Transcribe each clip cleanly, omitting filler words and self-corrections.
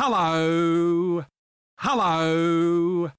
Hello. Hello.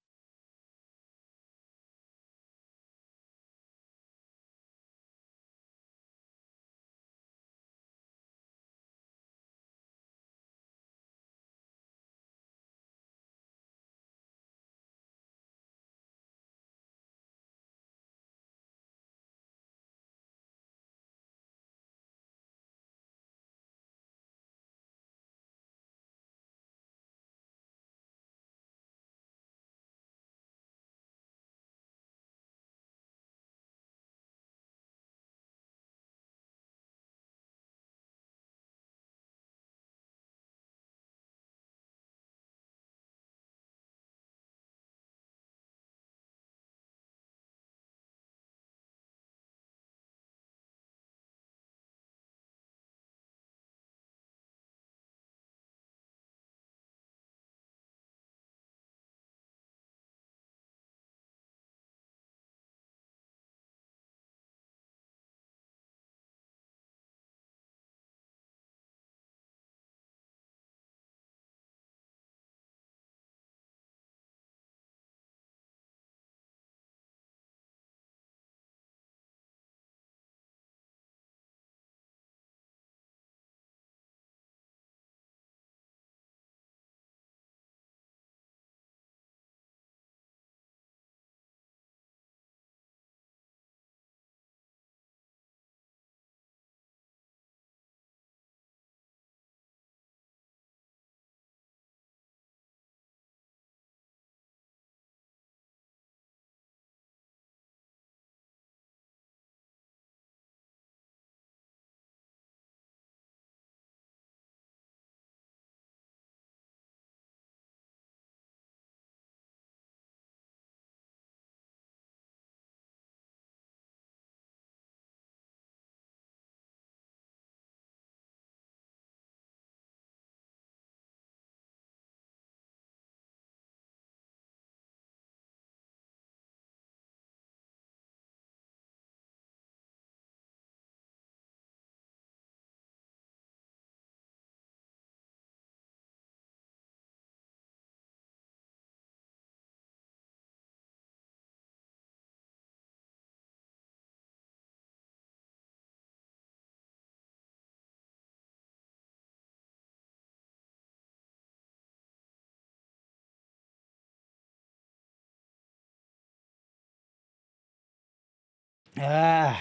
Ah,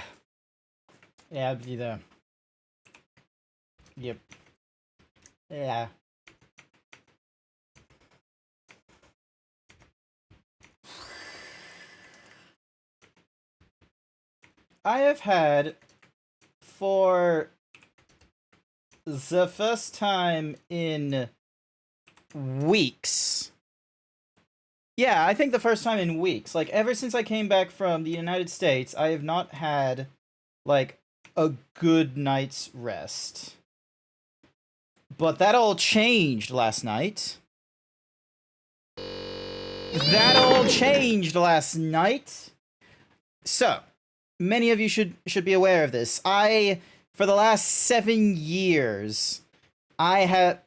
ja, wieder. Yep. Yeah. I have had, for the first time in weeks. Yeah, I think the first time in weeks. Like, ever since I came back from the United States, I have not had, like, a good night's rest. But that all changed last night. That all changed last night. So, many of you should be aware of this. For the last 7 years, I had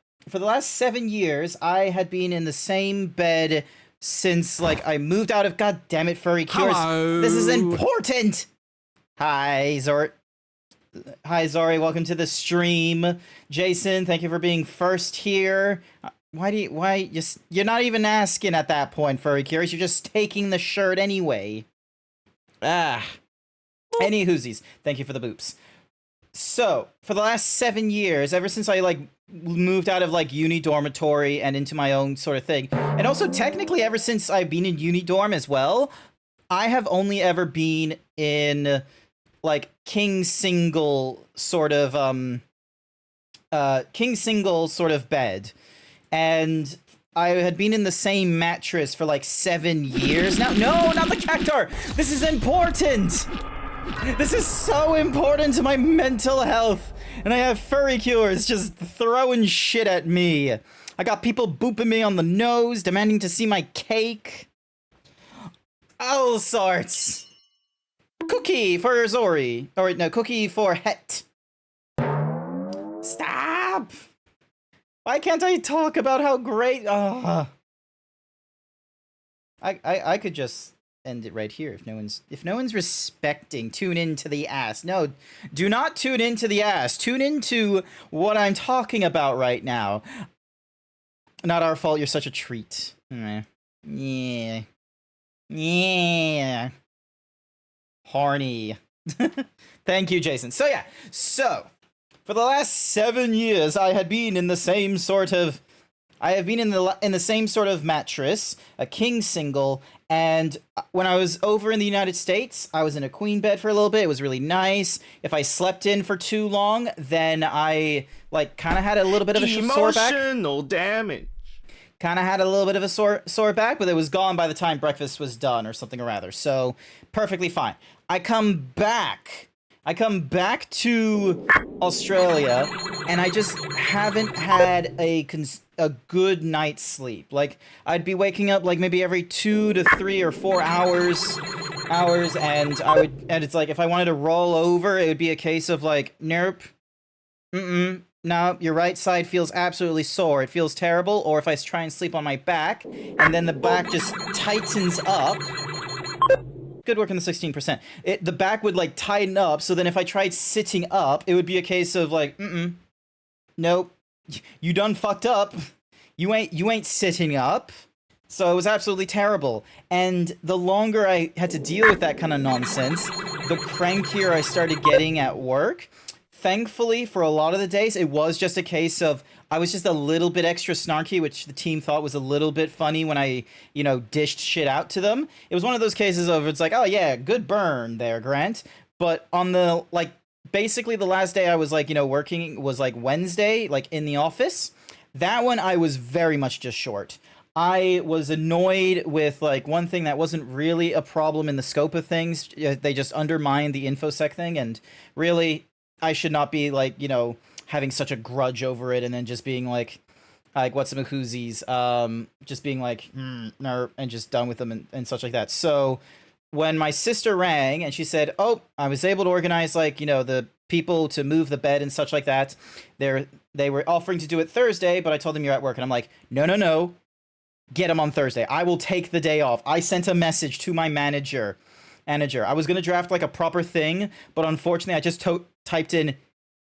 been in the same bed since, like, I moved out of, god damn it, Furry Cures. Hello. This is important. Hi, Zor. Hi, Zori. Welcome to the stream. Jason, thank you for being first here. You're not even asking at that point, Furry Cures. You're just taking the shirt anyway. Any whoosies. Thank you for the boops. So, for the last 7 years, ever since I, like, moved out of, like, uni dormitory and into my own sort of thing, and also technically ever since I've been in uni dorm as well, I have only ever been in, like, king single sort of bed. And I had been in the same mattress for like 7 years now. No, not the cactar! This is important! This is so important to my mental health! And I have Furry Cures just throwing shit at me. I got people booping me on the nose, demanding to see my cake. All sorts. Cookie for Zori. Or no, cookie for Het. Stop! Why can't I talk about how great? I could just end it right here if no one's respecting. Tune into the ass. No, do not tune into the ass. Tune into what I'm talking about right now. Not our fault. You're such a treat. Yeah. Yeah. Horny. Thank you, Jason. So yeah. So for the last 7 years, I have been in the same sort of mattress, a king single, and when I was over in the United States, I was in a queen bed for a little bit. It was really nice. If I slept in for too long, then I kind of had a little bit of a sore back. Emotional damage. Kind of had a little bit of a sore back, but it was gone by the time breakfast was done or something or rather. So perfectly fine. I come back to Australia, and I just haven't had a good night's sleep. Like, I'd be waking up like maybe every 2 to 3 or 4 hours, and it's like if I wanted to roll over, it would be a case of like, nope, no, your right side feels absolutely sore. It feels terrible. Or if I try and sleep on my back, and then the back just tightens up. Good work on the 16%. The back would like tighten up, so then if I tried sitting up, it would be a case of like, nope, you done fucked up. You ain't sitting up. So it was absolutely terrible. And the longer I had to deal with that kind of nonsense, the crankier I started getting at work. Thankfully, for a lot of the days, it was just a case of I was just a little bit extra snarky, which the team thought was a little bit funny when I, dished shit out to them. It was one of those cases of it's like, oh yeah, good burn there, Grant. But on the, basically the last day I was working was Wednesday, in the office. That one I was very much just short. I was annoyed with one thing that wasn't really a problem in the scope of things. They just undermined the InfoSec thing, and really I should not be having such a grudge over it and then just being like what's some whoosies, just being no, and just done with them and such like that. So when my sister rang and she said, oh, I was able to organize the people to move the bed and such like that, they were offering to do it Thursday, but I told them you're at work, and I'm like, no, get them on Thursday. I will take the day off. I sent a message to my manager. I was going to draft a proper thing, but unfortunately I just typed in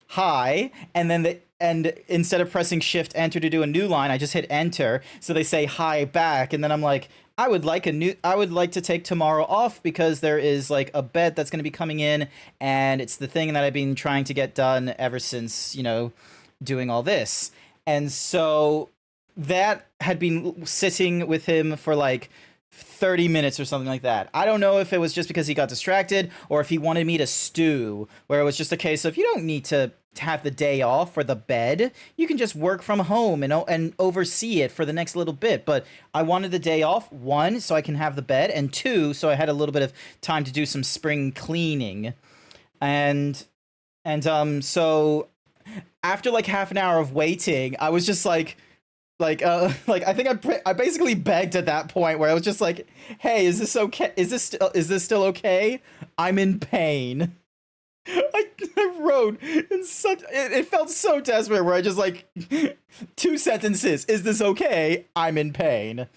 hi, and then and instead of pressing shift enter to do a new line, I just hit enter, so they say hi back, and then I'm like, I would like to take tomorrow off because there is a bed that's going to be coming in, and it's the thing that I've been trying to get done ever since, doing all this. And so that had been sitting with him for 30 minutes or something like that. I don't know if it was just because he got distracted or if he wanted me to stew, where it was just a case of you don't need to have the day off for the bed. You can just work from home and oversee it for the next little bit. But I wanted the day off, 1, so I can have the bed, and 2, so I had a little bit of time to do some spring cleaning. And so after half an hour of waiting, I was just I think I basically begged at that point where I was just like, hey, is this okay? Is this still okay? I'm in pain. I wrote in such, it felt so desperate where I just 2 sentences. Is this okay? I'm in pain.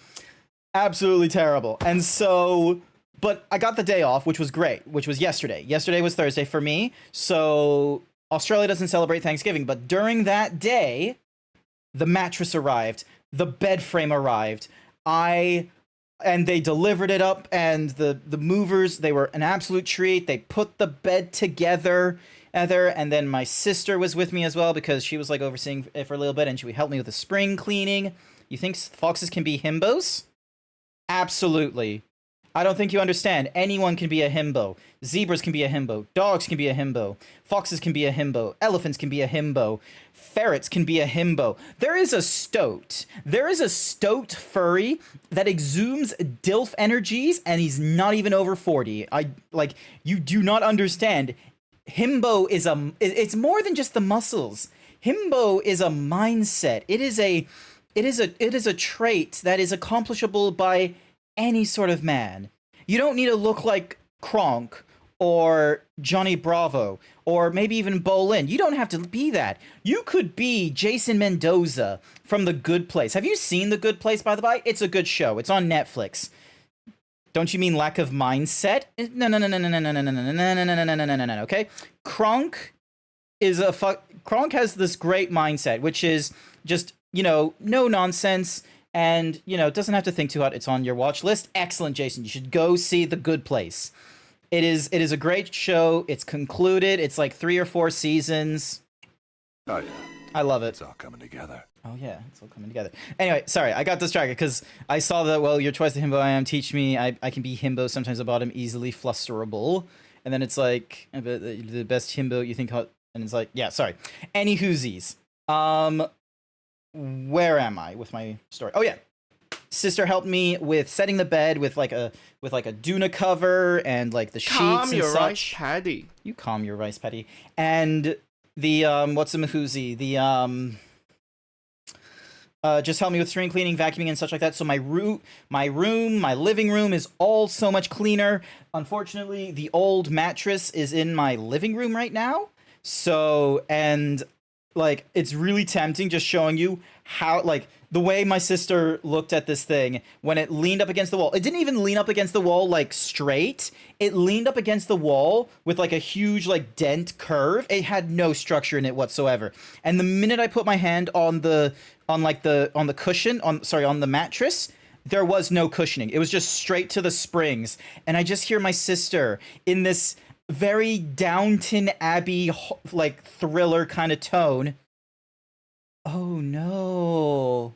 Absolutely terrible. And so, but I got the day off, which was great, which was yesterday. Yesterday was Thursday for me. So Australia doesn't celebrate Thanksgiving, but during that day, the mattress arrived, the bed frame arrived, and they delivered it up, and the movers, they were an absolute treat. They put the bed together, and then my sister was with me as well because she was overseeing it for a little bit, and she would help me with the spring cleaning. You think foxes can be himbos? Absolutely. I don't think you understand. Anyone can be a himbo. Zebras can be a himbo. Dogs can be a himbo. Foxes can be a himbo. Elephants can be a himbo. Ferrets can be a himbo. There is a stoat. There is a stoat furry that exudes DILF energies, and he's not even over 40. You do not understand. Himbo is it's more than just the muscles. Himbo is a mindset. It is a trait that is accomplishable by any sort of man. You don't need to look like Kronk or Johnny Bravo, or maybe even Bolin. You don't have to be that. You could be Jason Mendoza from The Good Place. Have you seen The Good Place, by the way? It's a good show. It's on Netflix. Don't you mean lack of mindset? No, no, no, no, no, no, no, no, no, no, no, no, no, no, no, no, no, okay? Kronk Kronk has this great mindset, which is just, no nonsense, and, doesn't have to think too hard. It's on your watch list. Excellent, Jason. You should go see The Good Place. It is a great show. It's concluded. It's like 3 or 4 seasons. Oh, yeah. I love it. It's all coming together. Oh, yeah. It's all coming together. Anyway, sorry. I got distracted because I saw that, well, you're twice the himbo I am. Teach me. I can be himbo. Sometimes about him easily flusterable. And then it's like, the best himbo you think... And it's like, yeah, sorry. Any whoosies. Where am I with my story? Oh, yeah. Sister helped me with setting the bed with like a Duna cover and like the sheets Calm and your such. rice paddy. You calm your rice paddy. And the what's a mahoozy? The just help me with string cleaning, vacuuming, and such like that. So my living room is all so much cleaner. Unfortunately, the old mattress is in my living room right now. So, and like, it's really tempting just showing you how, like, the way my sister looked at this thing when it leaned up against the wall. It didn't even lean up against the wall, like, straight. It leaned up against the wall with, like, a huge, like, dent curve. It had no structure in it whatsoever. And the minute I put my hand on the mattress, there was no cushioning. It was just straight to the springs. And I just hear my sister in this very Downton Abbey, like, thriller kind of tone. Oh, no.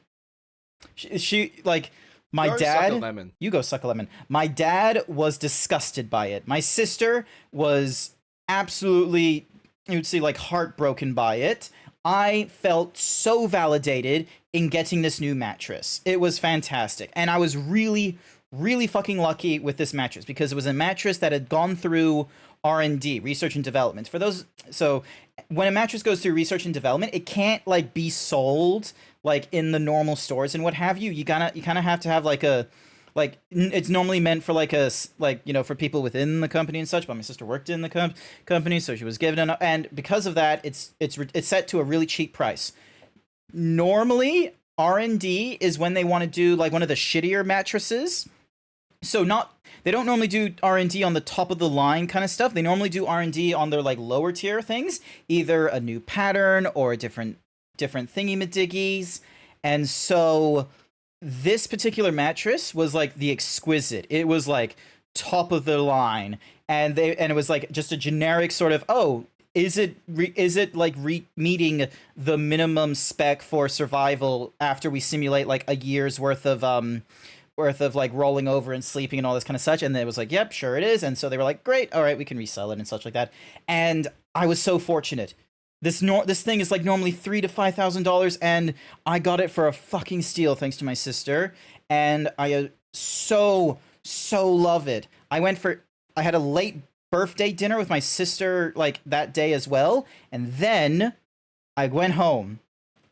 She like, my Go dad... suck a lemon. You go suck a lemon. My dad was disgusted by it. My sister was absolutely, you would see, like, heartbroken by it. I felt so validated in getting this new mattress. It was fantastic. And I was really, really fucking lucky with this mattress because it was a mattress that had gone through R&D, research and development. So when a mattress goes through research and development, it can't, like, be sold, like, in the normal stores and what have you. You kind of have to have, like, it's normally meant for, like, for people within the company and such, but my sister worked in the company, so she was given and because of that, it's set to a really cheap price. Normally, R&D is when they want to do, like, one of the shittier mattresses. So they don't normally do R&D on the top of the line kind of stuff. They normally do R&D on their, like, lower tier things, either a new pattern or a different thingy-madiggies. And so this particular mattress was, like, the exquisite. It was, like, top of the line, and it was, like, just a generic sort of, is it meeting the minimum spec for survival after we simulate, like, a year's worth of like rolling over and sleeping and all this kind of such. And it was like, yep, sure it is. And so they were like, great, all right, we can resell it and such like that. And I was so fortunate. This thing is, like, normally $3,000 to $5,000, and I got it for a fucking steal thanks to my sister. And I so love it. I had a late birthday dinner with my sister, like, that day as well. And then I went home.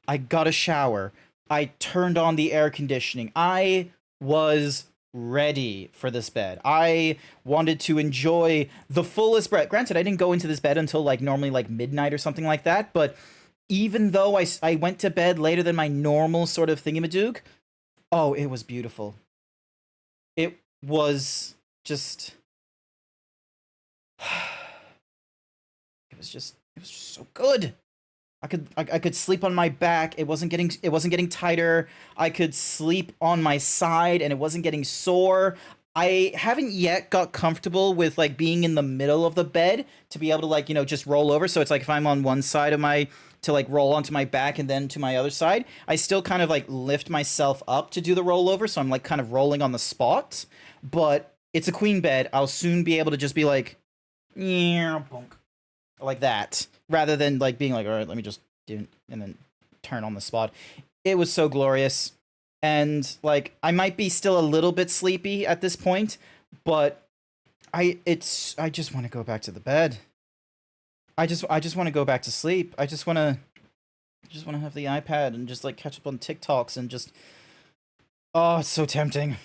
I got a shower. I turned on the air conditioning. I was ready for this bed. I wanted to enjoy the fullest breath. Granted, I didn't go into this bed until, like, normally, like, midnight or something like that, but even though I went to bed later than my normal sort of thingamadoog, it was beautiful. It was just... It was just so good. I could sleep on my back. It wasn't getting tighter. I could sleep on my side and it wasn't getting sore. I haven't yet got comfortable with, like, being in the middle of the bed to be able to, like, just roll over. So it's like if I'm on one side of to, like, roll onto my back and then to my other side, I still kind of, like, lift myself up to do the rollover. So I'm, like, kind of rolling on the spot, but it's a queen bed. I'll soon be able to just be like, yeah, bonk, like that, rather than, like, being like, all right, let me just do it and then turn on the spot. It was so glorious. And, like, I might be still a little bit sleepy at this point, but I just want to go back to the bed. I just want to go back to sleep. I just want to have the iPad and just, like, catch up on TikToks and just, oh, it's so tempting.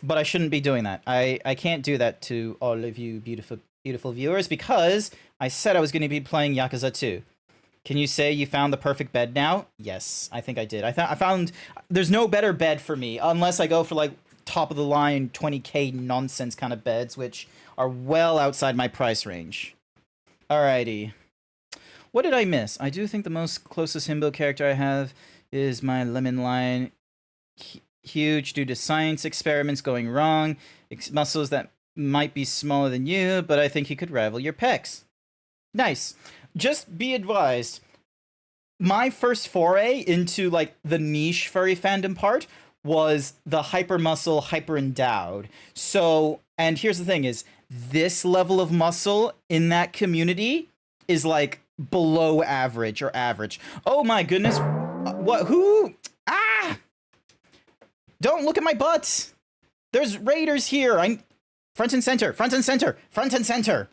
but I shouldn't be doing that. I can't do that to all of you beautiful viewers because I said I was going to be playing Yakuza 2. Can you say you found the perfect bed now? Yes, I think I did. I found there's no better bed for me unless I go for like top of the line 20k nonsense kind of beds, which are well outside my price range. Alrighty. What did I miss? I do think the most closest himbo character I have is my lemon line. Huge due to science experiments going wrong. Muscles that might be smaller than you, but I think he could rival your pecs. Nice. Just be advised, my first foray into like the niche furry fandom part was the hyper muscle, hyper endowed. So, and here's the thing is, this level of muscle in that community is like below average or average. Oh my goodness. What? Who? Ah! Don't look at my butt. There's raiders here. I'm front and center, front and center, front and center.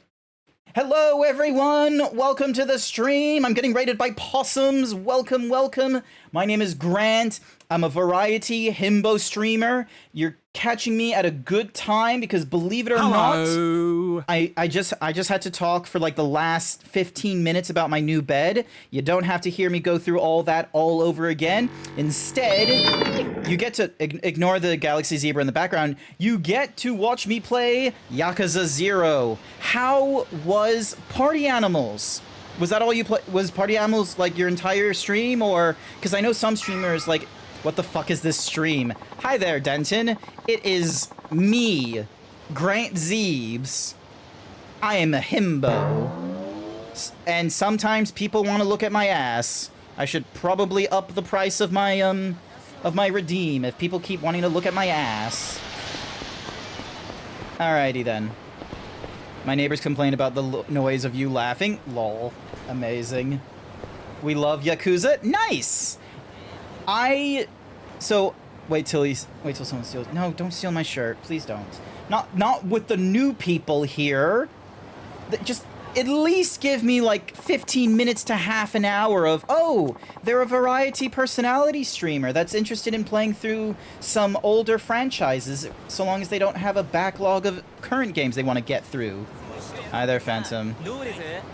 Hello, everyone. Welcome to the stream. I'm getting raided by possums. Welcome, welcome. My name is Grant. I'm a variety himbo streamer. You're catching me at a good time because, believe it or not, I just had to talk for like the last 15 minutes about my new bed. You don't have to hear me go through all that all over again. Instead, you get to ignore the Galaxy Zebra in the background. You get to watch me play Yakuza 0. How was Party Animals? Was that all you play? Was Party Animals like your entire stream, or because I know some streamers like, what the fuck is this stream? Hi there, Denton. It is me, GrantZeebs. I am a himbo, and sometimes people want to look at my ass. I should probably up the price of my redeem if people keep wanting to look at my ass. Alrighty then. My neighbors complain about the noise of you laughing. Lol. Amazing. We love Yakuza. Nice! So, wait till someone steals. No, don't steal my shirt. Please don't. Not with the new people here. Just at least give me like 15 minutes to half an hour of, oh, they're a variety personality streamer that's interested in playing through some older franchises, so long as they don't have a backlog of current games they want to get through. Hi there, Phantom. It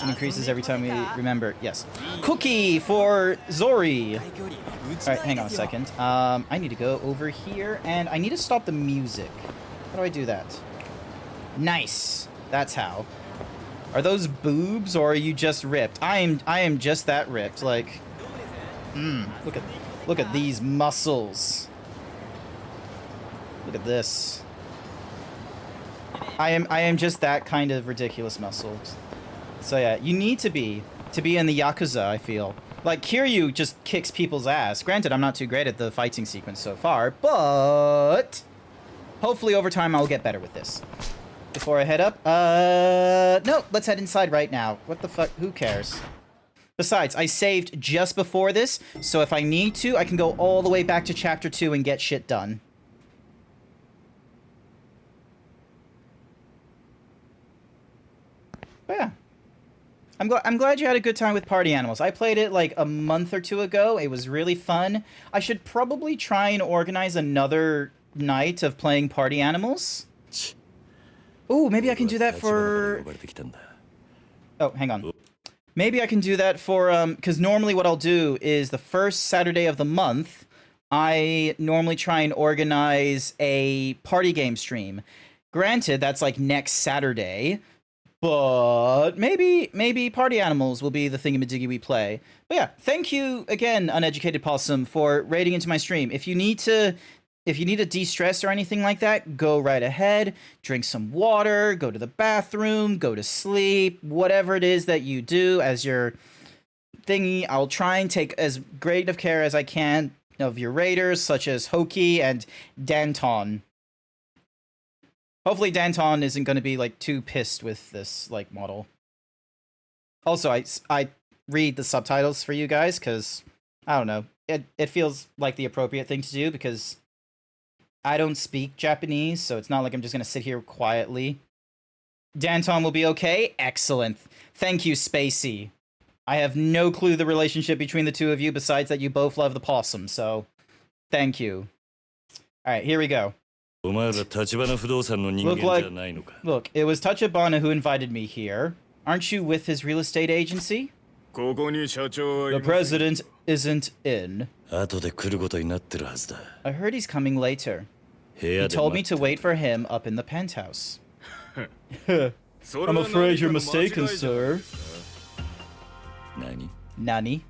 increases every time we remember. Yes. Cookie for Zori. Alright, hang on a second. I need to go over here, and I need to stop the music. How do I do that? Nice. That's how. Are those boobs, or are you just ripped? I am just that ripped. Like, look at these muscles. Look at this. I am just that kind of ridiculous muscles. So yeah, you need to be in the Yakuza, I feel. Like, Kiryu just kicks people's ass. Granted, I'm not too great at the fighting sequence so far, but hopefully over time I'll get better with this. Before I head up, no, let's head inside right now. What the fuck? Who cares? Besides, I saved just before this, so if I need to, I can go all the way back to Chapter 2 and get shit done. But yeah. I'm glad you had a good time with Party Animals. I played it like a month or two ago. It was really fun. I should probably try and organize another night of playing Party Animals. Ooh, maybe I can do that for... Oh, hang on. Maybe I can do that for, because normally what I'll do is the first Saturday of the month, I normally try and organize a party game stream. Granted, that's like next Saturday, but maybe Party Animals will be the thingamadiggy we play. But yeah, thank you again, Uneducated Possum, for raiding into my stream. If you need to de-stress or anything like that, go right ahead. Drink some water, go to the bathroom, go to sleep, whatever it is that you do as your thingy. I'll try and take as great of care as I can of your raiders, such as Hoki and Danton. Hopefully Danton isn't going to be, like, too pissed with this, like, model. Also, I read the subtitles for you guys, because, I don't know, it feels like the appropriate thing to do, because I don't speak Japanese, so it's not like I'm just going to sit here quietly. Danton will be okay? Excellent. Thank you, Spacey. I have no clue the relationship between the two of you, besides that you both love the possum, so thank you. Alright, here we go. お前ら立花不動産の人間じゃないのか。 Look, it was Tachibana who invited me here. Aren't you with his real estate agency? The president isn't in. 後で来ることになってるはずだ。 I heard he's coming later. 部屋 He で told me 待って to wait for him up in the penthouse. I'm afraid you're mistaken, sir. 何 Nani?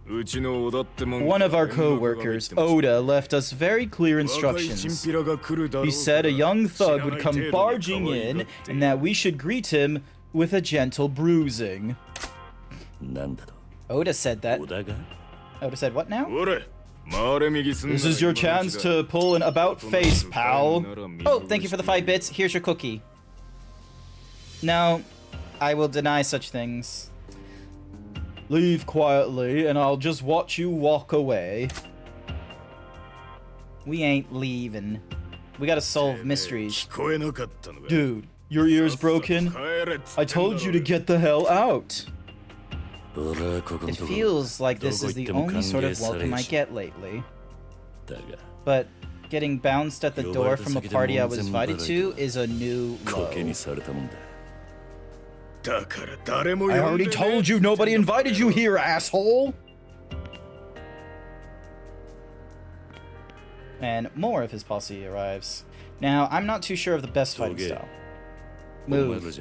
One of our co-workers, Oda, left us very clear instructions. He said a young thug would come barging in and that we should greet him with a gentle bruising. なんだと Oda said that. 小田が Oda said what now? This is your chance to pull an about face, pal. Oh, thank you for the 5 bits. Here's your cookie. No, I will deny such things. Leave quietly, and I'll just watch you walk away. We ain't leaving. We gotta solve mysteries. Dude, your ear's broken? I told you to get the hell out. It feels like this is the only sort of welcome I get lately. But getting bounced at the door from a party I was invited to is a new low. I already told you nobody invited you here, asshole! And more of his posse arrives. Now, I'm not too sure of the best fighting style. Move.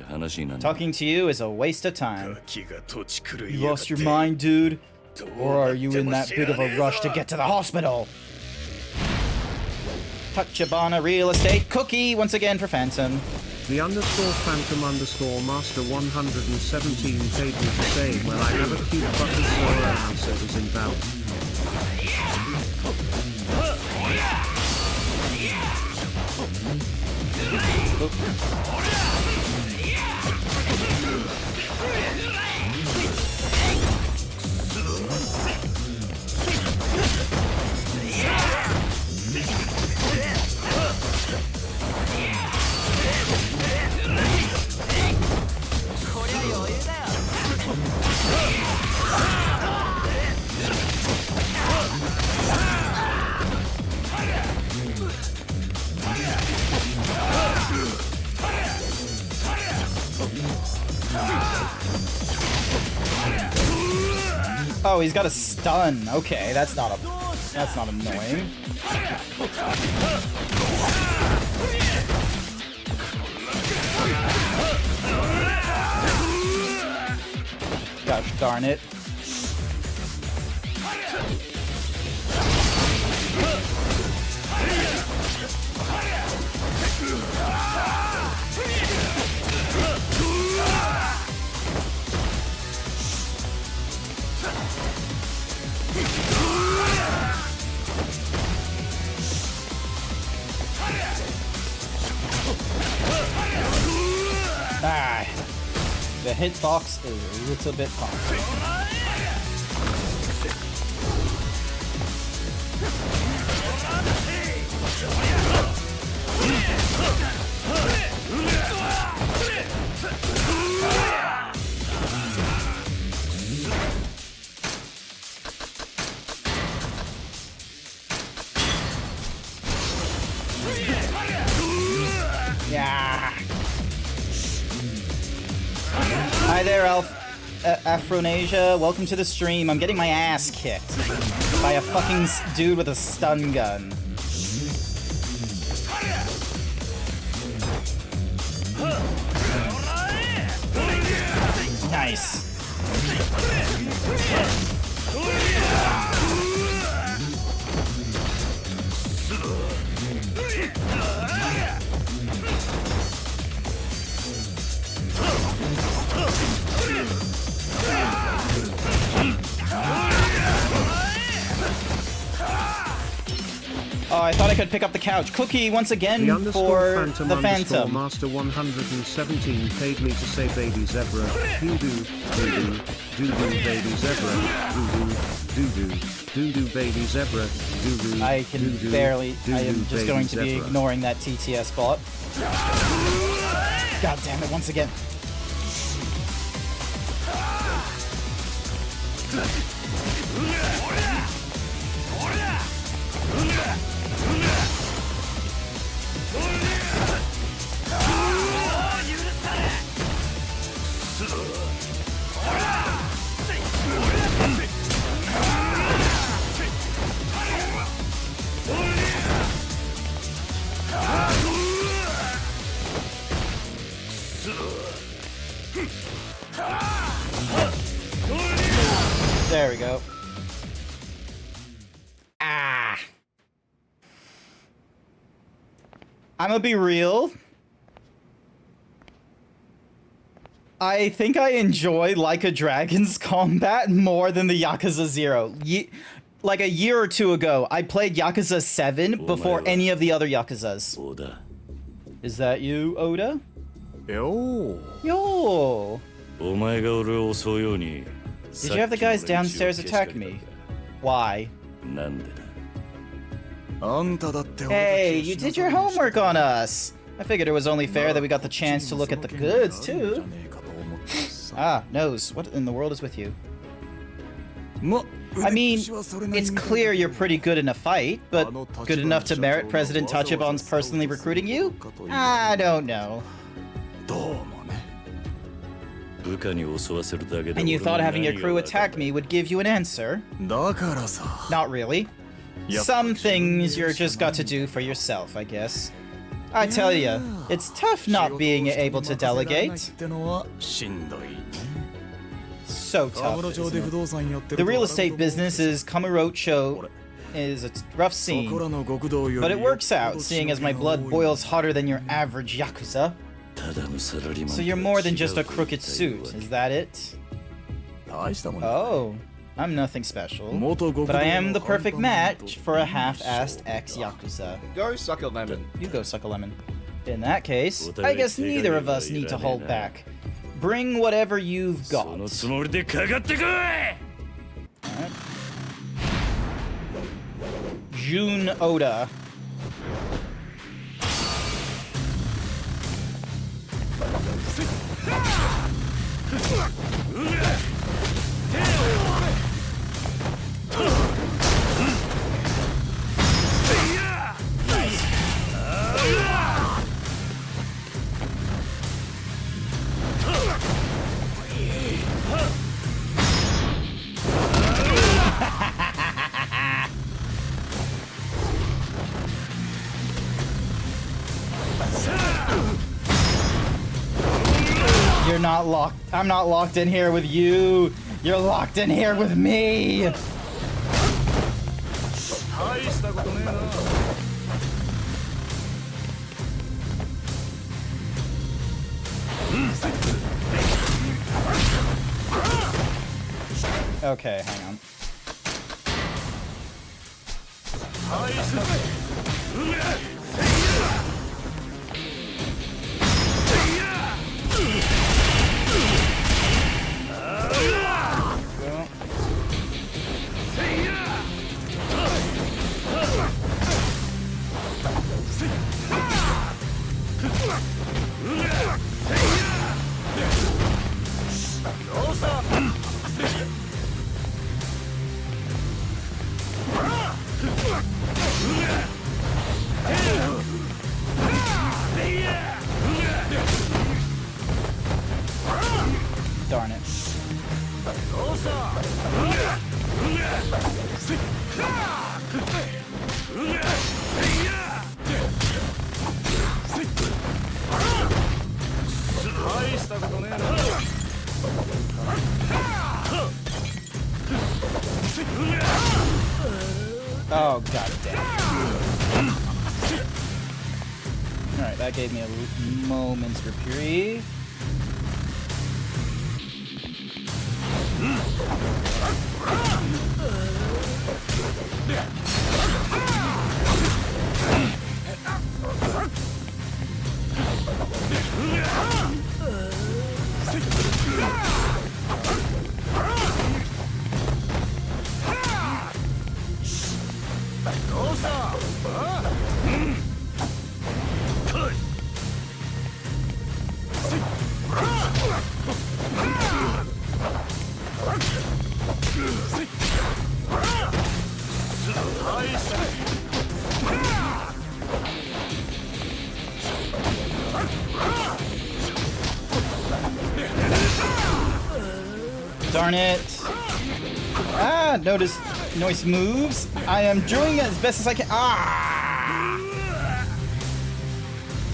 Talking to you is a waste of time. You lost your mind, dude? Or are you in that bit of a rush to get to the hospital? Tachibana Real Estate Cookie once again for Phantom. The _Phantom _Master 117 paid me to say, well, I have a cute fucking Sora answer is invalid. Oh, he's got a stun. Okay, that's not annoying. Gosh darn it. Ah, the hitbox is a little bit funky. Yeah. Hi there, Afronasia. Welcome to the stream. I'm getting my ass kicked by a fucking dude with a stun gun. Nice. Oh, I thought I could pick up the couch. Cookie once again for the Phantom. Master 117 paid me to say baby zebra. Doo-doo, baby zebra. Doo-doo, baby zebra. Doo-doo, I can barely. I am just going to be ignoring that TTS bot. God damn it, once again. There we go. Ah. I'm gonna be real. I think I enjoy Like a Dragon's combat more than the Yakuza 0. Like a year or two ago, I played Yakuza 7 before any of the other Yakuzas. Oda. Is that you, Oda? Yo. Yo! お前が俺を襲うように Did you have the guys downstairs attack me? Why? なんでだ あんただって Hey, you did your homework on us! I figured it was only fair that we got the chance to look at the goods, too. Ah, Nose, what in the world is with you? I mean, it's clear you're pretty good in a fight, but good enough to merit President Tachibon's personally recruiting you? I don't know. どうもね 部下に襲わせるだけで And you 俺の thought having your 何が crew わか attack me would give you an answer? だからさ Not really. Some things you're just got to do for yourself, I guess. I tell ya, it's tough not being able to delegate. ってのはしんどいね So カムロ tough. 町で Isn't 不 it? 動産やってる The real estate business is Kamurocho is a rough そこ scene, らの極道より but it works out, seeing as my blood boils hotter than your average Yakuza. ただのサラリーマン So you're more than just a crooked suit, is that it? 大したもんだ Oh, I'm nothing special. 元極道 But I am the の perfect 看板なんと match for a half-assed ex-Yakuza. Go suck a lemon. You go suck a lemon. In that case, I guess neither of us need to hold back. Bring whatever you've そ got. のつもりでかかってこい Jun Oda. You're not locked. I'm not locked in here with you. You're locked in here with me. 大したことねえな Okay, hang on. 大した Go. Darn it. Oh, god damn. Alright, that gave me a moment's reprieve. Darn it. Ah, notice noise moves. I am doing it as best as I can. Ah!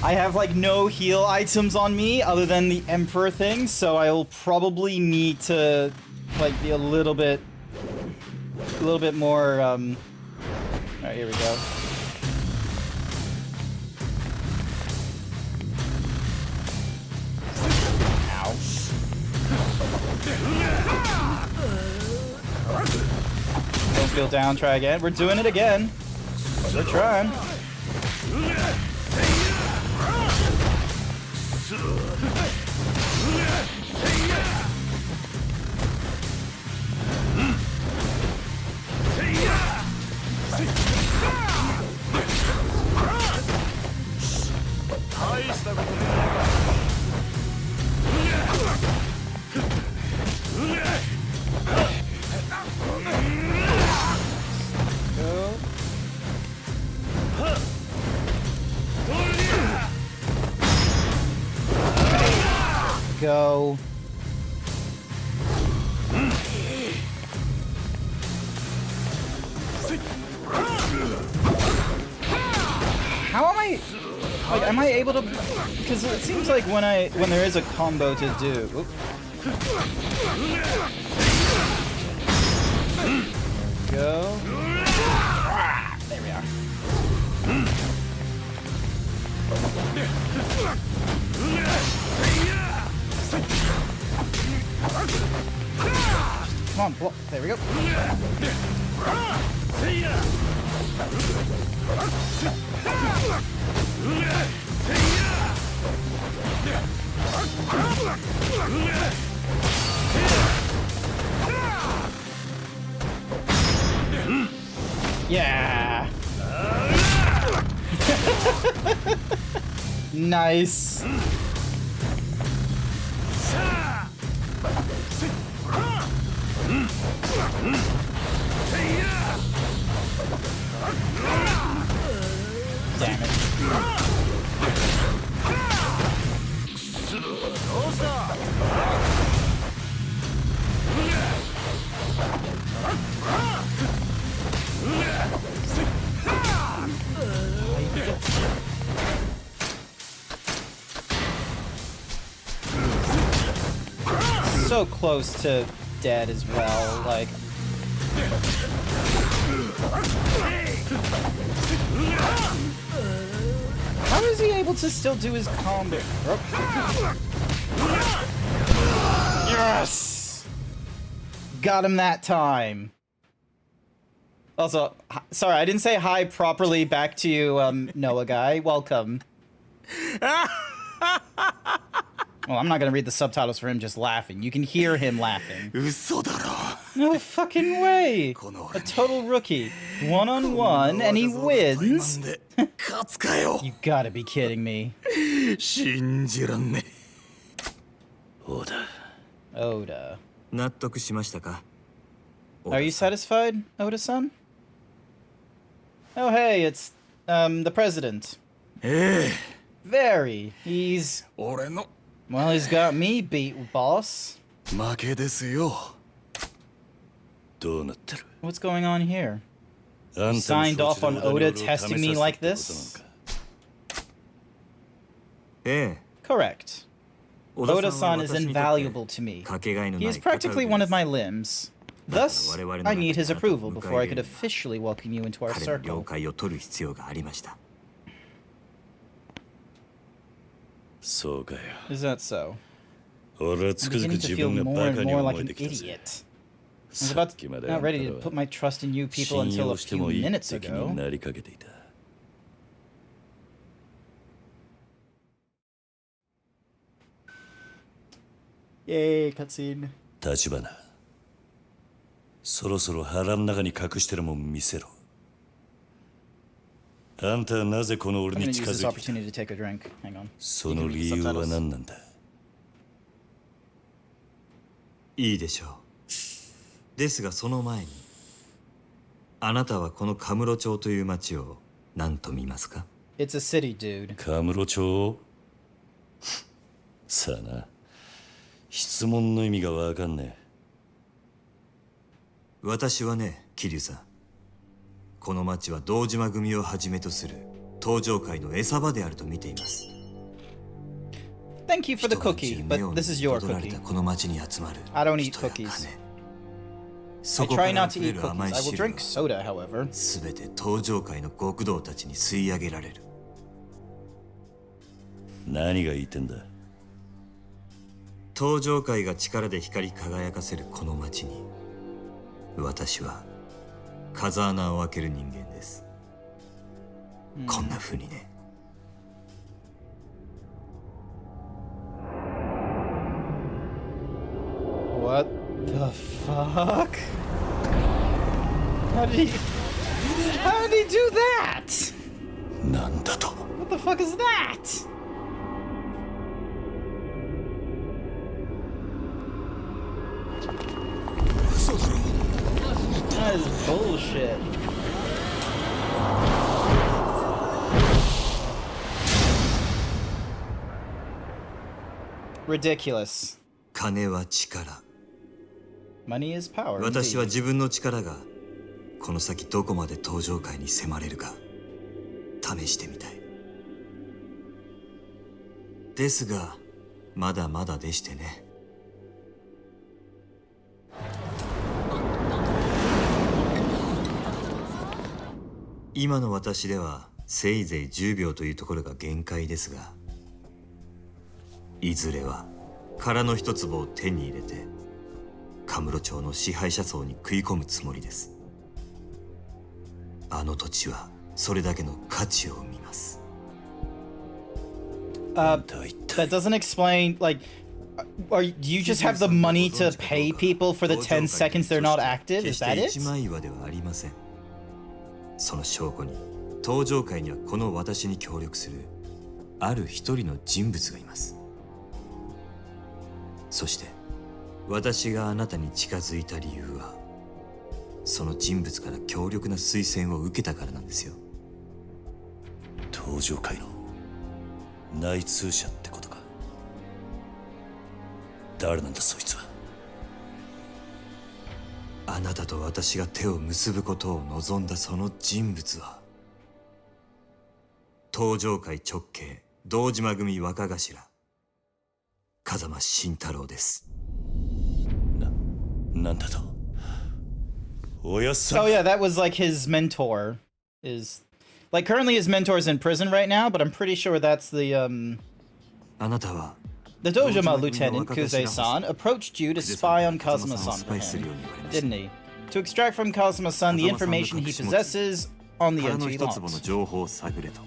I have like no heal items on me other than the Emperor thing, so I'll probably need to like be a little bit more alright, here we go. Ow. Don't feel down, try again. We're doing it again. We're trying. Go. How am I? Like, am I able to? Because it seems like when there is a combo to do. Oop. Go. There we are. Come on, block. There we go. Yeah. Nice. Damn it. So close to dead as well, like. How is he able to still do his combo? Yes! Got him that time. Also, sorry, I didn't say hi properly back to you, Noah guy. Welcome. Well, I'm not gonna read the subtitles for him just laughing. You can hear him laughing. No fucking way! A total rookie. One-on-one, and he wins? You gotta be kidding me. Oda. Are you satisfied, Oda-san? Oh hey, it's, the president. Very. He's... Well, he's got me beat, boss. What's going on here? You signed off on Oda testing me like this? Correct. Oda-san is invaluable to me. He is practically one of my limbs. Thus, I need his approval before I could officially welcome you into our circle. Is that so? I'm beginning to feel more and more like an idiot. I was not ready to put my trust in you people until a few minutes ago. Yay, cutscene. 立花、そろそろ腹の中に隠してるもん見せろ。あんたはなぜこの俺に近づいてきた？その理由は何なんだ？いいでしょう。ですがその前に、あなたはこのカムロ町という町を何と見ますか？ It's a city, dude. カムロ町？さあな。質問の意味がわかんねえ。私はね、桐生さん。この町は堂島組をはじめとする登場界の餌場であると見ています。Thank you for the 人が cookie, 夢 but を this is your 取られ cookie. たこの町に集まる I don't eat 人や cookies. 金。 I そこ try から not 溢 to れ eat る甘 cookies. い I will 汁 drink は soda, however. すべて登場界の極道たちに吸い上げられる。何が言ってんだ。登場界が力で光り輝かせるこの町に、私は風穴を開ける人間です。こんな風にね。What the fuck? How did he do that? なんだと。 What the fuck is that? That is bullshit. Ridiculous. 金は力。 Money is power. 私 Indeed. は自分の力がこの先どこまで登場界に迫れるか試してみたい。ですがまだまだでしてね。今の私ではせいぜい10秒というところが限界ですが、いずれは殻の一粒を手に入れてカムロ町の支配者層に食い込むつもりです。あの土地はそれだけの価値を生みます。That doesn't explain, like, do you just have the money to pay people for the 10 seconds they're not active? Is that 決して it? 一枚岩ではありません。その証拠に登場界にはこの私に協力するある一人の人物がいます。そして私があなたに近づいた理由はその人物から強力な推薦を受けたからなんですよ。登場界の内通者ってことか。誰なんだそいつは。あなたと私が手を結ぶことを望んだその人物は登場界直系堂島組若頭風間慎太郎です。なんだと。おやっさん。 Oh yeah, that was like his mentor. Is like currently his mentor's in prison right now, but I'm pretty sure that's the あなたは the Dojima Lieutenant Kuze-san approached you to spy on Kazuma-san for him, didn't he? To extract from Kazuma-san the information he possesses on the 殻の entity 一粒の launch. 情報を探れと。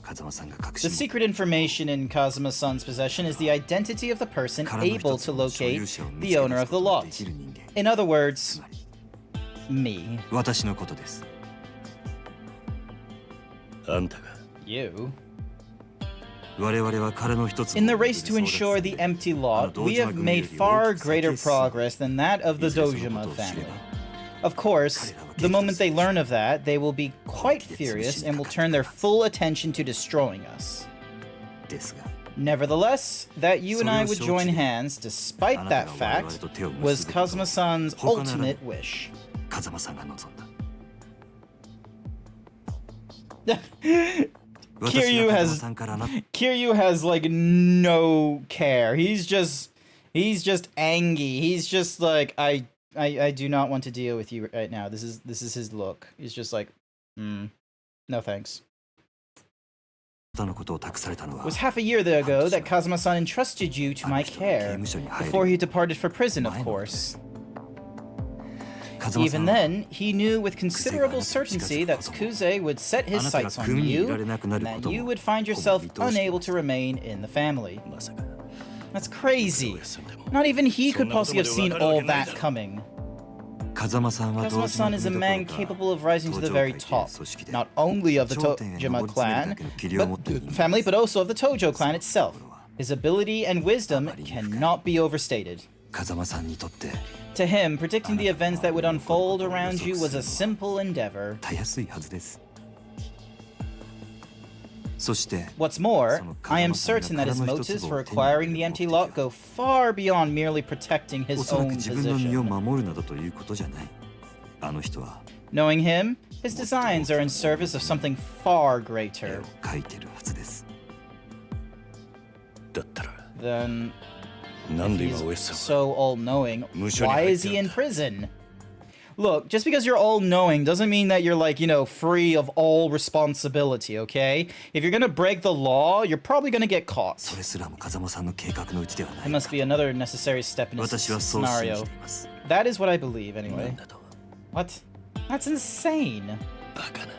風間さんが隠し The secret information in Kazuma-san's possession is the identity of the person 殻の able 一 to 粒の所 locate 有者を見 the つけ owner 出 of す the ことがで lot. きる人間。 In other つ words, まり me. 私のことです。あんたが You. 我々は殻の一粒 In を the 巡り race to 争奪 ensure the 戦で empty あの lot, 堂 we 島 have 組よ made り far 大きく greater 先へ進む progress than that of the いずれその Dojima ことを知れ family. ば Of course, the moment they learn of that, they will be quite furious and will turn their full attention to destroying us. ですが Nevertheless, that you and I would join hands, despite that fact, was Kazuma-san's ultimate wish. 風間さんが望んだ。 Kiryu 私が風間 has さんからな Kiryu has like no care. He's just angry. He's just like I do not want to deal with you right now. This is his look. He's just like, no thanks. あなたのことを託されたの It は was half a year ago that Kazuma-san entrusted you to my care, before he departed for prison, of course. 風間さ Even んは then, he knew with considerable certainty that Kuze would set his sights on you, and that you would find yourself unable to remain in the family. まさか That's crazy. Not even he could possibly have seen all that coming. 風間さんは堂島 Kazuma-san is a 組 man どころ capable か of rising to the very top, not only of the Tojima clan, family, but also of the Tojo clan itself. His ability and wisdom cannot be overstated. 風間さんにとって To him, predicting the events that would unfold around you was a simple endeavor. たやすいはずです。そして What's more, その I am 風間 certain さん that が his 殻の一 motives 粒 for を手に入れ acquiring る the 目 empty 的 lot は go far beyond merely protecting お his そらく own 自分の身を position. 守るなどということじゃない。あの人は Knowing him, his designs are in service of something far 絵 greater を描いてるはずです。だったら than なんで he's 今ウエスさん so all-knowing. 無所に Why 入っ is て he るん in だ。 prison? Look, just because you're all-knowing doesn't mean that you're like, free of all responsibility, okay? If you're gonna break the law, you're probably gonna get そ caught. れすらも風間さんの計画のうちではな It い must か。 be another necessary step in his 私はそう信じ scenario. ています。 That is what I believe, な anyway. んだと What? That's insane. バカな。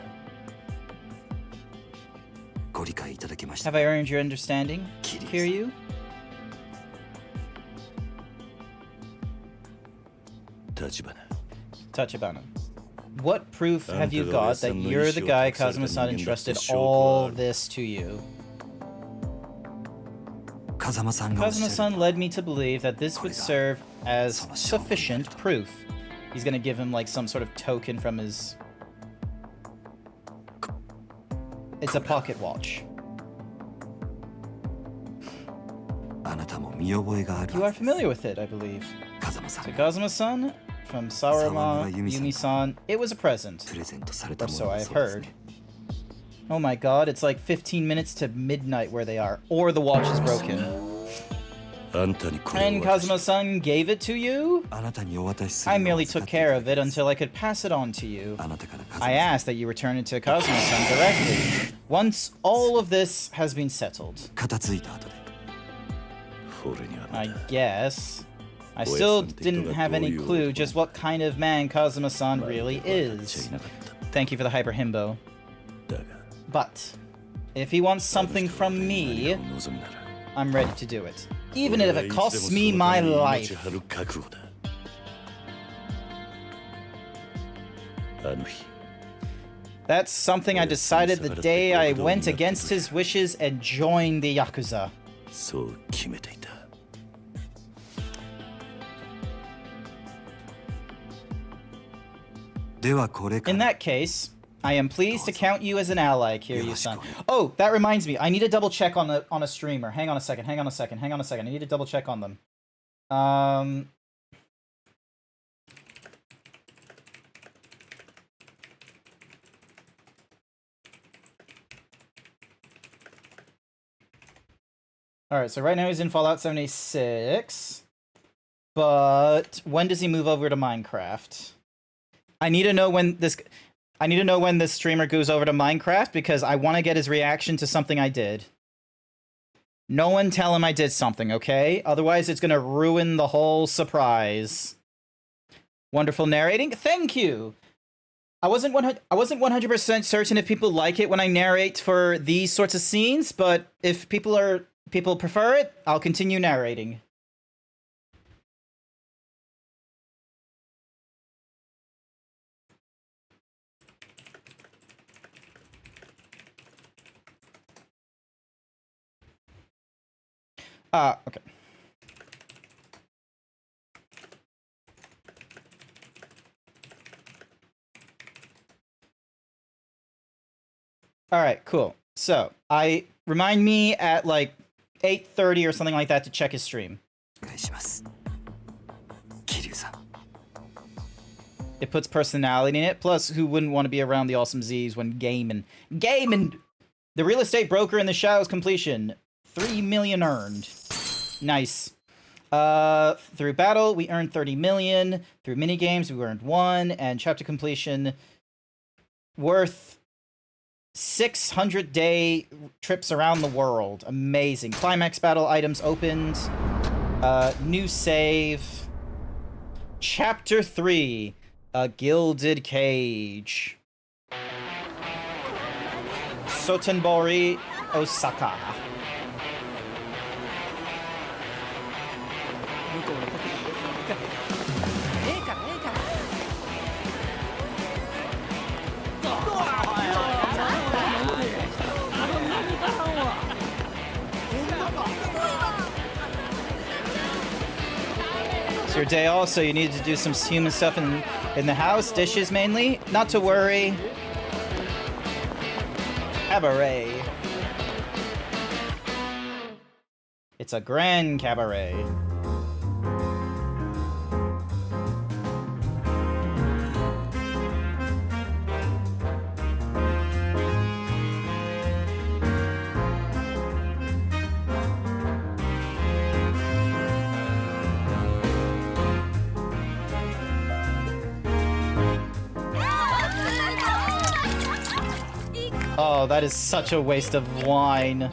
ご理解いただけました Have I earned your understanding, Kiryu-san. Kiryu? Tachibana. What proof have you got that you're the guy Kazuma-san entrusted all this to you? 風間さんがおっしゃる Kazuma-san led me to believe that this would serve as sufficient proof. He's gonna give him like some sort of token from his... It's a pocket watch. あなたも見覚えがある You は are ずです familiar with it, I believe. 風間さん To が Kazuma-san, from Sawamura Yumi-san, it was a present. プレゼントされた Or も so のだ I've そうです heard. ね Oh my god, it's like 15 minutes to midnight where they are. Or the watch is broken. あんたにこれ And を渡し Kazuma-san gave it to you? あなたにお渡しする I のを merely 預 took かってい care た of it until I could pass it on to you. あなたから風 I 間 asked that you return it to Kazuma-san directly. Once all of this has been settled, 片付いた後で俺にはま I だ guess. I still didn't have any clue just what kind of man Kazuma-san really 分かっちゃ is. いなかった Thank you for the hyper himbo. だが But if he wants あの something 人が from 何 me, を望むなら I'm ready to do it. Even 俺 if は it いつでも costs その me た my めに命 life. 張る覚悟だ。あの日 That's something I decided the day I went against his wishes and joined the Yakuza. そう決めていた。ではこれか In ら that case, I am pleased to count you as an ally, Kiryu-san. Oh, that reminds me. I need to double check on a streamer. Hang on a second. Hang on a second. Hang on a second. I need to double check on them. Alright, so right now he's in Fallout 76. But when does he move over to Minecraft? I need to know when this streamer goes over to Minecraft because I want to get his reaction to something I did. No one tell him I did something, okay? Otherwise it's going to ruin the whole surprise. Wonderful narrating. Thank you. I wasn't 100% certain if people like it when I narrate for these sorts of scenes, but if people prefer it, I'll continue narrating. Okay. All right, cool. So, remind me at like 8:30 or something like that to check his stream. お願いします桐生さん It puts personality in it. Plus, who wouldn't want to be around the awesome Z's when gaming? Gaming! The real estate broker in the Shadow's completion. 3 million earned. Nice. Through battle, we earned 30 million. Through minigames, we earned 1. And chapter completion, worth 600-day trips around the world. Amazing. Climax battle items opened. New save. Chapter 3, A Gilded Cage. Sotenbori, Osaka. It's your day also. You need to do some human stuff in the house, dishes mainly. Not to worry. Cabaret. It's a grand cabaret. Oh, that is such a waste of wine.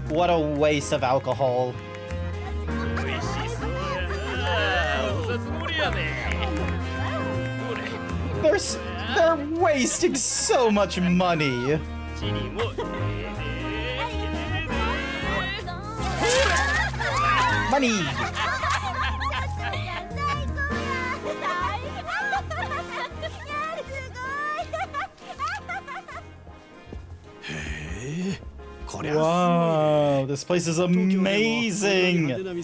What a waste of alcohol. They're wasting so much money. Money. Wow, this place is amazing! Not even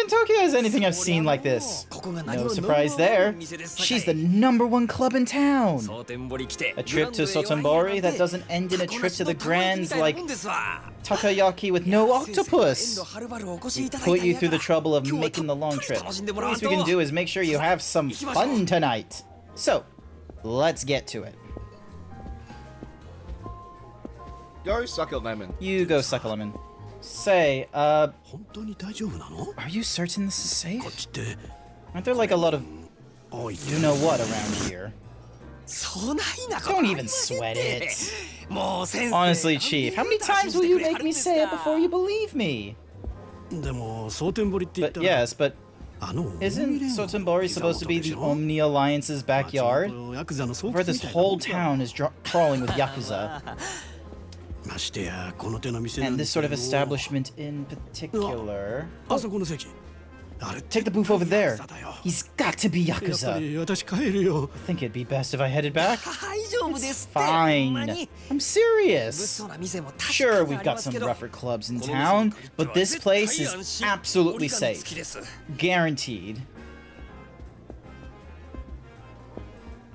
Tokyo has anything I've seen like this. No surprise there. She's the #1 club in town. A trip to Sotenbori that doesn't end in a trip to the Grands like takoyaki with no octopus. We put you through the trouble of making the long trip. The least we can do is make sure you have some fun tonight. So, let's get to it. Go suck a lemon. You go suck a lemon. Say, are you certain this is safe? Aren't there like a lot of you know what around here? Don't even sweat it. Honestly, Chief, how many times will you make me say it before you believe me? But yes, but isn't Sotenbori supposed to be the Omni Alliance's backyard? Where this whole town is crawling with Yakuza. And this sort of establishment in particular. Take the booth over there. He's got to be Yakuza. I think it'd be best if I headed back. It's fine. I'm serious. Sure, we've got some rougher clubs in town, but this place is absolutely safe. Guaranteed.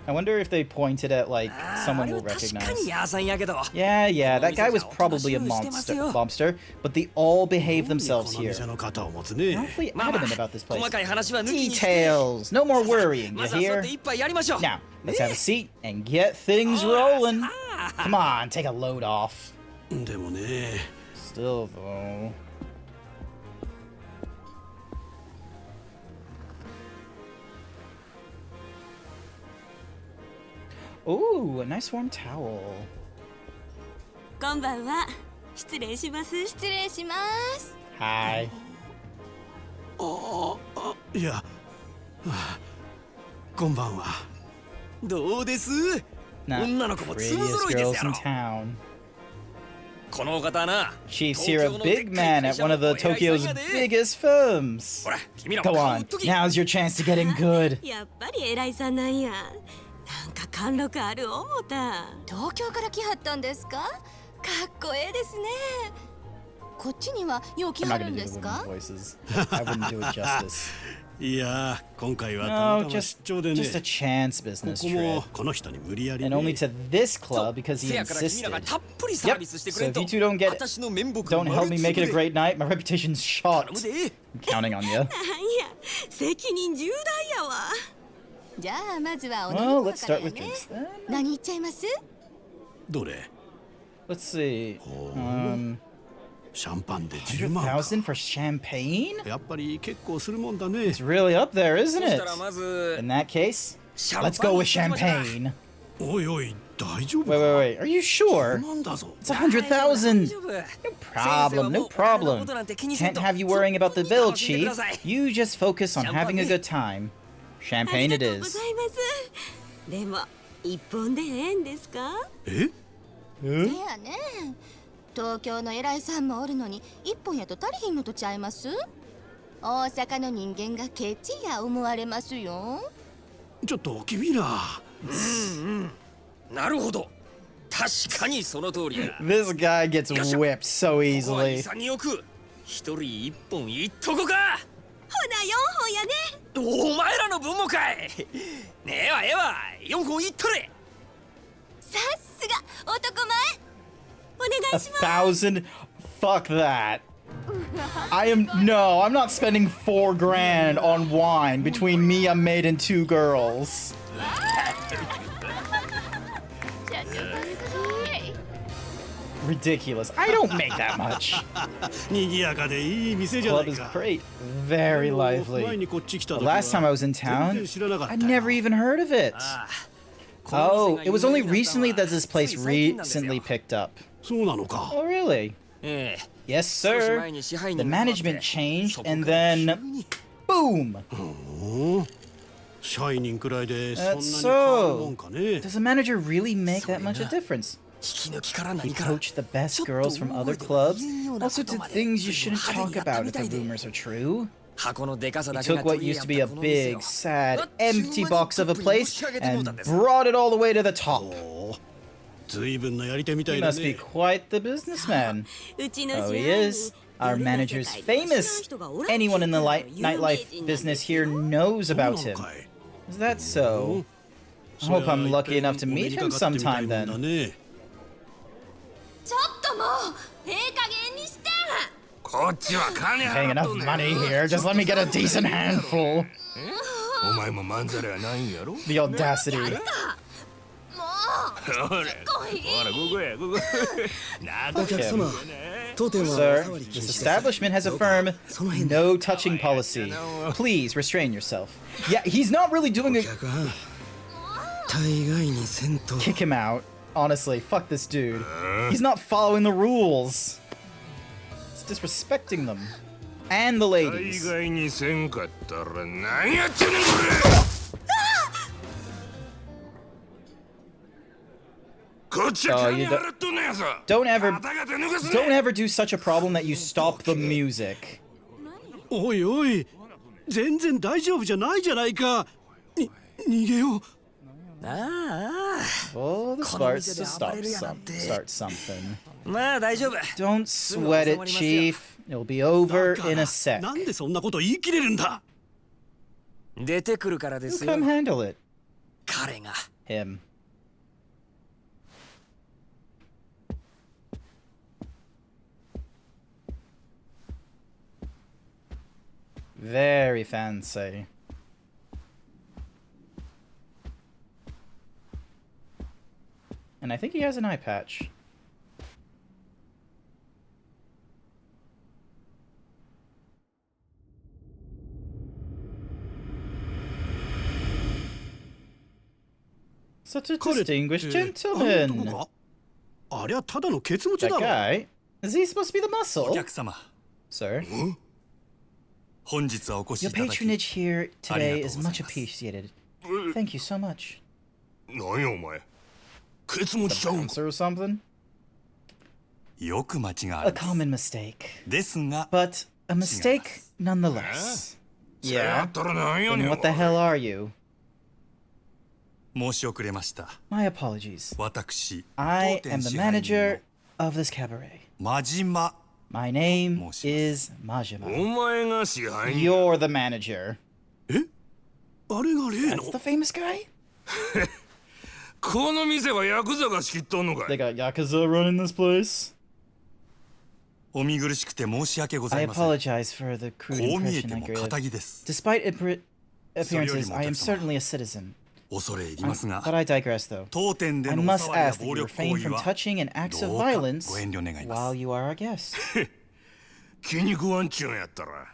I wonder if they pointed at, like, someone we'll recognize. Yeah, that guy was probably a mobster, but they all behave themselves here. They're awfully adamant about this place. Details! No more worrying, you hear? Now, let's have a seat and get things rolling. Come on, take a load off. Still, though... Ooh, a nice warm towel. こんばんは。失礼します。失礼します。Hi. いや、こんばんは。どうです？ Not the prettiest girls in town. Chief's here, a big man at one of the Tokyo's biggest firms. Go on, now's your chance to get in good. やっぱり偉いさんなんや。なんか貫禄ある思った東京から来はったんですかかっこええですねこっちにはよう来はるんですか I wouldn't do it justice. いや、今回はたまたま出張でね。just a chance business trip. この人に無理やりね。 And only to this club because he insisted. Yep, so if you two don't don't help me make it a great night, my reputation's shot. I'm counting on you. なんや責任重大やわじゃあまずはお飲 Well, み let's 物から start や with ね drinks then. 何言っちゃいます どれ？ Let's see. シャンパンで10万。 100,000 for champagne? やっぱり結構するもんだね。 It's really up there, isn't it? In that case, let's go with champagne. おいおい、大丈夫？ Wait. Are you sure? なんだぞ。 It's 100,000. No problem. Can't have you worrying about the bill, Chief. You just focus on having a good time. Champagne it ありがとうご is. ざいますでも一本でええんですかえ？せやね東京の偉いさんもおるのに一本やと足りひんのとちゃいます大阪の人間がケチや思われますよちょっと君ら。なるほど確かにその通りだ This guy gets whipped so ここは easily. 潔く一人一本いっとこかほな4本やねお前らの分もかいねえわ4本いっとれさすが男前お願いします。 1,000? Fuck that. I'm not spending 4 grand on wine between me, a maid, and 2 girls. Ridiculous. I don't make that much. 賑やかでいい店じゃな Club い is か。 great. Very 前 lively. にこっち来た The 時は last time I was in 全 town, 然知らなかった I'd よ。 never even heard of it. Oh, it was only recently that this place recently picked up. そうなのか。 Oh, really? ええ Yes, 少し sir. 前に支配 The 人が変わって management changed, そこ and から急 then に boom! 社員人くらいでそんなに That's 変わるもん so. かね。 Does a manager really make that much of a difference? 引き抜きからな He いから coached the best girls from other clubs, also did things you shouldn't talk about if the rumors are true. 箱のでかさ He だけが took what 取り used 合 to っ be た a この店を big, sad, empty box of a place and brought it all the way to the top. ずいぶんなやり手みた He いだ must be ね。 quite the businessman. うちの Oh, 支 he 配 is. 人 Our 世の中 manager's で一番知らん famous. 人がおらん Anyone in the っていうのは有名 nightlife 人なん business です here よ。 knows そうな about の him. かい。 Is that so? I hope I'm lucky enough to meet him sometime then. ちょっともうええ加減にして。こっちは金 Paying 払っ enough とんねん money here. Just let me get a decent handful. お前もまんざらはないんやろ。 The audacity. もうほら、ほら、ここや、ここ。Look at him. Sir, this establishment has a firm no touching policy. Please restrain yourself. Yeah, he's not really doing it. 大概にせんと。 Kick him out. Honestly, fuck this dude. He's not following the rules. It's disrespecting them. And the 大 ladies. 概にせんかったら何やってんねんこれ。こっちは Oh, 金 you 払っとんねやさ。 Don't ever 肩が手抜かす don't ね。 ever do such a problem that you stop the music. おいおい、全然大丈夫じゃないじゃないか。逃げよう。 Well, the sparks to start something. まあ大丈夫 Don't sweat it, Chief. It'll be over in a sec. なんでそんなこと言い切れるんだ。出てくるからです Come よ handle it. 彼が Him. Very fancy. And I think he has an eye patch. Such a 彼って distinguished あの gentleman. 男か。ありゃただのケツ持ち That だろ。 guy? Is he supposed to be the お muscle? 客様 Sir, 本日はお越し your いただき patronage here today is much ありがとうございます。 appreciated. Thank you so much. 何やお前。ケツ持ちちゃうんか。 Bouncer or something? よく間違 A われます common mistake. ですが But a mistake nonetheless. それや Yeah. ったら何やね Then ん。 what the hell are you? 申し遅れました My apologies. 私 I 当 am 店 the 支配人 manager of this cabaret. の真島 My name 申します is お Majima. 前が支配人。 You're the manager. あれが例の That's。the famous guy? この店はヤクザが仕切っとんのか They い。 got Yakuza running this place? お見苦しくて申し訳ござ I いません apologize for the crude こう見え impression て I も created. 仇です Despite appearances, I am お客様。 certainly a citizen. 恐れ入りますが But I digress, though. 当店で I のお must 騒ぎや ask that 暴 you 力 refrain 行為 from は touching and acts of どうか violence ご遠慮願いま while す you are our guest. 気に食わんちゅうんやったら。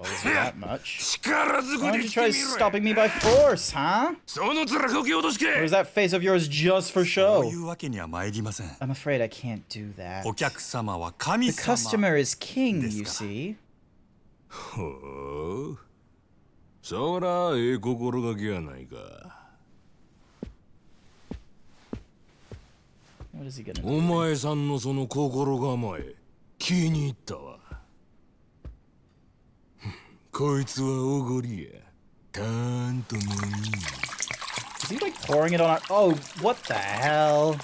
Suppose you that much. 力ずく Why で don't you 来て try みろや。 stopping me by force, huh? その面こき落とし Or け is。that face of yours just for そうい show? うわけには参りません I'm afraid I can't do that. お客様は神 The 様 customer is king, you ですから。 see. ほう。そらええ心がけやないか。 What is he gonna お do? 前さんのその心構え気に入ったわ。こいつはおごりや。たーんともいい。 Is he like pouring it on our... Oh, what the hell?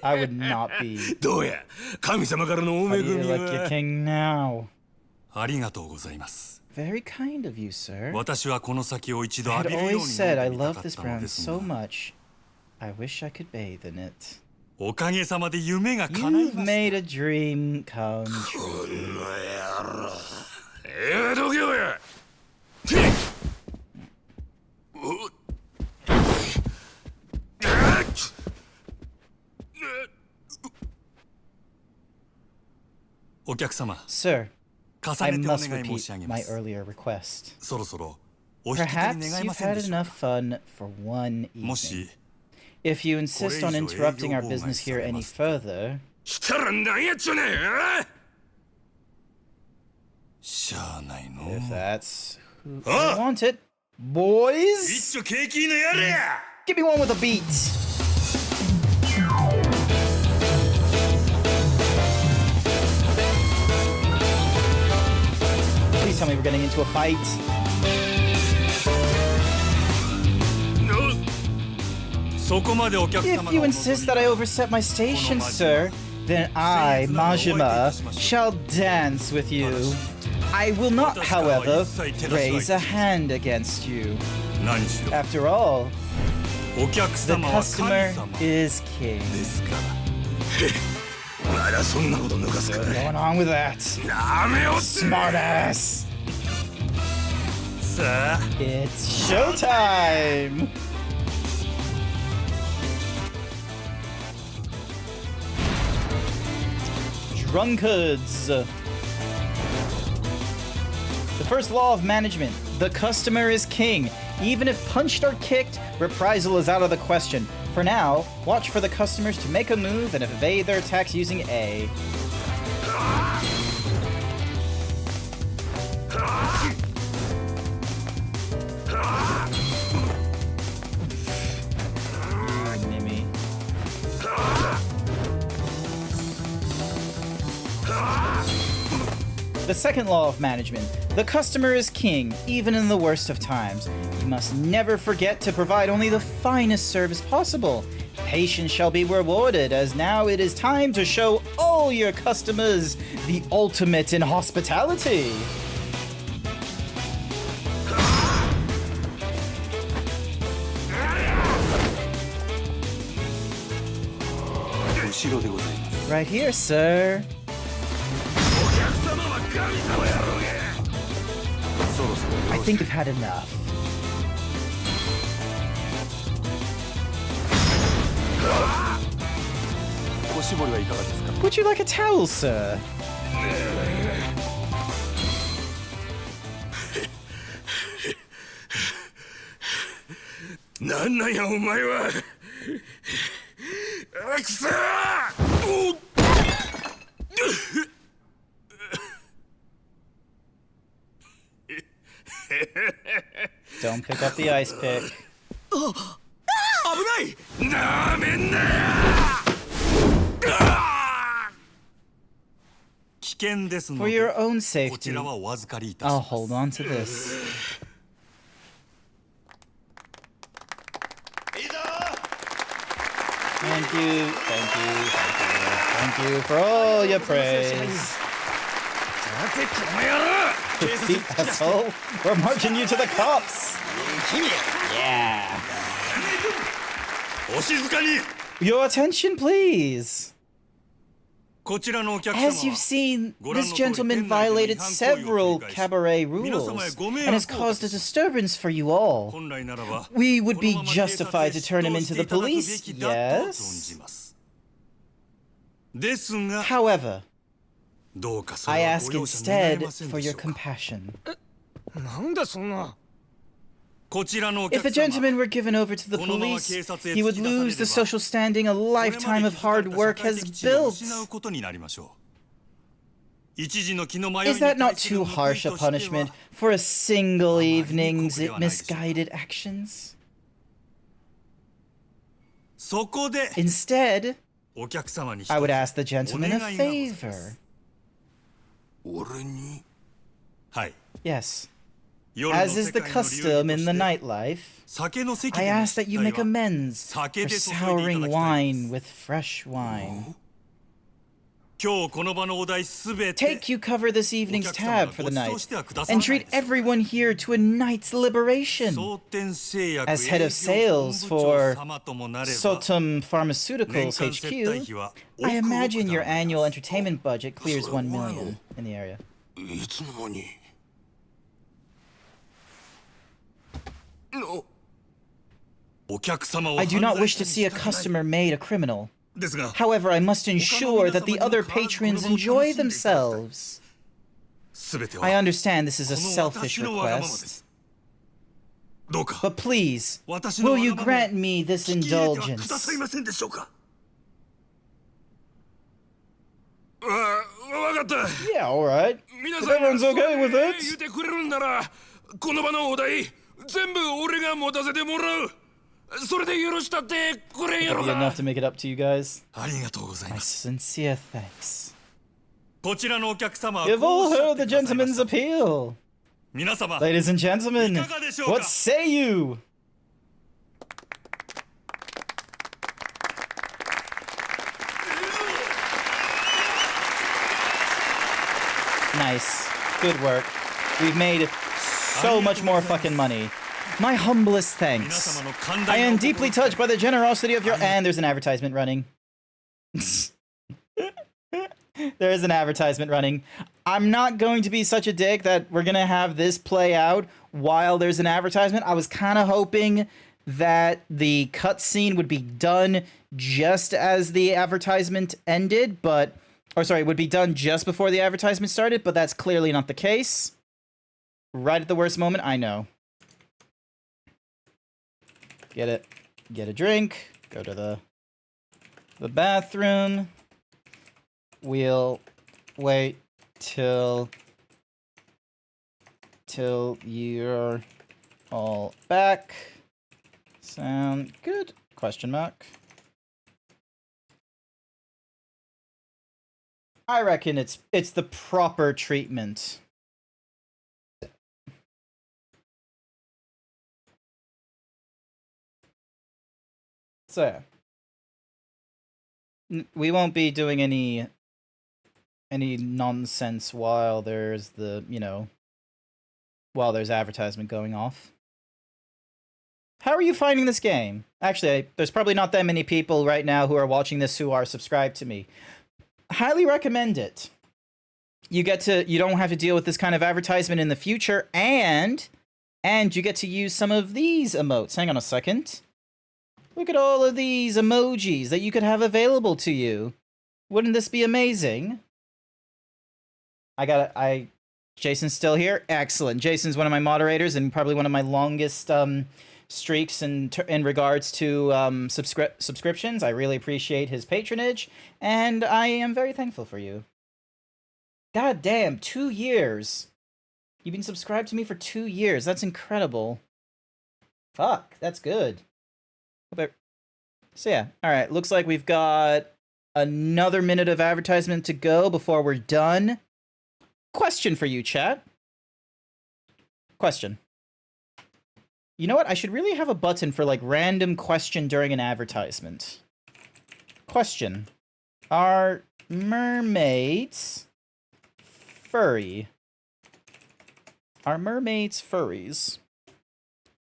I would not be. どうや神様からのお How 恵 do you み like your は。 king now? ありがとうございます。 Very kind of you, sir. 私はこの先を一度 I 浴 had びるよう always に said 飲 I んでみた love かっ this たの brown です so が、 much. I wish I could bathe in it. おかげさまで夢が叶い You've ました。 made a dream come true. どけよや。お客様、 Sir, 重 I ねてお must 願い申し repeat 上げま my す。 earlier request. そろそろお引き取り Perhaps 願え you've ません had でしょう enough か。 fun for one も evening. し If you insist on interrupting our business here any further, したら何やっちゅうねん。しゃあないの。 if that's who I want it, boys, 一丁景気のやれや。 give me one with a beat. Please tell me we're getting into a fight. そこまでお客様 If が you お望み insist that I overstep my station, sir, then I, Majima, shall dance with you. I will not, however, raise a hand against you. 何しろ After all, お客 the 様は神 customer 様 is king. ですからまだそんなこと抜かすか Going on with that? やめよって Smartass! さあ It's showtime! Drunkards. The first law of management: the customer is king. Even if punched or kicked, reprisal is out of the question. For now, watch for the customers to make a move and evade their attacks using A. Mimi. The second law of management: the customer is king, even in the worst of times. You must never forget to provide only the finest service possible. Patience shall be rewarded, as now it is time to show all your customers the ultimate in hospitality. Right here, sir. I think you've had enough. Would you like a towel, sir? なんなんやお前は。くそー。 Don't pick up the ice pick. 危ない。なめんなよ。危険ですの For で your own こち safety, らはお預かりいたし I'll ます。 hold on to this. Thank you, thank you, thank you, thank you for all your praise. Beat asshole, we're marching you to the cops. Yeah. お静かに。 Your attention, please. こちらのお客様 As you've は seen, ご覧 this の通り gentleman 店内での違 violated 反行為を繰り several 返し cabaret 皆 rules 様へご迷 and 惑 has をおか caused a けし disturbance for you all. 本来ならば We would こ be のまま警察へ justified to turn him 出頭 into して the いただくべ police, きだと存 yes? じますですが However, どうかそ I れは ask ご容赦願え instead ません for でし your ょうか compassion. なんだそんな。こちらのお If 客 the 様 gentleman were given over to the このまま police, 警察へ he 突 would き出されれば lose the social standing a これまで lifetime of 築かれ hard た work 社会 has 的地位を built. 失うことになりましょう一時の気の迷いに Is that 対 not する too 報い harsh a としては punishment for a single あまりに evening's 酷ではないでしょうか。 misguided actions? そこで Instead, お客様に一つ I would ask the gentleman a お願いがございま favor. す俺にはい Yes. 夜の As is 世 the 界の流儀と custom in し the て nightlife, 酒の席 I での ask that 失 you 態 make は amends 酒 for で注いでいただ souring きたいで wine す with fresh wine. 今日この場のお題すべて Take you cover this evening's tab for the night, and treat everyone here to a night's liberation. 蒼天製薬 As head of 営業 sales 本部長 for 様ともなれば Sotum 年 Pharmaceuticals 間接待 HQ, 費は I 億 imagine 億 your だろう annual entertainment budget clears 1 million in the area. いつの間にお客様を I do 犯 not 罪 wish 者 to に see a したくない customer made a criminal. ですが However, I must ensure that the other patrons enjoy themselves. すべて I は understand this is a この selfish 私のわがままで request, すどうか but please, 私の will わ you がままを grant me this 聞き入れてはくだ indulgence? さいませんでしょうかわかった Yeah, alright. 皆 If さん everyone's が okay それ with 言 it. ってくれるんならこの場のお題全部俺が持たせてもらうそれで許したってくれよ That'll ろ be か enough to make it up to you guys. ありがとうござい My ます sincere thanks. こちらのお客様は You've こう all おっしゃ heard って the くださいま gentleman's した appeal. 皆様 Ladies and gentlemen, いかがでしょうか what say you? Nice. Good work. We've made so much more fucking money. My humblest 皆 thanks. 様の寛 I 大な am お心 deeply touched by the generosity of your... And there's an advertisement running. There is an advertisement running. I'm not going to be such a dick that we're going to have this play out while there's an advertisement. I was kind of hoping that the cutscene would be done just as the advertisement ended, but... Or sorry, would be done just before the advertisement started, but that's clearly not the case. Right at the worst moment, I know. Get it. Get a drink. Go to the bathroom. We'll wait till you're all back. Sound good? Question mark. I reckon it's the proper treatment. So yeah. We won't be doing any nonsense while there's while there's advertisement going off. How are you finding this game? Actually, there's probably not that many people right now who are watching this who are subscribed to me. Highly recommend it. You don't have to deal with this kind of advertisement in the future, and you get to use some of these emotes. Hang on a second. Look at all of these emojis that you could have available to you. Wouldn't this be amazing? Jason's still here? Excellent. Jason's one of my moderators and probably one of my longest streaks in regards to subscriptions. I really appreciate his patronage, and I am very thankful for you. God damn, 2 years. You've been subscribed to me for 2 years. That's incredible. Fuck, that's good. So yeah, alright, looks like we've got another minute of advertisement to go before we're done. Question for you, chat. Question. You know what? I should really have a button for, like, random question during an advertisement. Question. Are mermaids furry? Are mermaids furries?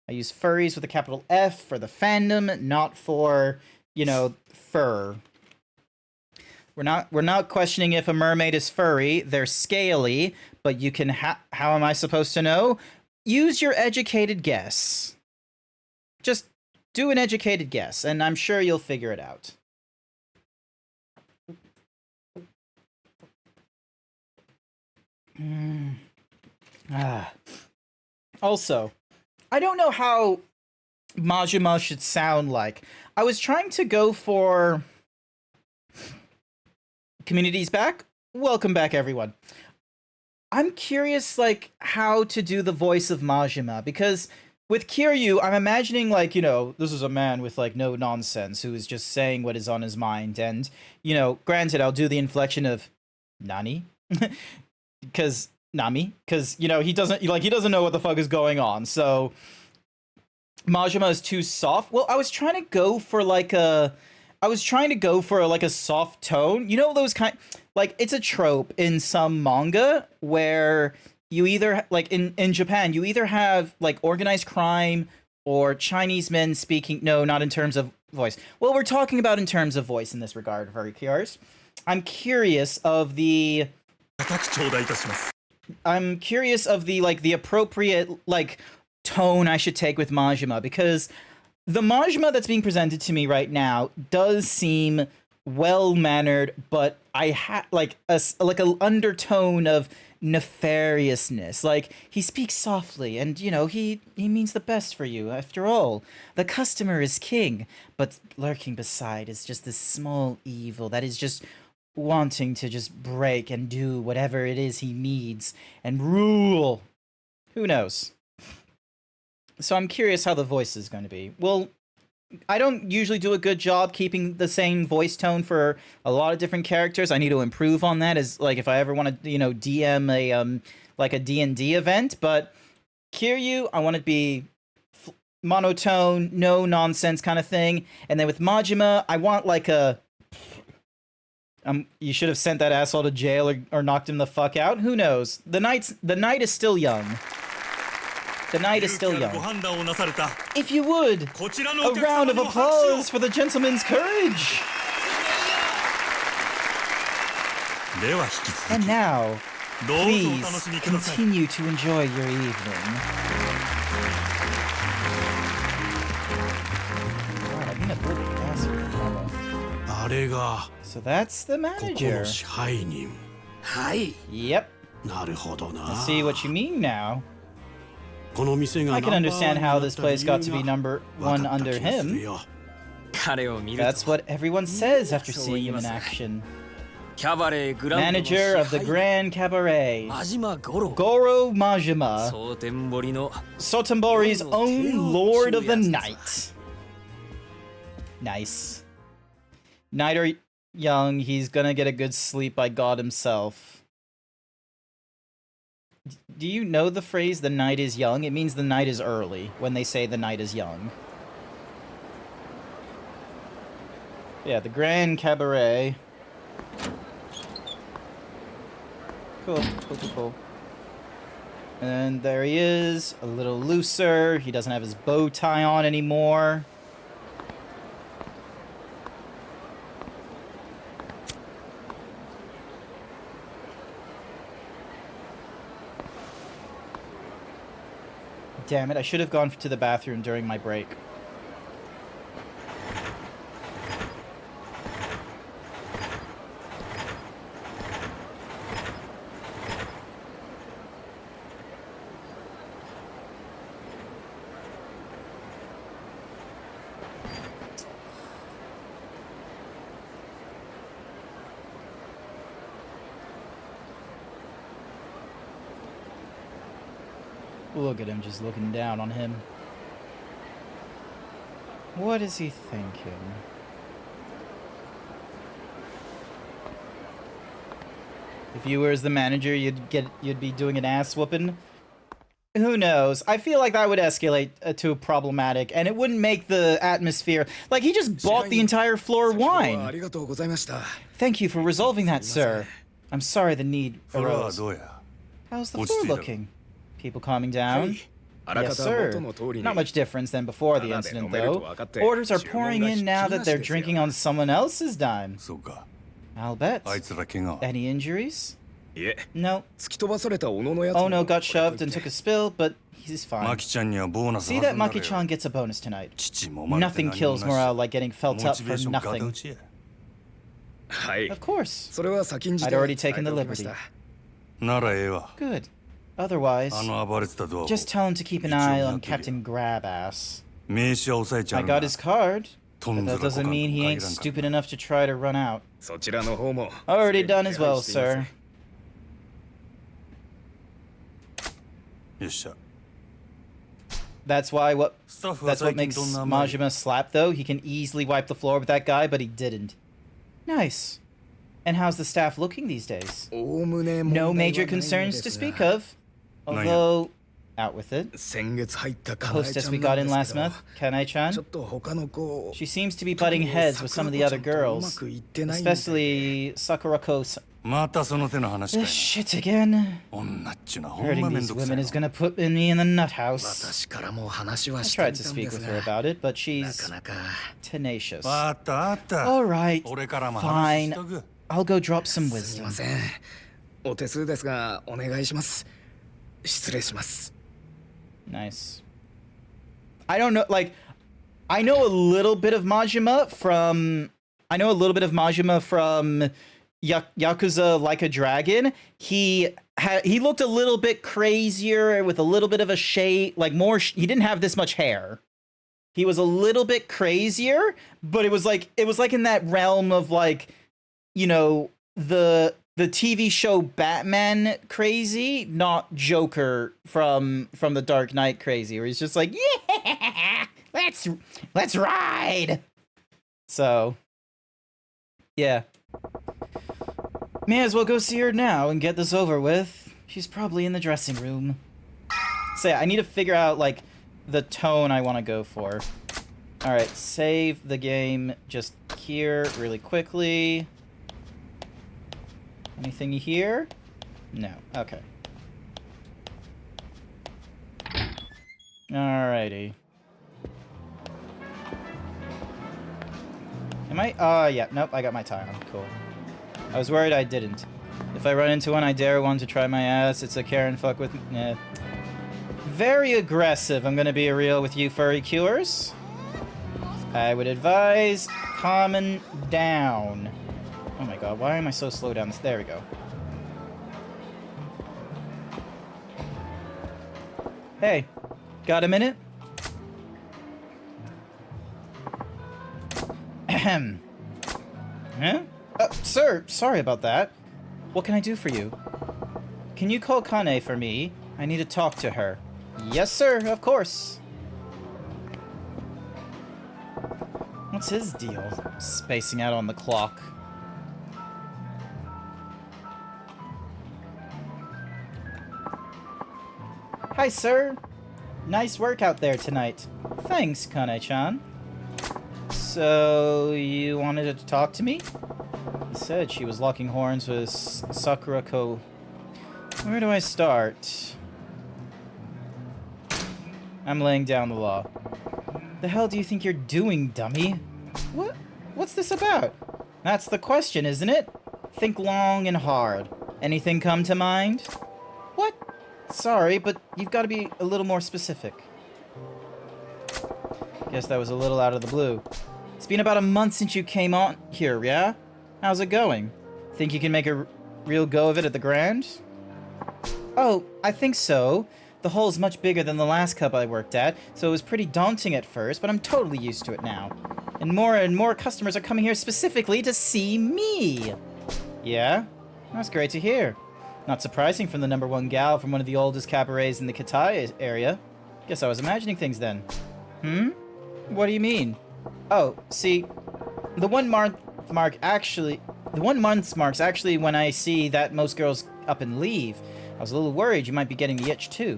I use furries with a capital F for the fandom, not for, fur. We're not questioning if a mermaid is furry. They're scaly, but you can how am I supposed to know? Use your educated guess. Just do an educated guess, and I'm sure you'll figure it out. Also, I don't know how Majima should sound like. I was trying to go for... Community's back? Welcome back, everyone. I'm curious, how to do the voice of Majima, because with Kiryu, I'm imagining, this is a man with, no nonsense who is just saying what is on his mind, and, granted, I'll do the inflection of Nani? Because Nami, because he doesn't know what the fuck is going on. So Majima is too soft. Well, I was trying to go for I was trying to go for like a soft tone. You know those kind, like it's a trope in some manga where you either like in Japan you either have like organized crime or Chinese men speaking. No, not in terms of voice. Well, we're talking about in terms of voice in this regard. Very curious. I'm curious of the like the appropriate like tone I should take with Majima, because the Majima that's being presented to me right now does seem well-mannered, but I like a undertone of nefariousness. Like, he speaks softly, and you know he means the best for you. After all, the customer is king, but lurking beside is just this small evil that is just wanting to just break and do whatever it is he needs and rule. Who knows? So I'm curious how the voice is going to be. Well, I don't usually do a good job keeping the same voice tone for a lot of different characters. I need to improve on that, as like if I ever want to, you know, DM a like a D&D event. But Kiryu, I want it to be monotone, no nonsense kind of thing. And then with Majima, I want like a you should have sent that asshole to jail or knocked him the fuck out. Who knows? The night is still young. The night is still young. If you would, a round of applause for the gentleman's courage. And now, please continue to enjoy your evening. Wow, I think a little bit faster. So that's the manager. Yep. I see what you mean now. I can understand how this place got to be number one under him. That's what everyone says after seeing him in action. Manager of the Grand Cabaret, Goro Majima, Sotenbori's own Lord of the Night. Nice. Night or young, he's gonna get a good sleep by God himself. Do you know the phrase, the night is young? It means the night is early, when they say the night is young. Yeah, the Grand Cabaret. Cool. And there he is, a little looser. He doesn't have his bow tie on anymore. Damn it, I should have gone to the bathroom during my break. Look at him just looking down on him. What is he thinking? If you were as the manager, you'd be doing an ass whooping. Who knows? I feel like that would escalate to problematic, and it wouldn't make the atmosphere. Like, he just bought the entire floor wine. Thank you for resolving that, sir. I'm sorry the need arose. How's the floor looking? People calming down? Yes, sir. Not much difference than before the incident, though. Orders are pouring in now that they're drinking on someone else's dime. I'll bet. Any injuries? No. Ono got shoved and took a spill, but he's fine. See that Maki-chan gets a bonus tonight. Nothing kills morale like getting felt up for nothing. Of course. I'd already taken the liberty. Good. Otherwise, just tell him to keep an eye on Captain Grabass. I got his card, but that doesn't mean he ain't stupid enough to try to run out. Already done as well, sir. That's what makes Majima slap, though. He can easily wipe the floor with that guy, but he didn't. Nice. And how's the staff looking these days? No major concerns to speak of. Although, out with it. 先月入ったかなえち Hostess ゃ we んな got ん in です last けど month, Kanai-chan. ちょっと他の子 She seems to be butting heads with some of the other girls, 特に桜子ちゃんとうまくいってないみたいで especially Sakurako. またその手の話かい This shit again. 女っちゅうのはほん Hurting まめん these どくさ women い is gonna put me in the nut house. 私からも話は I してみ tried た to んで speak す with her が about it, but な she's かなか tenacious. あったあった Alright, 俺からも話し fine. とく I'll go drop some すみま wisdom. せんお手数ですがお願いします失礼します Nice. I don't know, like, I know a little bit of Majima from Yakuza Like a Dragon. He looked a little bit crazier with a little bit of a shade, like more. He didn't have this much hair. He was a little bit crazier, but it was like in that realm of like, you know, the TV show Batman crazy, not Joker from the Dark Knight crazy, where he's just like, yeah, let's ride. So, yeah. May as well go see her now and get this over with. She's probably in the dressing room. So yeah, I need to figure out, like, the tone I want to go for. Alright, save the game just here really quickly. Anything here? No. Okay. Alrighty. Am I? Yeah. Nope, I got my tie on. Cool. I was worried I didn't. If I run into one, I dare one to try my ass. It's a Karen fuck with... Nah. Very aggressive, I'm gonna be real with you furry cures. I would advise calming down. Oh my god, why am I so slow down this? There we go. Hey, got a minute? Ahem. Huh? Sir, sorry about that. What can I do for you? Can you call Kane for me? I need to talk to her. Yes, sir, of course. What's his deal? Spacing out on the clock. Hi, sir. Nice work out there tonight. Thanks, Kane-chan. So, you wanted to talk to me? He said she was locking horns with Sakurako. Where do I start? I'm laying down the law. The hell do you think you're doing, dummy? What's this about? That's the question, isn't it? Think long and hard. Anything come to mind? What? Sorry, but you've got to be a little more specific. Guess that was a little out of the blue. It's been about a month since you came on here, yeah? How's it going? Think you can make a real go of it at the Grand? Oh, I think so. The hole's much bigger than the last cup I worked at, so it was pretty daunting at first, but I'm totally used to it now. And more customers are coming here specifically to see me. Yeah? That's great to hear. Not surprising from the #1 gal from one of the oldest cabarets in the Katai area. Guess I was imagining things then. What do you mean? Oh, see, the 1 month mark's actually when I see that most girls up and leave. I was a little worried you might be getting the itch too.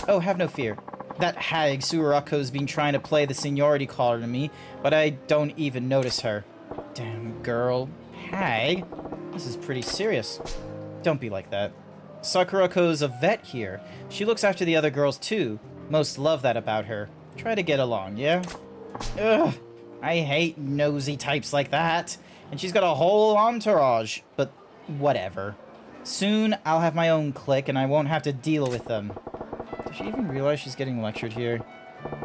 Oh, have no fear. That hag Suarako's been trying to play the seniority caller to me, but I don't even notice her. Damn girl. Hag? This is pretty serious. Don't be like that. Sakurako's a vet here. She looks after the other girls too. Most love that about her. Try to get along, yeah? Ugh. I hate nosy types like that. And she's got a whole entourage. But whatever. Soon, I'll have my own clique and I won't have to deal with them. Does she even realize she's getting lectured here?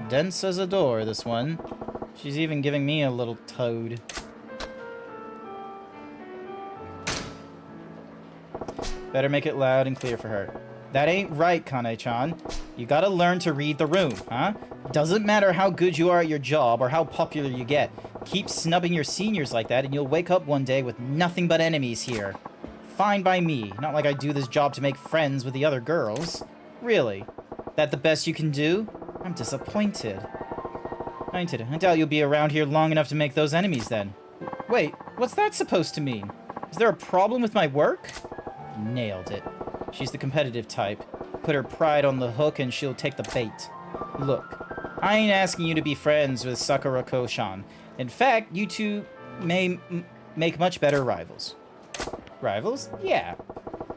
Dense as a door, this one. She's even giving me a little toad. Better make it loud and clear for her. That ain't right, Kane-chan. You gotta learn to read the room, huh? Doesn't matter how good you are at your job or how popular you get. Keep snubbing your seniors like that and you'll wake up one day with nothing but enemies here. Fine by me. Not like I do this job to make friends with the other girls. Really? That the best you can do? I'm disappointed. I doubt you'll be around here long enough to make those enemies then. Wait, what's that supposed to mean? Is there a problem with my work? Nailed it. She's the competitive type. put her pride on the hook and she'll take the bait. Look, I ain't asking you to be friends with Sakura Koshan. In fact, you two may make much better rivals. Rivals? Yeah.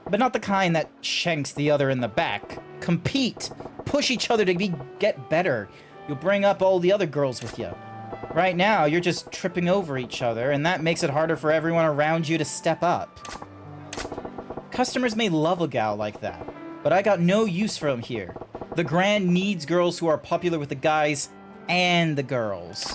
But not the kind that shanks the other in the back. Compete. Push each other to get better. You'll bring up all the other girls with you. Right now, you're just tripping over each other, and that makes it harder for everyone around you to step up. Customers may love a gal like that, but I got no use for them here. The Grand needs girls who are popular with the guys and the girls.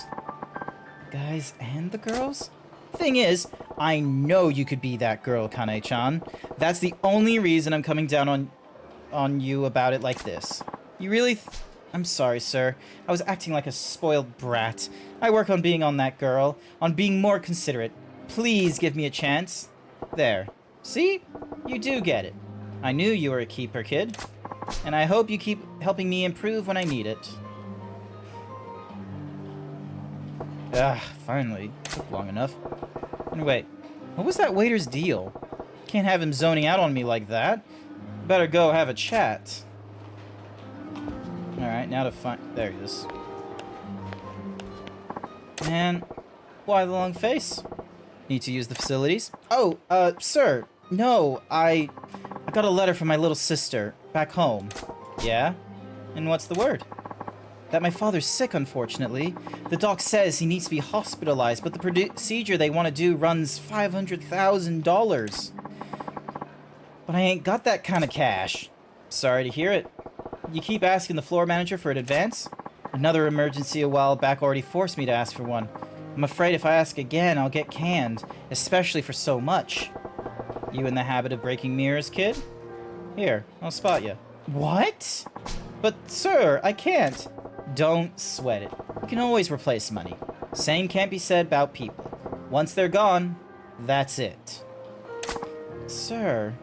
Guys and the girls? Thing is, I know you could be that girl, Kane-chan. That's the only reason I'm coming down on you about it like this. You really I'm sorry, sir. I was acting like a spoiled brat. I work on being on that girl, on being more considerate. Please give me a chance. There. See? You do get it. I knew you were a keeper, kid. And I hope you keep helping me improve when I need it. Finally. Took long enough. Anyway, what was that waiter's deal? Can't have him zoning out on me like that. Better go have a chat. Alright, now to find... There he is. Man, why the long face? Need to use the facilities? Oh, sir. No, I got a letter from my little sister, back home. Yeah? And what's the word? That my father's sick, unfortunately. The doc says he needs to be hospitalized, but the procedure they want to do runs $500,000. But I ain't got that kind of cash. Sorry to hear it. You keep asking the floor manager for an advance? Another emergency a while back already forced me to ask for one. I'm afraid if I ask again, I'll get canned, especially for so much. You in the habit of breaking mirrors, kid? Here, I'll spot you. What? But, sir, I can't. Don't sweat it. You can always replace money. Same can't be said about people. Once they're gone, that's it. Sir,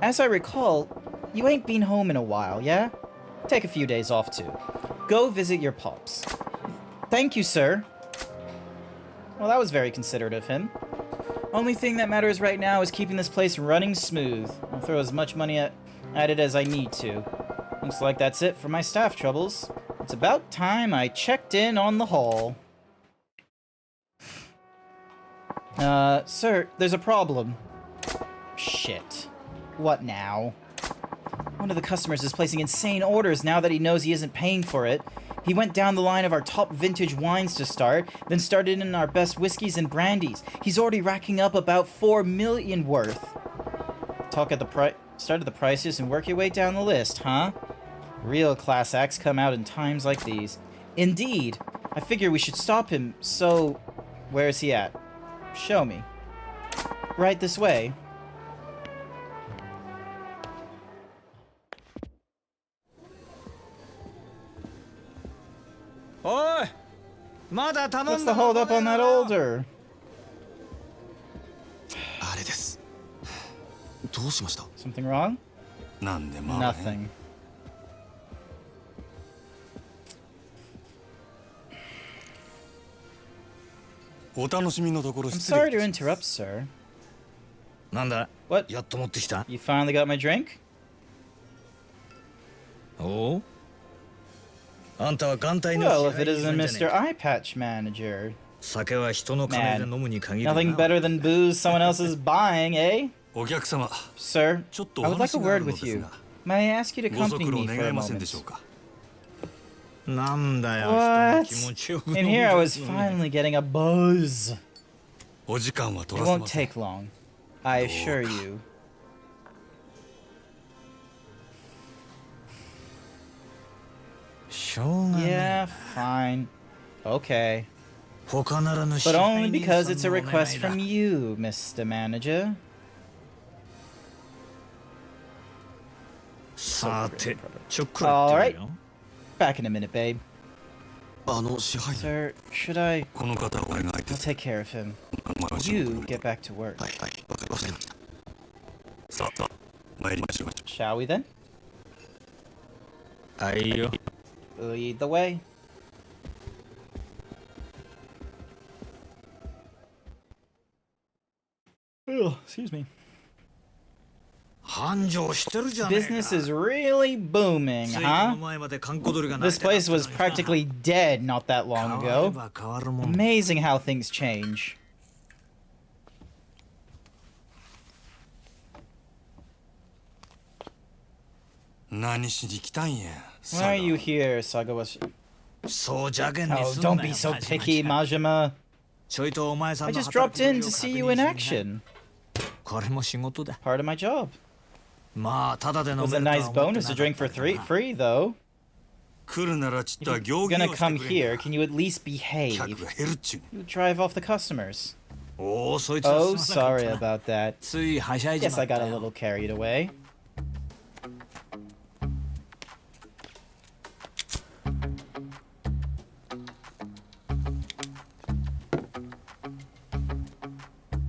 as I recall, you ain't been home in a while, yeah? Take a few days off, too. Go visit your pops. Thank you, sir. Well, that was very considerate of him. Only thing that matters right now is keeping this place running smooth. I'll throw as much money at it as I need to. Looks like that's it for my staff troubles. It's about time I checked in on the hall. Sir, there's a problem. Shit. What now? One of the customers is placing insane orders now that he knows he isn't paying for it. He went down the line of our top vintage wines to start, then started in our best whiskeys and brandies. He's already racking up about $4 million worth. Start at the prices and work your way down the list, huh? Real class acts come out in times like these. Indeed. I figure we should stop him, so... Where is he at? Show me. Right this way. What's the hold up on that order? Something wrong? Nothing. I'm sorry to interrupt, sir. What? You finally got my drink? Oh? Well, if it isn't Mr. Eye Patch Manager. Man, nothing better than booze someone else is buying, eh? Sir, I would like a word with you. May I ask you to accompany me for a moment? What? In here I was finally getting a buzz. It won't take long. I assure you. Yeah, fine. Okay. But only because it's a request from you, Mr. Manager. Alright. Back in a minute, babe. Sir, should I... I'll take care of him. You get back to work. Shall we then? Lead the way. Oh, excuse me. Business is really booming, huh? This place was practically dead not that long ago. Amazing how things change. Why are you here, Sagawa? Oh, don't be so picky, Majima. I just dropped in to see you in action. Part of my job. It was a nice bonus to drink for free, though. If you're gonna come here, can you at least behave? You drive off the customers. Oh, sorry about that. Guess I got a little carried away.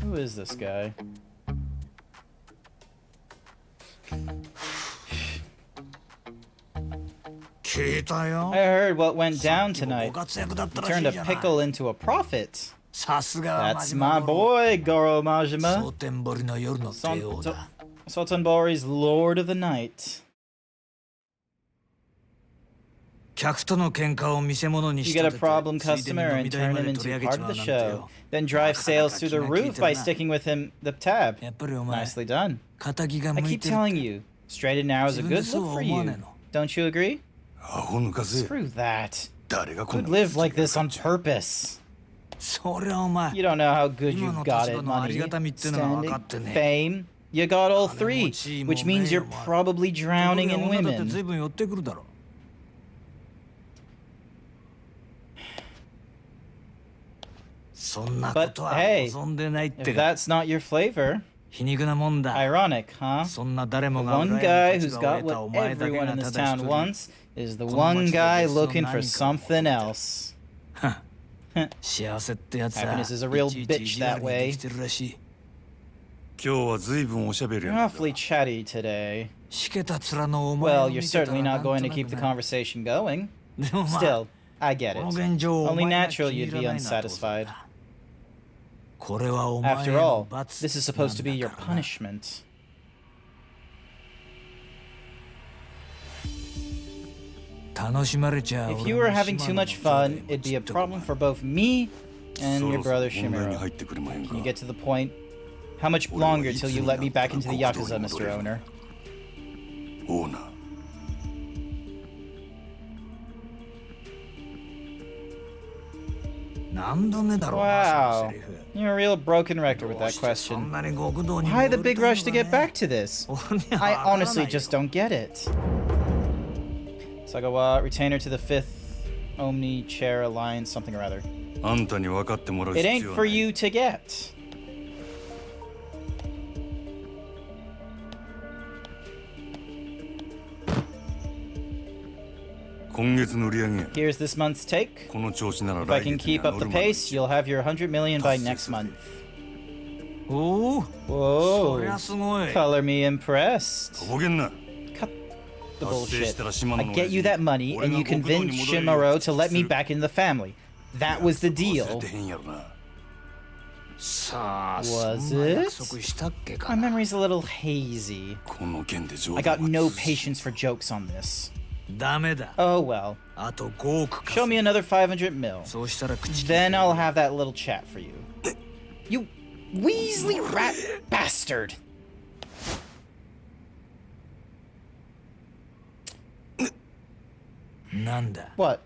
Who is this guy? I heard what went down tonight. You turned a pickle into a profit. That's my boy, Goro Majima. Sotenbori's Lord of the Night. You get a problem customer and turn him into part of the show. Then drive sales through the roof by sticking with him the tab. Nicely done. I keep telling you, straight and narrow is a good look for you. Don't you agree? Screw that. Who'd live like this on purpose? You don't know how good you've got it, money, standing, fame. You got all three, which means you're probably drowning in women. But hey, if that's not your flavor, ironic, huh? The one guy who's got what everyone in this town wants is the one guy looking for something else. Happiness is a real bitch that way. You're awfully chatty today. Well, you're certainly not going to keep the conversation going. Still, I get it. Only natural you'd be unsatisfied. After all, this is supposed to be your punishment. If you were having too much fun, it'd be a problem for both me and your brother Shimura. Can you get to the point? How much longer till you let me back into the Yakuza, Mr. Owner? Wow, you're a real broken record with that question. Why the big rush to get back to this? I honestly just don't get it. Sagawa, retainer to the 5th Omni Chair Alliance, something or other. It ain't for you to get. Here's this month's take. If I can keep up the pace, you'll have your 100 million by next month. Whoa, color me impressed. Cut the bullshit. I get you that money, and you convince Shimura to let me back in the family. That was the deal. Was it? My memory's a little hazy. I got no patience for jokes on this. Oh well. Show me another 500 mil. Then I'll have that little chat for you. You Weasley rat bastard! What?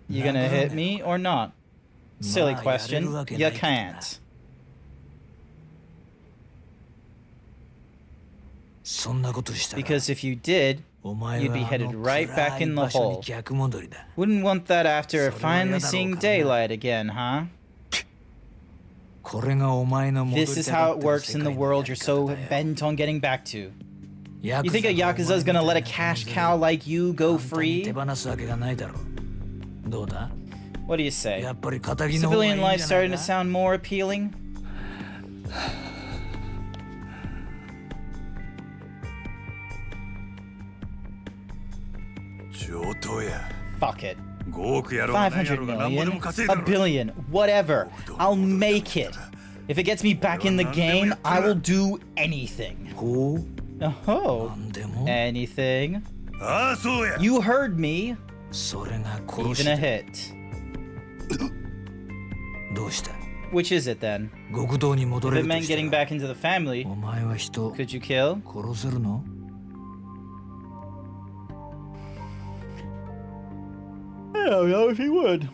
You gonna hit me or not? Silly question. You can't. Because if you did, you'd be headed right back in the hole. Wouldn't want that after finally seeing daylight again, huh? This is how it works in the world you're so bent on getting back to. You think a Yakuza's gonna let a cash cow like you go free? What do you say? Civilian life starting to sound more appealing? Fuck it. 500 million? A billion? Whatever. I'll make it. If it gets me back in the game, I will do anything. Oh, anything? You heard me. Even a hit. Which is it then? If it meant getting back into the family, could you kill? I don't know if he would.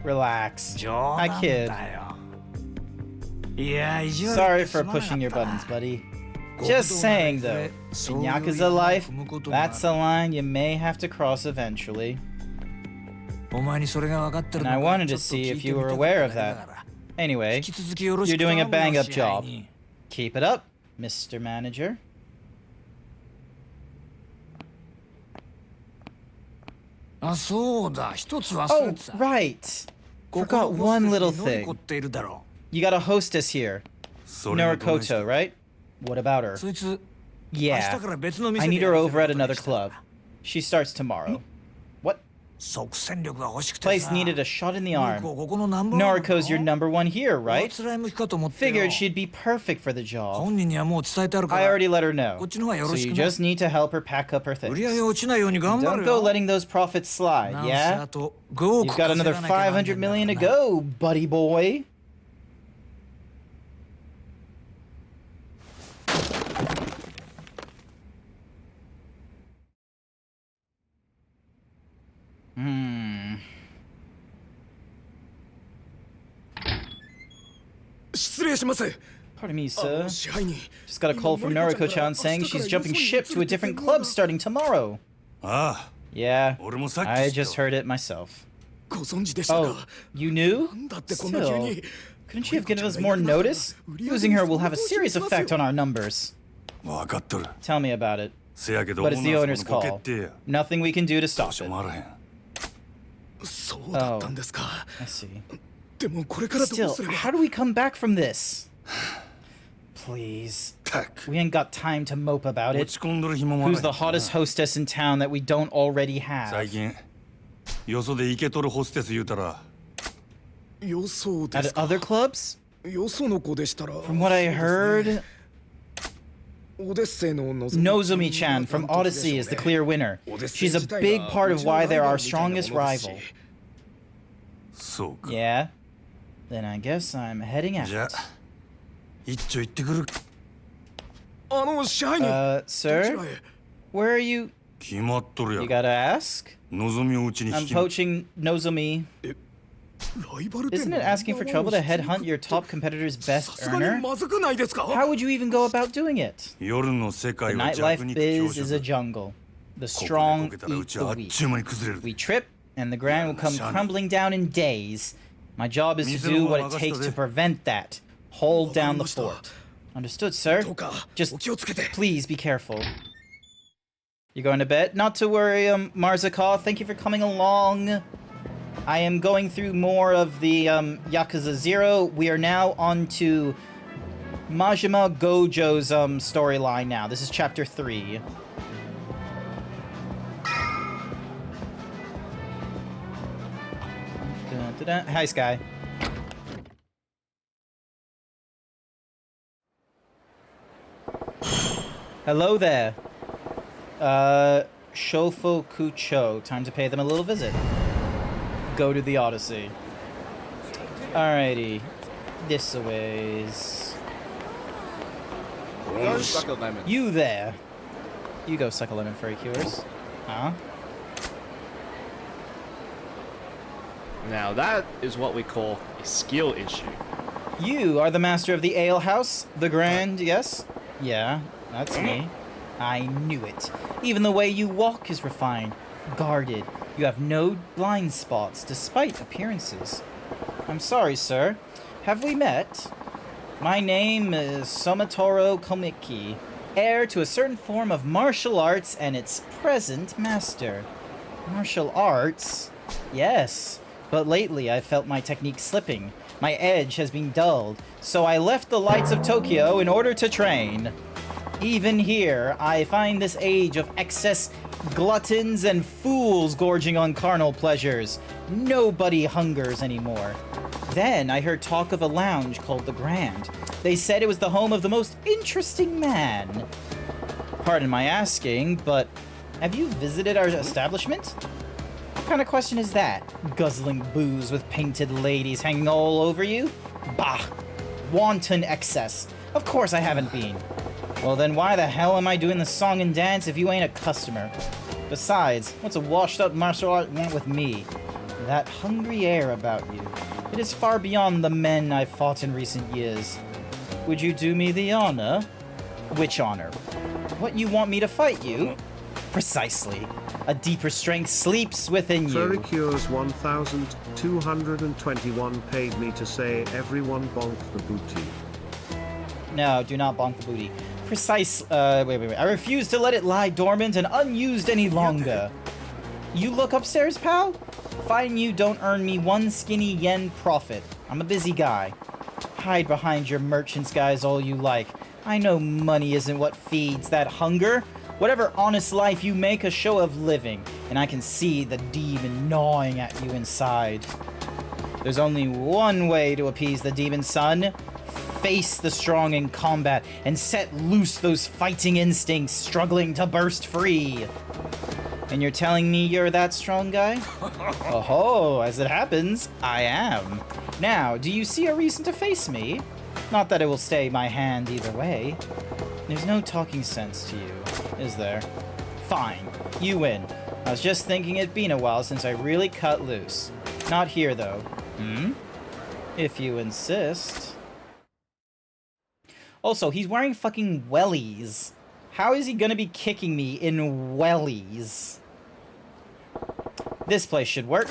Relax. I kid. Sorry for pushing your buttons, buddy. Just saying though, in Yakuza life, that's a line you may have to cross eventually. And I wanted to see if you were aware of that. Anyway, you're doing a bang-up job. Keep it up, Mr. Manager. Oh, right. Forgot one little thing. You got a hostess here. Norikoto, right? What about her? Yeah, I need her over at another club. She starts tomorrow. What? Place needed a shot in the arm. Noriko's your #1 here, right? Figured she'd be perfect for the job. I already let her know. So you just need to help her pack up her things. Don't go letting those profits slide, yeah? You've got another 500 million to go, buddy boy. Pardon me, sir. Just got a call from Noriko-chan saying she's jumping ship to a different club starting tomorrow. Yeah, I just heard it myself. Oh, you knew? Still, couldn't she have given us more notice? Losing her will have a serious effect on our numbers. Tell me about it. But it's the owner's call. Nothing we can do to stop it. Oh, I see. Still, how do we come back from this? Please. We ain't got time to mope about it. Who's the hottest hostess in town that we don't already have? At other clubs? From what I heard, Nozomi-chan from Odyssey is the clear winner. She's a big part of why they're our strongest rival. Yeah? Then I guess I'm heading out. Sir? Where are you? You gotta ask? I'm poaching Nozomi. Isn't it asking for trouble to headhunt your top competitor's best earner? How would you even go about doing it? The nightlife biz is a jungle. The strong eat the weak. We trip, and the Grand will come crumbling down in days. My job is to do what it takes to prevent that. Hold down the fort. Understood, sir? Just please be careful. You going to bed? Not to worry, Marzakov. Thank you for coming along. I am going through more of the Yakuza 0. We are now on to Majima Gojo's storyline now. This is chapter 3. Hi, Sky. Hello there. Shofo Kucho. Time to pay them a little visit. Go to the Odyssey. Alrighty. This a ways. You there. You go suck a lemon for cures. Huh? Now that is what we call a skill issue. You are the master of the ale house? The Grand, yes? Yeah, that's me. I knew it. Even the way you walk is refined. Guarded. You have no blind spots, despite appearances. I'm sorry, sir. Have we met? My name is Somatoro Komiki, heir to a certain form of martial arts and its present master. Martial arts? Yes. But lately I felt my technique slipping. My edge has been dulled, so I left the lights of Tokyo in order to train. Even here, I find this age of excess gluttons and fools gorging on carnal pleasures. Nobody hungers anymore. Then I heard talk of a lounge called the Grand. They said it was the home of the most interesting man. Pardon my asking, but have you visited our establishment? What kind of question is that? Guzzling booze with painted ladies hanging all over you? Bah! Wanton excess. Of course I haven't been. Well then why the hell am I doing the song and dance if you ain't a customer? Besides, what's a washed-up martial art want with me? That hungry air about you. It is far beyond the men I've fought in recent years. Would you do me the honor? Which honor? What, you want me to fight you? Precisely. A deeper strength sleeps within you. Furicures 1221 paid me to say everyone bonk the booty. No, do not bonk the booty. Wait. I refuse to let it lie dormant and unused any longer. You look upstairs, pal? Fighting you don't earn me 1 skinny yen profit. I'm a busy guy. Hide behind your merchants guys all you like. I know money isn't what feeds that hunger. Whatever honest life you make a show of living, and I can see the demon gnawing at you inside. There's only one way to appease the demon, son. Face the strong in combat and set loose those fighting instincts struggling to burst free. And you're telling me you're that strong guy? Oh, as it happens, I am. Now, do you see a reason to face me? Not that it will stay my hand either way. There's no talking sense to you, is there? Fine, you win. I was just thinking it'd been a while since I really cut loose. Not here, though. Hmm? If you insist. Also, he's wearing fucking wellies. How is he gonna be kicking me in wellies? This place should work.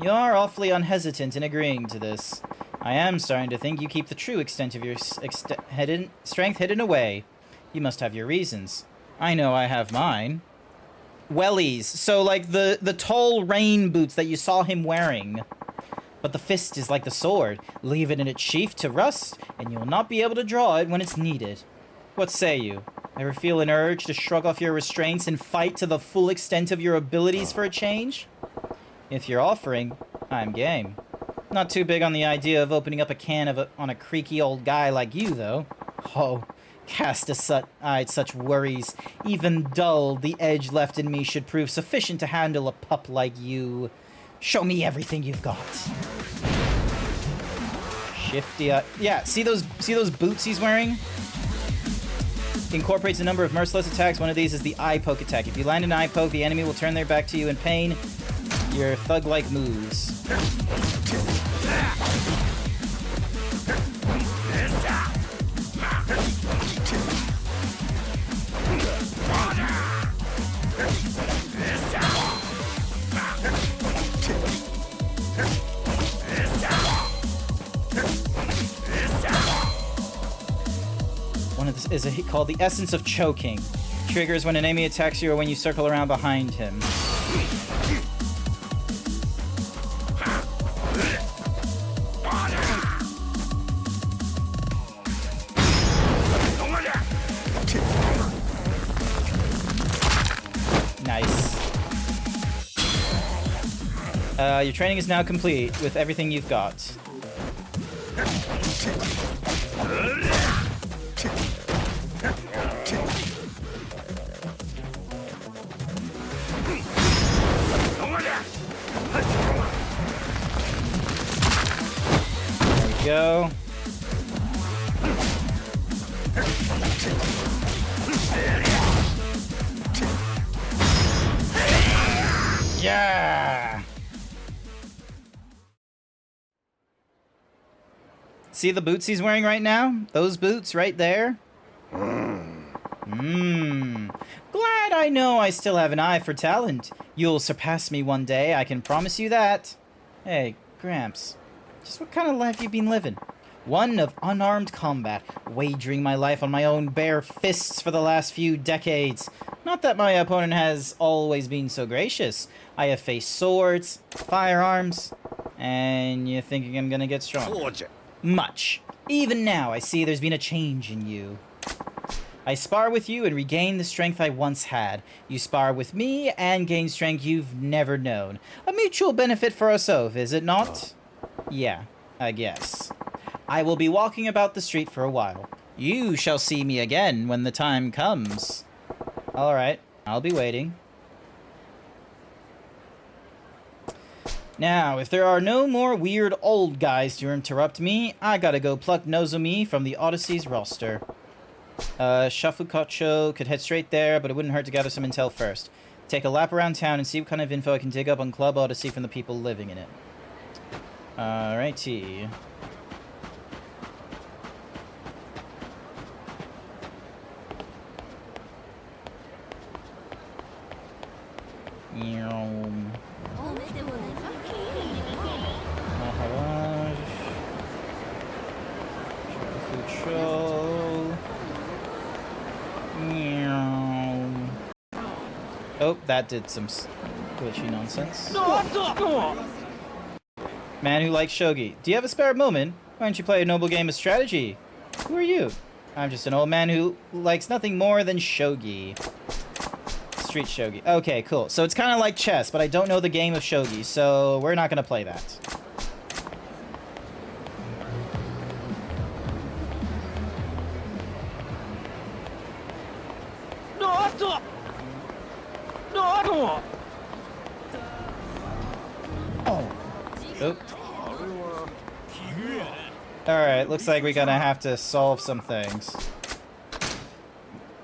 You are awfully unhesitant in agreeing to this. I am starting to think you keep the true extent of your strength hidden away. You must have your reasons. I know I have mine. Wellies. So, like, the tall rain boots that you saw him wearing. But the fist is like the sword. Leave it in its sheath to rust, and you'll not be able to draw it when it's needed. What say you? Ever feel an urge to shrug off your restraints and fight to the full extent of your abilities for a change? If you're offering, I'm game. Not too big on the idea of opening up a can on a creaky old guy like you, though. Oh, cast aside such worries. Even dull, the edge left in me should prove sufficient to handle a pup like you. Show me everything you've got. Shifty, yeah, see those boots he's wearing? Incorporates a number of merciless attacks. One of these is the eye poke attack. If you land an eye poke, the enemy will turn their back to you in pain. Your thug-like moves. One of this is called the Essence of Choking. Triggers when an enemy attacks you or when you circle around behind him. Nice. Your training is now complete with everything you've got. There we go. Yeah! See the boots he's wearing right now? Those boots right there? Glad I know I still have an eye for talent. You'll surpass me one day, I can promise you that. Hey, Gramps, just what kind of life you been living? One of unarmed combat, wagering my life on my own bare fists for the last few decades. Not that my opponent has always been so gracious. I have faced swords, firearms, and you're thinking I'm gonna get stronger? Much. Even now, I see there's been a change in you. I spar with you and regain the strength I once had. You spar with me and gain strength you've never known. A mutual benefit for us both, is it not? Yeah, I guess. I will be walking about the street for a while. You shall see me again when the time comes. Alright, I'll be waiting. Now, if there are no more weird old guys to interrupt me, I gotta go pluck Nozomi from the Odyssey's roster. Shafukocho could head straight there, but it wouldn't hurt to gather some intel first. Take a lap around town and see what kind of info I can dig up on Club Odyssey from the people living in it. Alrighty. Oh, that did some glitchy nonsense. Man who likes shogi. Do you have a spare moment? Why don't you play a noble game of strategy? Who are you? I'm just an old man who likes nothing more than shogi. Street shogi. Okay, cool. So it's kind of like chess, but I don't know the game of shogi, so we're not going to play that. Oh. Alright, looks like we're gonna have to solve some things.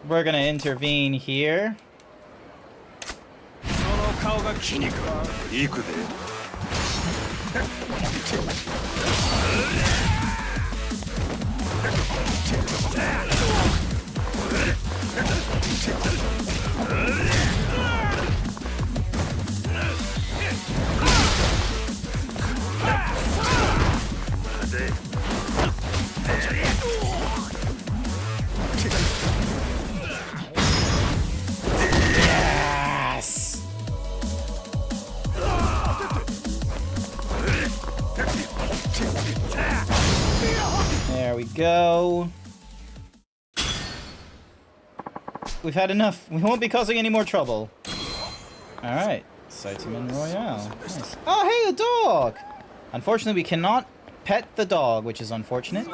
We're gonna intervene here. Yes! There we go. We've had enough. We won't be causing any more trouble. Alright. Saitaman Royale. Nice. Oh, hey, a dog! Unfortunately, we cannot pet the dog, which is unfortunate.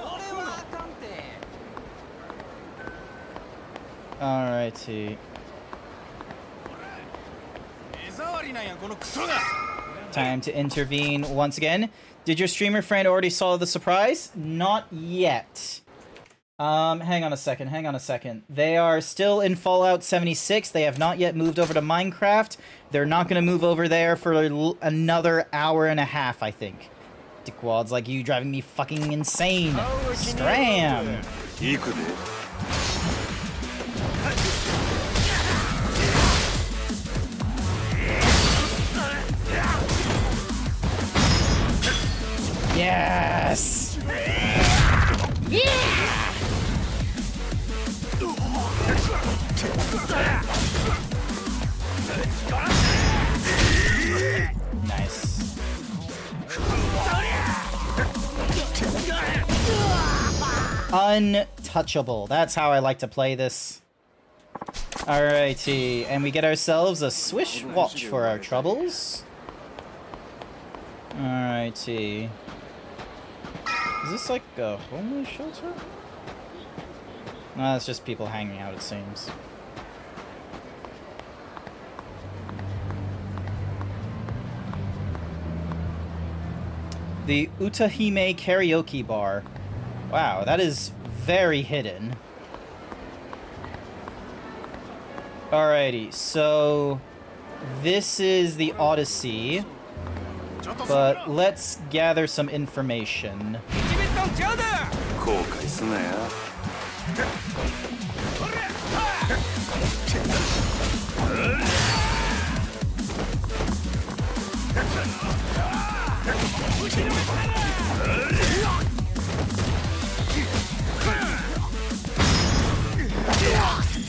Alrighty. Time to intervene once again. Did your streamer friend already saw the surprise? Not yet. Hang on a second. They are still in Fallout 76. They have not yet moved over to Minecraft. They're not going to move over there for another hour and a half, I think. Dickwads like you driving me fucking insane. Scram! Yes! Yeah! Nice. Untouchable. That's how I like to play this. Alrighty, and we get ourselves a Swish watch for our troubles. Alrighty. Is this like a homeless shelter? No, it's just people hanging out, it seems. The Utahime Karaoke Bar. Wow, that is very hidden. Alrighty, so this is the Odyssey, but let's gather some information.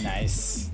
Nice.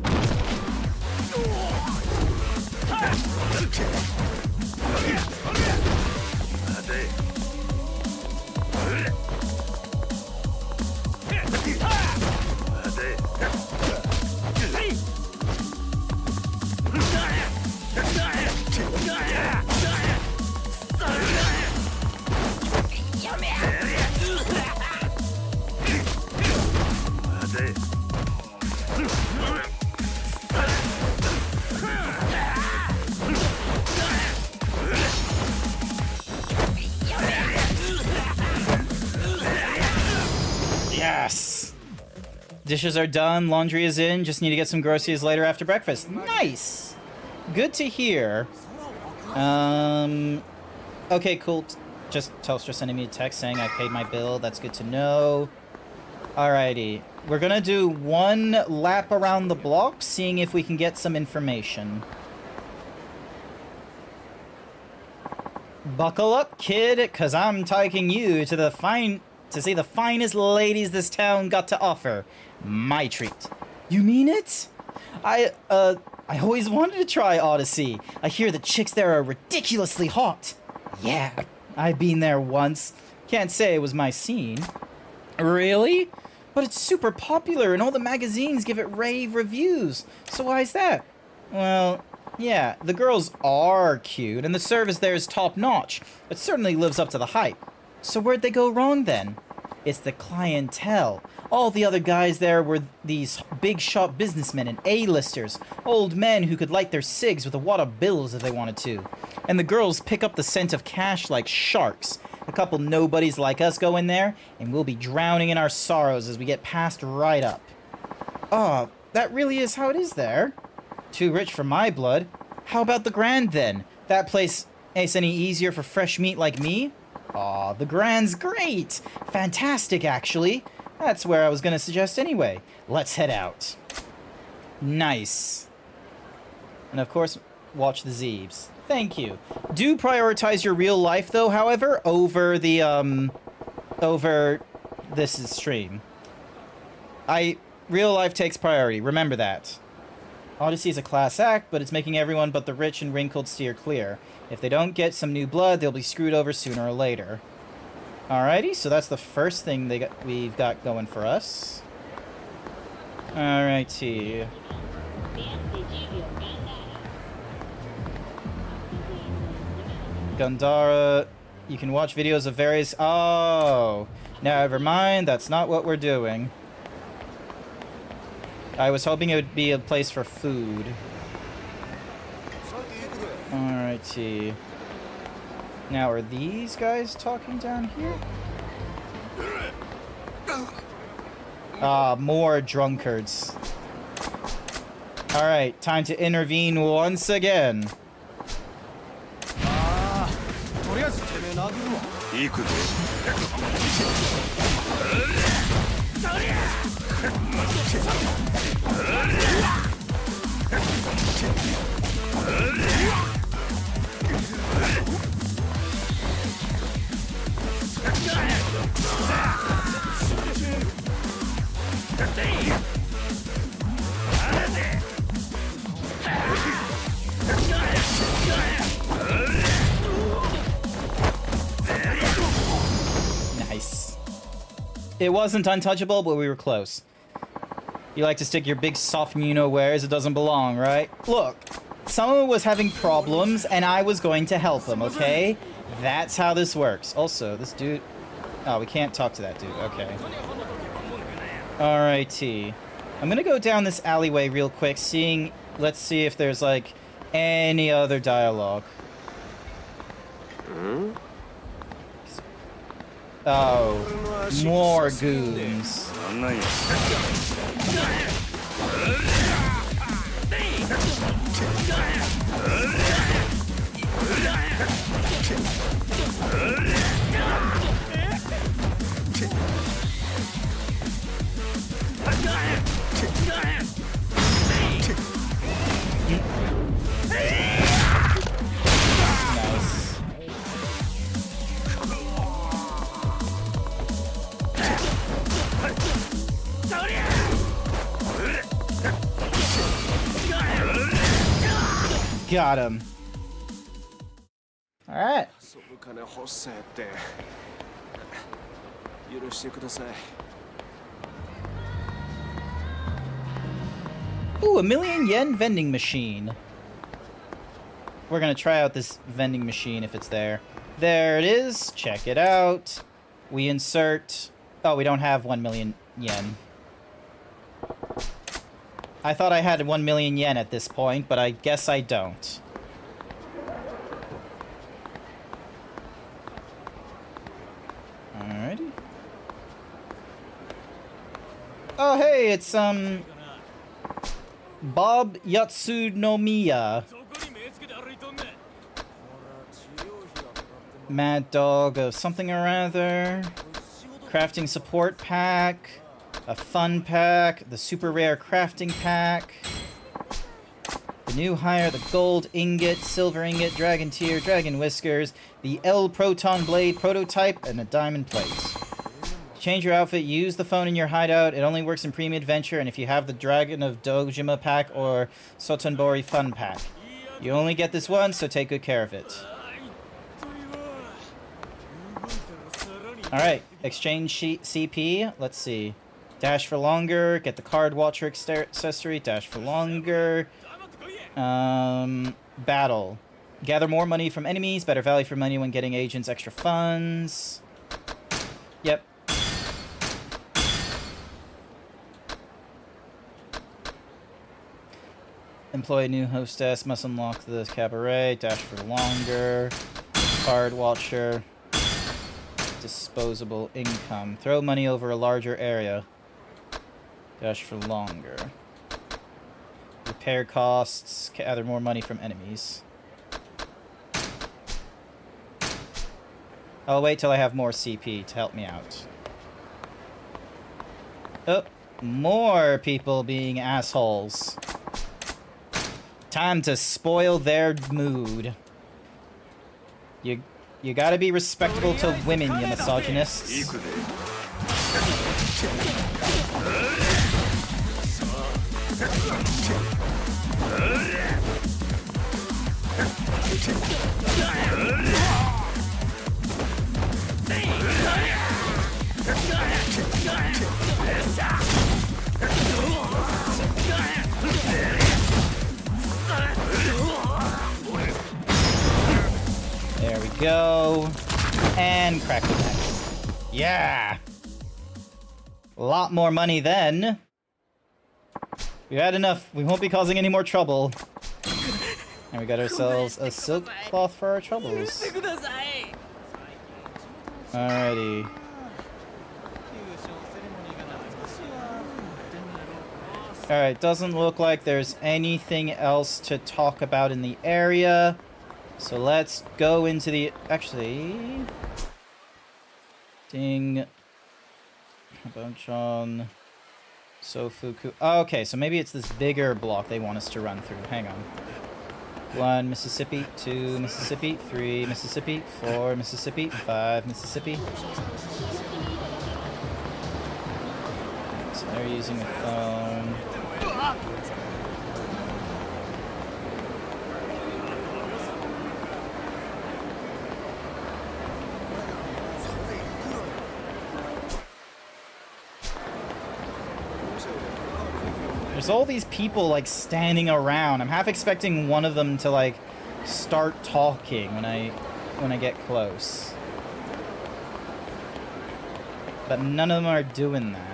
Dishes are done, laundry is in, just need to get some groceries later after breakfast. Nice! Good to hear. Okay, cool. Just Toaster sending me a text saying I paid my bill. That's good to know. Alrighty. We're gonna do one lap around the block, seeing if we can get some information. Buckle up, kid, cause I'm taking you to to see the finest ladies this town got to offer. My treat. You mean it? I always wanted to try Odyssey. I hear the chicks there are ridiculously hot. Yeah, I've been there once. Can't say it was my scene. Really? But it's super popular and all the magazines give it rave reviews. So why is that? Well, yeah, the girls are cute and the service there is top notch. It certainly lives up to the hype. So where'd they go wrong then? It's the clientele. All the other guys there were these big shot businessmen and A-listers. Old men who could light their cigs with a wad of bills if they wanted to. And the girls pick up the scent of cash like sharks. A couple nobodies like us go in there, and we'll be drowning in our sorrows as we get passed right up. Oh, that really is how it is there. Too rich for my blood. How about the Grand then? That place ain't any easier for fresh meat like me? Aw, the Grand's great! Fantastic, actually. That's where I was gonna suggest anyway. Let's head out. Nice. And of course, watch the Zeebs. Thank you. Do prioritize your real life, though, however, over the, over this stream. Real life takes priority. Remember that. Odyssey is a class act, but it's making everyone but the rich and wrinkled steer clear. If they don't get some new blood, they'll be screwed over sooner or later. Alrighty, so that's the first thing we've got going for us. Alrighty. Gandhara, you can watch videos of various... Oh, never mind, that's not what we're doing. I was hoping it would be a place for food. Alrighty. Now, are these guys talking down here? Ah, more drunkards. Alright, time to intervene once again. Nice. It wasn't untouchable, but we were close. You like to stick your big soft you-know-wheres it doesn't belong, right? Look, someone was having problems, and I was going to help him, okay? That's how this works. Also, this dude... Oh, we can't talk to that dude. Okay. Alrighty. I'm gonna go down this alleyway real quick, seeing... Let's see if there's, like, any other dialogue. Oh, more goons. Got him. All right. Ooh, $1,000,000 vending machine. We're gonna try out this vending machine if it's there. There it is. Check it out. We insert... Oh, we don't have 1,000,000 yen. I thought I had 1,000,000 yen at this point, but I guess I don't. Alrighty. Oh, hey! hey, it's Bob Yatsunomiya. Mad Dog of something or other. Crafting support pack. A fun pack. The super rare crafting pack. The new hire, the gold ingot, silver ingot, dragon tear, dragon whiskers, the L proton blade prototype, and a diamond plate. To change your outfit, use the phone in your hideout. It only works in premium adventure and if you have the Dragon of Dojima pack or Sotonbori fun pack. You only get this once, so take good care of it. Alright, exchange CP. Let's see. Dash for longer, get the card watcher accessory, dash for longer. Battle. Gather more money from enemies, better value for money when getting agents extra funds. Yep. Employ a new hostess, must unlock the cabaret, dash for longer. Card watcher. Disposable income. Throw money over a larger area. Dash for longer. Repair costs. Gather more money from enemies. I'll wait till I have more CP to help me out. Oh, more people being assholes. Time to spoil their mood. You gotta be respectable to women, you misogynists. There we go. And crack the neck. Yeah! A lot more money then. We had enough. We won't be causing any more trouble. And we got ourselves a silk cloth for our troubles. Alrighty. Alright, doesn't look like there's anything else to talk about in the area. So let's go into the... Actually... Ding... Bonchon... Sofuku... Oh, okay, so maybe it's this bigger block they want us to run through. Hang on. 1 Mississippi, 2 Mississippi, 3 Mississippi, 4 Mississippi, 5 Mississippi. So they're using a phone. There's all these people, like, standing around. I'm half expecting one of them to, like, start talking when I get close. But none of them are doing that.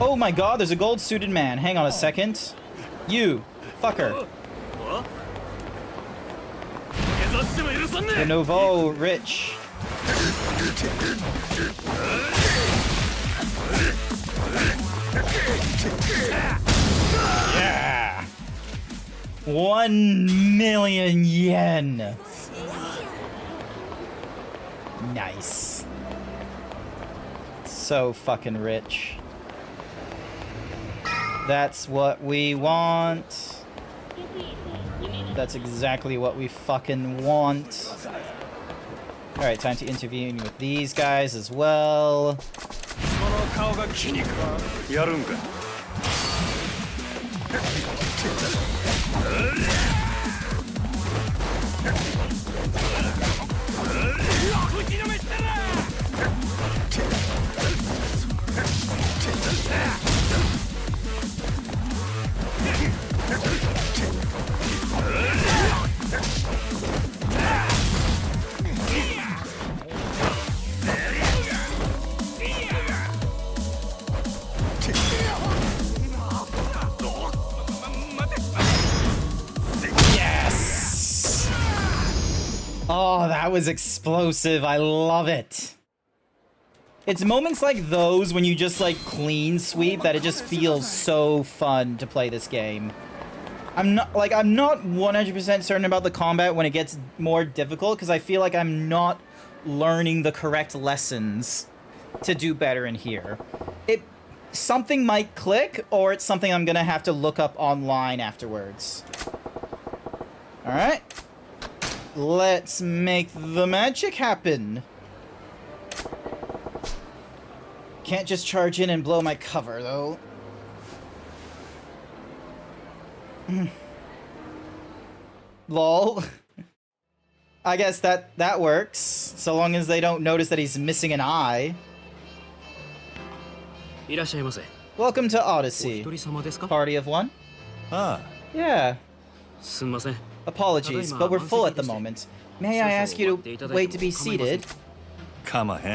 Oh my god, there's a gold-suited man. Hang on a second. You, fucker. The nouveau rich. Yeah! 1,000,000 yen. Nice. So fucking rich. That's what we want. That's exactly what we fucking want. Alright, time to intervene with these guys as well. That was explosive. I love it. It's moments like those when you just like clean sweep that it just feels so fun to play this game. I'm not 100% certain about the combat when it gets more difficult because I feel like I'm not learning the correct lessons to do better in here. Something might click, or it's something I'm gonna have to look up online afterwards. Alright. Let's make the magic happen. Can't just charge in and blow my cover, though. Lol. I guess that works, so long as they don't notice that he's missing an eye. Welcome to Odyssey. Party of one? Ah. Yeah. Apologies, but we're full at the moment. May I ask you to wait to be seated?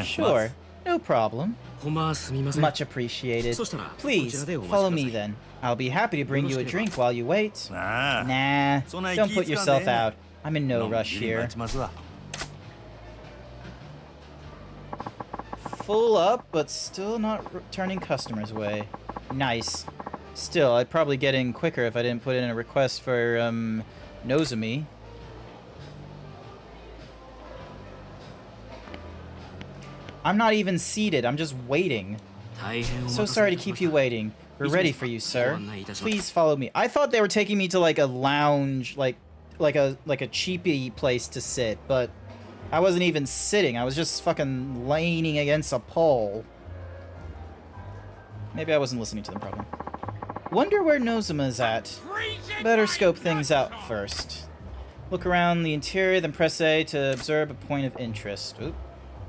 Sure, no problem. Much appreciated. Please, follow me then. I'll be happy to bring you a drink while you wait. Nah, don't put yourself out. I'm in no rush here. Full up, but still not turning customers away. Nice. Still, I'd probably get in quicker if I didn't put in a request for, Nozomi. I'm not even seated, I'm just waiting. So sorry to keep you waiting. We're ready for you, sir. Please follow me. I thought they were taking me to like a lounge, like a cheapy place to sit, but I wasn't even sitting. I was just fucking leaning against a pole. Maybe I wasn't listening to them properly. Wonder where Nozuma's at. Better scope things out first. Look around the interior, then press A to observe a point of interest. Oop.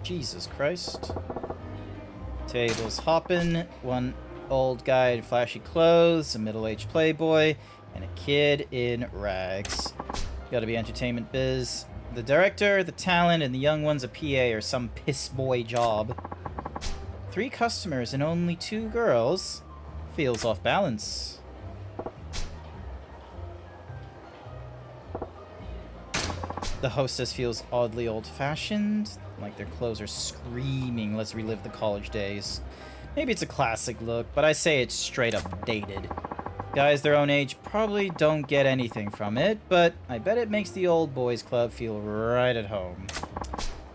Jesus Christ. Tables hopping. One old guy in flashy clothes, a middle-aged playboy, and a kid in rags. Gotta be entertainment biz. The director, the talent, and the young one's a PA or some piss boy job. 3 customers and only 2 girls. Feels off balance. The hostess feels oddly old-fashioned, like their clothes are screaming, let's relive the college days. Maybe it's a classic look, but I say it's straight up dated. Guys their own age probably don't get anything from it, but I bet it makes the old boys club feel right at home.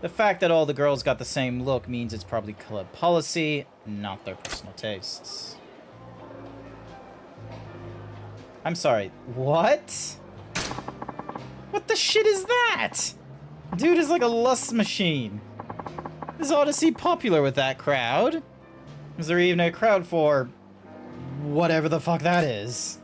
The fact that all the girls got the same look means it's probably club policy, not their personal tastes. I'm sorry, what? What the shit is that? Dude is like a lust machine. Is Odyssey popular with that crowd? Is there even a crowd for whatever the fuck that is?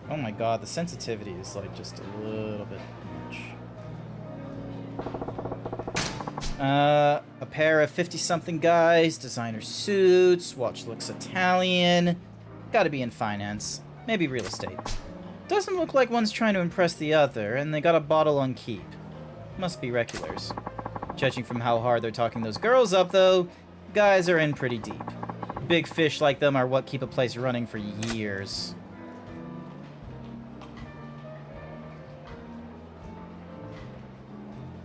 Oh my god, the sensitivity is like just a little bit much. A pair of 50-something guys, designer suits, watch looks Italian. Gotta be in finance. Maybe real estate. Doesn't look like one's trying to impress the other, and they got a bottle on keep. Must be regulars. Judging from how hard they're talking those girls up, though, guys are in pretty deep. Big fish like them are what keep a place running for years.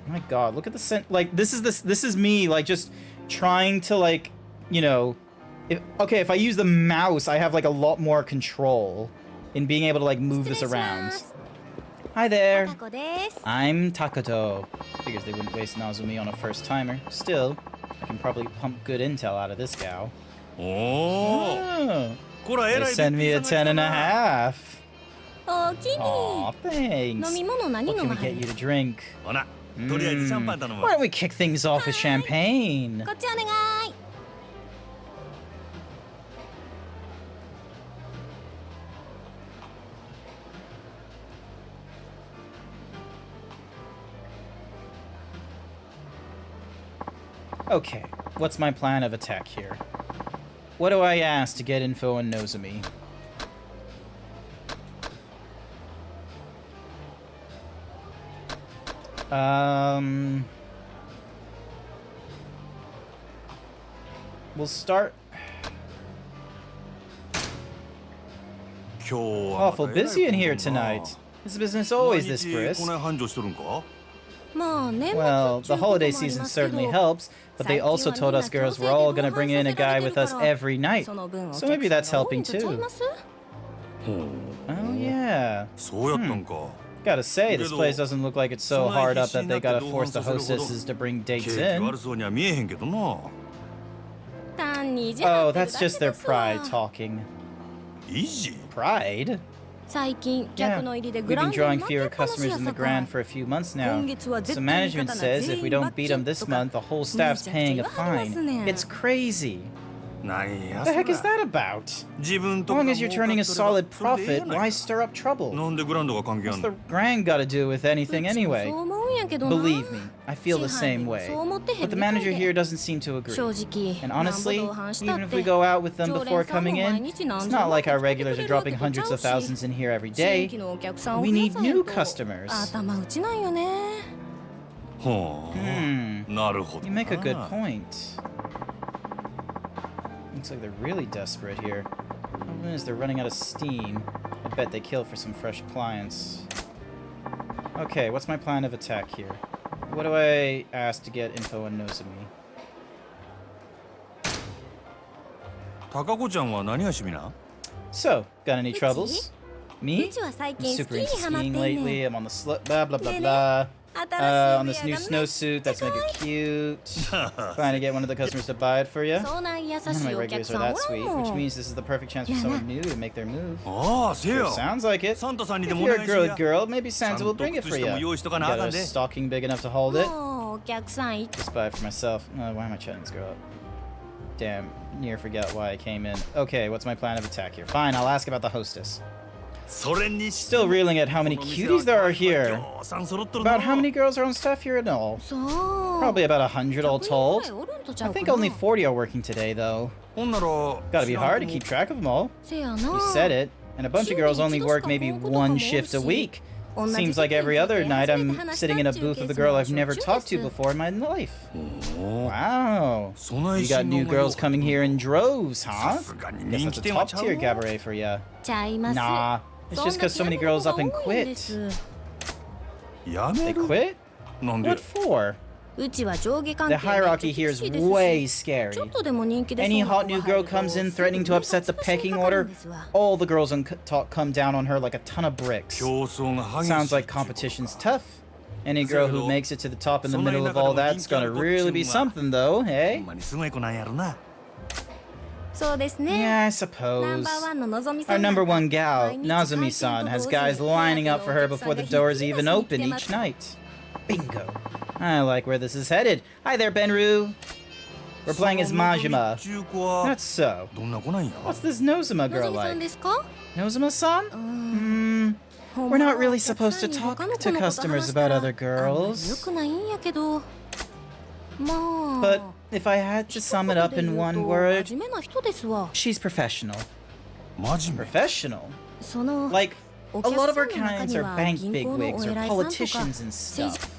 My god, look at the like, this is me, like, just trying to, like, you know... If I use the mouse, I have, like, a lot more control in being able to, like, move this around. Hi there. I'm Takato. Figures they wouldn't waste Nozomi on a first-timer. Still, I can probably pump good intel out of this gal. Oh. They send me a 10.5. Aw, thanks. What can we get you to drink? Why don't we kick things off with champagne? Okay, what's my plan of attack here? What do I ask to get info on Nozomi? We'll start... Awful busy in here tonight. Is business always this brisk? Well, the holiday season certainly helps, but they also told us girls were all gonna bring in a guy with us every night. So maybe that's helping too. Oh yeah. Gotta say, this place doesn't look like it's so hard up that they gotta force the hostesses to bring dates in. Oh, that's just their pride talking. Pride? Yeah, we've been drawing fewer customers in the Grand for a few months now. So management says if we don't beat them this month, the whole staff's paying a fine. It's crazy. What the heck is that about? As long as you're turning a solid profit, why stir up trouble? What's the Grand got to do with anything anyway? Believe me, I feel the same way. But the manager here doesn't seem to agree. And honestly, even if we go out with them before coming in, it's not like our regulars are dropping hundreds of thousands in here every day. We need new customers. You make a good point. Looks like they're really desperate here. Problem is they're running out of steam. I bet they kill for some fresh clients. Okay, what's my plan of attack here? What do I ask to get info on Nozomi? So, got any troubles? Me? I'm super into skiing lately. I'm on the blah blah blah blah. On this new snowsuit that's mega cute. Trying to get one of the customers to buy it for you. None of my regulars are that sweet, which means this is the perfect chance for someone new to make their move. Sure sounds like it. If you're a good girl, maybe Santa will bring it for you. Got a stocking big enough to hold it? Just buy it for myself. Why am I chatting this girl up? Damn, near forget why I came in. Okay, what's my plan of attack here? Fine, I'll ask about the hostess. Still reeling at how many cuties there are here. About how many girls are on staff here in all? Probably about 100 all told. I think only 40 are working today, though. Gotta be hard to keep track of them all. You said it. And a bunch of girls only work maybe one shift a week. Seems like every other night I'm sitting in a booth with a girl I've never talked to before in my life. Wow. You got new girls coming here in droves, huh? Guess that's a top-tier cabaret for ya. Nah. It's just because so many girls up and quit. They quit? What for? The hierarchy here is way scary. Any hot new girl comes in threatening to upset the pecking order, all the girls on top come down on her like a ton of bricks. Sounds like competition's tough. Any girl who makes it to the top in the middle of all that's gonna really be something though, hey? Yeah, I suppose. Our number one gal, Nozomi-san, has guys lining up for her before the doors even open each night. Bingo. I like where this is headed. Hi there, Benru. We're playing as Majima. That's so. What's this Nozuma girl like? Nozuma-san? We're not really supposed to talk to customers about other girls. But if I had to sum it up in one word, she's professional. Professional? Like, a lot of our clients are bank bigwigs or politicians and stuff.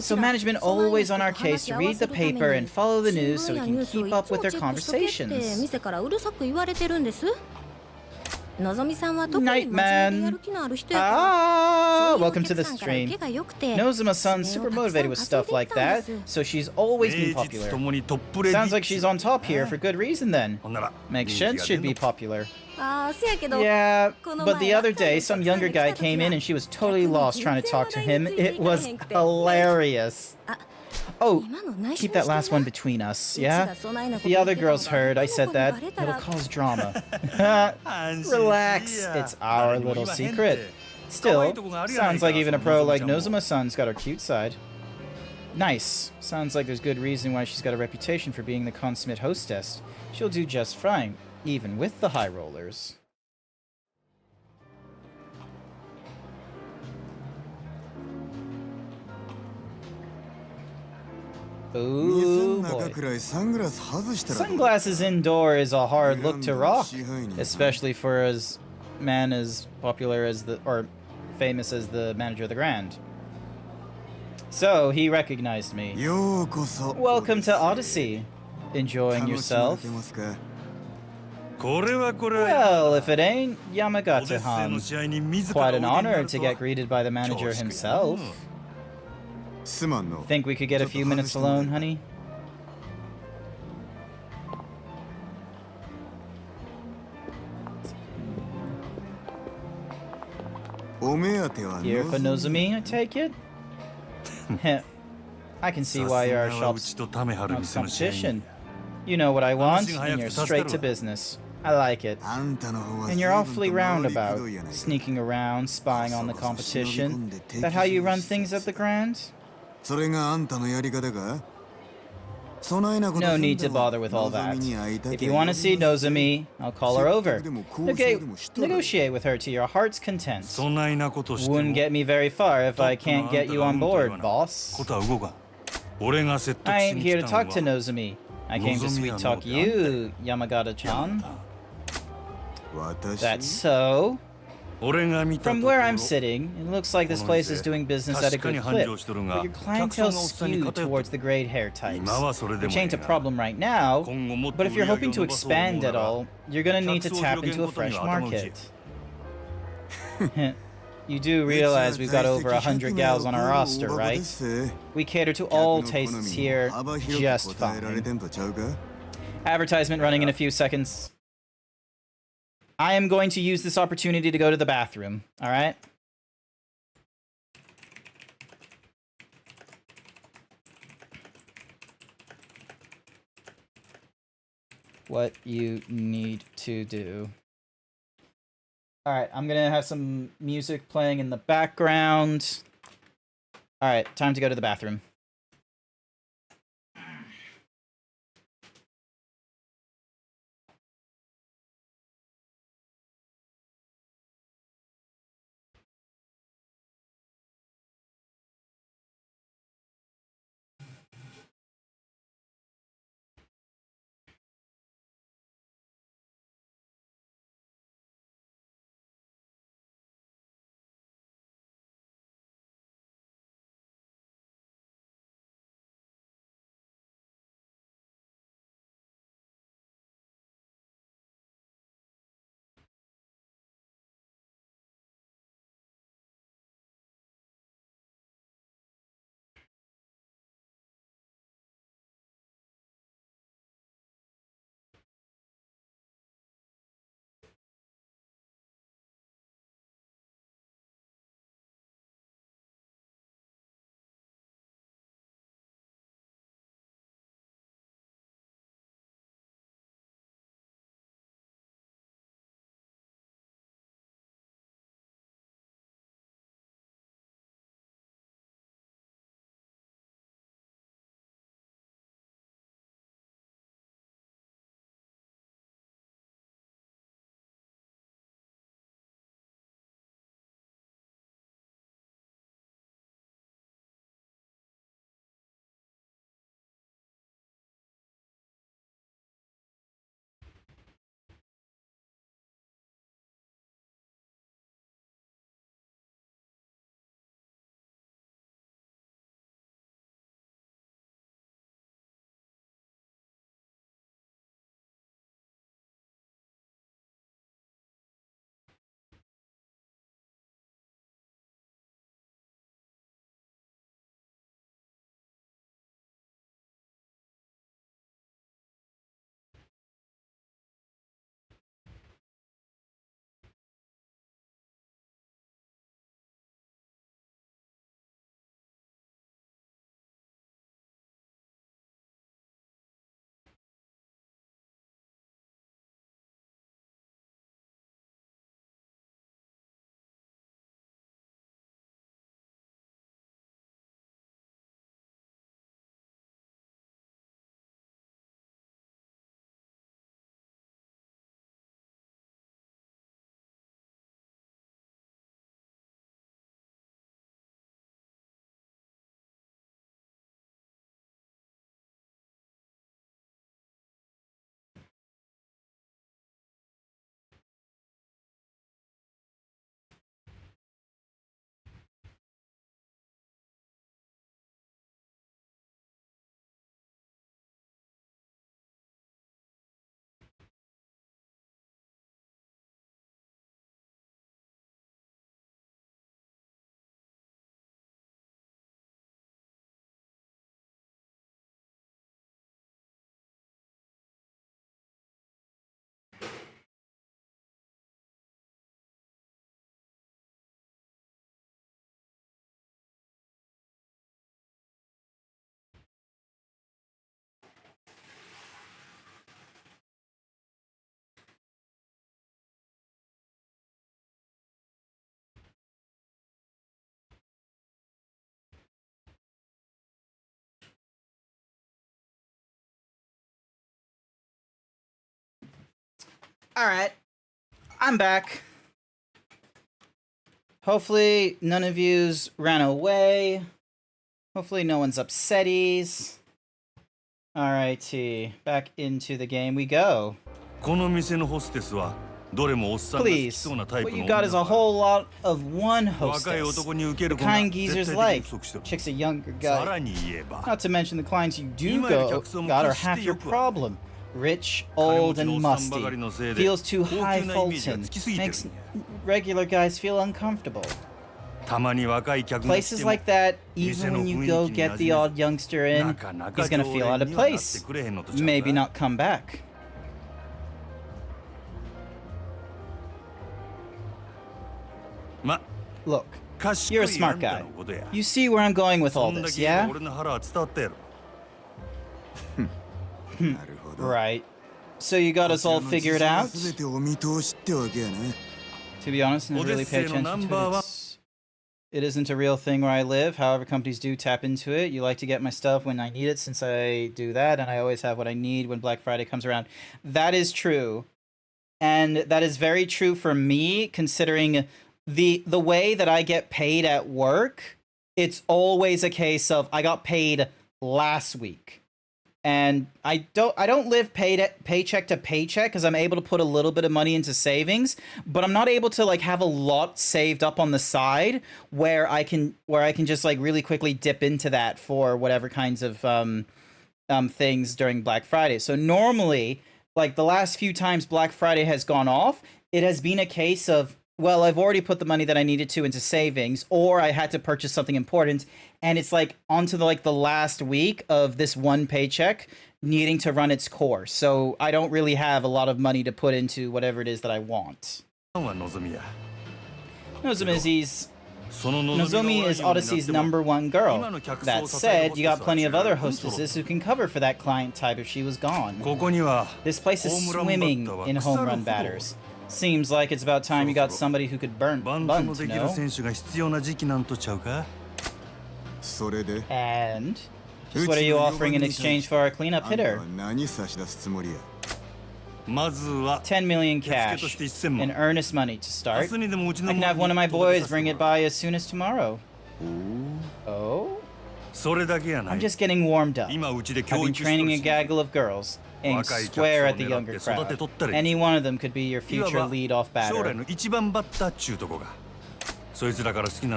So management always on our case to read the paper and follow the news so we can keep up with their conversations. Night, man. Ah, welcome to the stream. Nozuma-san's super motivated with stuff like that, so she's always been popular. Sounds like she's on top here for good reason then. Makes sense she'd be popular. Yeah, but the other day, some younger guy came in and she was totally lost trying to talk to him. It was hilarious. Oh, keep that last one between us, yeah? If the other girls heard I said that, it'll cause drama. Relax, it's our little secret. Still, sounds like even a pro like Nozuma-san's got her cute side. Nice. Sounds like there's good reason why she's got a reputation for being the consummate hostess. She'll do just fine, even with the high rollers. Ooh, boy. Sunglasses indoor is a hard look to rock, especially for a man as popular as or famous as the manager of the Grand. So he recognized me. Welcome to Odyssey. Enjoying yourself? Well, if it ain't Yamagata-han, quite an honor to get greeted by the manager himself. Think we could get a few minutes alone, honey? Here for Nozomi, I take it? I can see why you're our shop's competition. You know what I want, and you're straight to business. I like it. And you're awfully roundabout, sneaking around, spying on the competition. That how you run things at the Grand? No need to bother with all that. If you want to see Nozomi, I'll call her over. Negotiate with her to your heart's content. Wouldn't get me very far if I can't get you on board, boss. I ain't here to talk to Nozomi. I came to sweet-talk you, Yamagata-chan. That's so? From where I'm sitting, it looks like this place is doing business at a good clip, but your clientele's skewed towards the grayed hair types, which ain't a problem right now, but if you're hoping to expand at all, you're gonna need to tap into a fresh market. You do realize we've got over 100 gals on our roster, right? We cater to all tastes here just fine. Advertisement running in a few seconds. I am going to use this opportunity to go to the bathroom, alright? What you need to do. Alright, I'm gonna have some music playing in the background. Alright, time to go to the bathroom. Alright. I'm back. Hopefully none of yous ran away. Hopefully no one's upsetties. Alrighty. Back into the game we go. Please, what you got is a whole lot of one hostess. The kind geezers like. Chicks a younger guy. Not to mention the clients you do got are half your problem. Rich, old, and musty. Feels too highfalutin. Makes regular guys feel uncomfortable. Places like that, even when you go get the odd youngster in, he's gonna feel out of place. Maybe not come back. Look, you're a smart guy. You see where I'm going with all this, yeah? Right. So you got us all figured out? To be honest, I never really pay attention to it. It isn't a real thing where I live. However, companies do tap into it. You like to get my stuff when I need it, since I do that, and I always have what I need when Black Friday comes around. That is true. And that is very true for me, considering the way that I get paid at work. It's always a case of I got paid last week. And I don't live paycheck to paycheck, because I'm able to put a little bit of money into savings, but I'm not able to like have a lot saved up on the side where I can just like really quickly dip into that for whatever kinds of things during Black Friday. So normally, like the last few times Black Friday has gone off, it has been a case of, well, I've already put the money that I needed to into savings, or I had to purchase something important, and it's like onto the last week of this one paycheck needing to run its course. So I don't really have a lot of money to put into whatever it is that I want. Nozomi is Odyssey's #1 girl. That said, you got plenty of other hostesses who can cover for that client type if she was gone. This place is swimming in home run batters. Seems like it's about time you got somebody who could bunt, no? And just what are you offering in exchange for our cleanup hitter? 10 million cash in earnest money to start. I can have one of my boys bring it by as soon as tomorrow. Oh? I'm just getting warmed up. I've been training a gaggle of girls, aiming square at the younger crowd. Any one of them could be your future lead-off batter.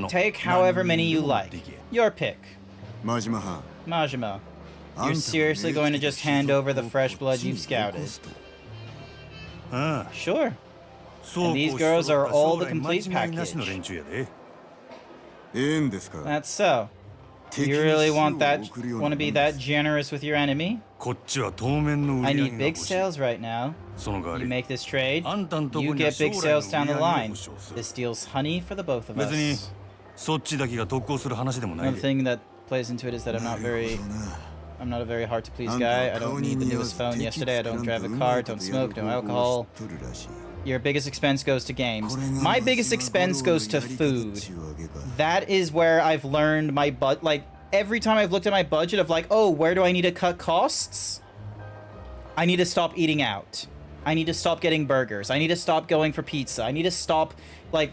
Take however many you like. Your pick. Majima, you're seriously going to just hand over the fresh blood you've scouted? Sure. And these girls are all the complete package. That's so. You really want to be that generous with your enemy? I need big sales right now. You make this trade, you get big sales down the line. This deal's honey for the both of us. Another thing that plays into it is that I'm not a very hard to please guy. I don't need the newest phone yesterday. I don't drive a car, don't smoke, no alcohol. Your biggest expense goes to games. My biggest expense goes to food. That is where I've learned my like every time I've looked at my budget of like, oh, where do I need to cut costs? I need to stop eating out. I need to stop getting burgers. I need to stop going for pizza. I need to stop, like,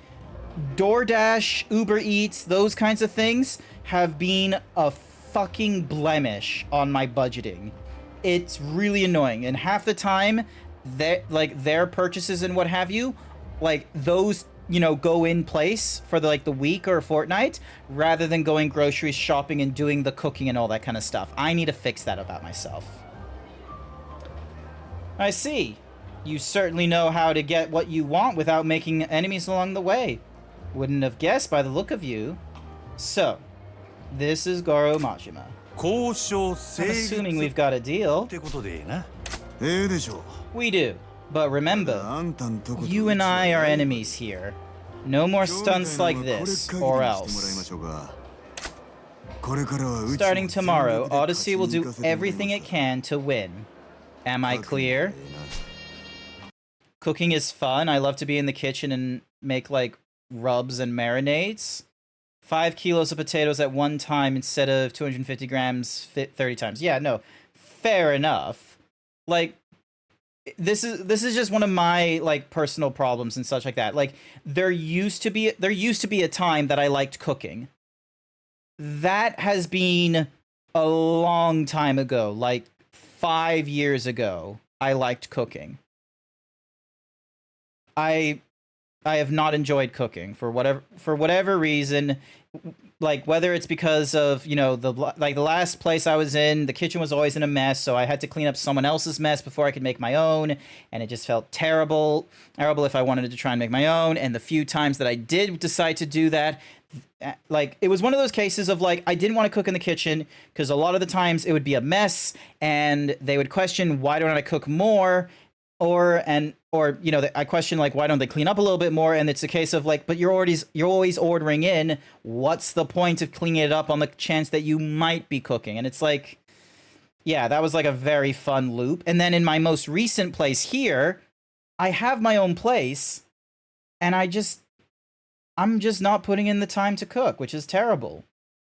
DoorDash, Uber Eats, those kinds of things have been a fucking blemish on my budgeting. It's really annoying, and half the time their purchases and what have you, like those, you know, go in place for the week or a fortnight rather than going grocery shopping and doing the cooking and all that kind of stuff. I need to fix that about myself. I see. You certainly know how to get what you want without making enemies along the way. Wouldn't have guessed by the look of you. So, this is Goro Majima. I'm assuming we've got a deal. We do. But remember, you and I are enemies here. No more stunts like this, or else. Starting tomorrow, Odyssey will do everything it can to win. Am I clear? Cooking is fun. I love to be in the kitchen and make, like, rubs and marinades. 5 kilos of potatoes at one time instead of 250 grams 30 times. Yeah, no. Fair enough. Like, this is just one of my like personal problems and such like that. Like there used to be a time that I liked cooking. That has been a long time ago, like 5 years ago. I liked cooking. I have not enjoyed cooking for whatever reason, like whether it's because of, you know, the last place I was in, the kitchen was always in a mess, so I had to clean up someone else's mess before I could make my own, and it just felt terrible if I wanted to try and make my own. And the few times that I did decide to do that, like it was one of those cases of like I didn't want to cook in the kitchen because a lot of the times it would be a mess and they would question why don't I cook more, or you know, I question like why don't they clean up a little bit more, and it's a case of like, but you're always ordering in, what's the point of cleaning it up on the chance that you might be cooking? And it's like, yeah, that was like a very fun loop. And then in my most recent place here, I have my own place and I'm just not putting in the time to cook, which is terrible.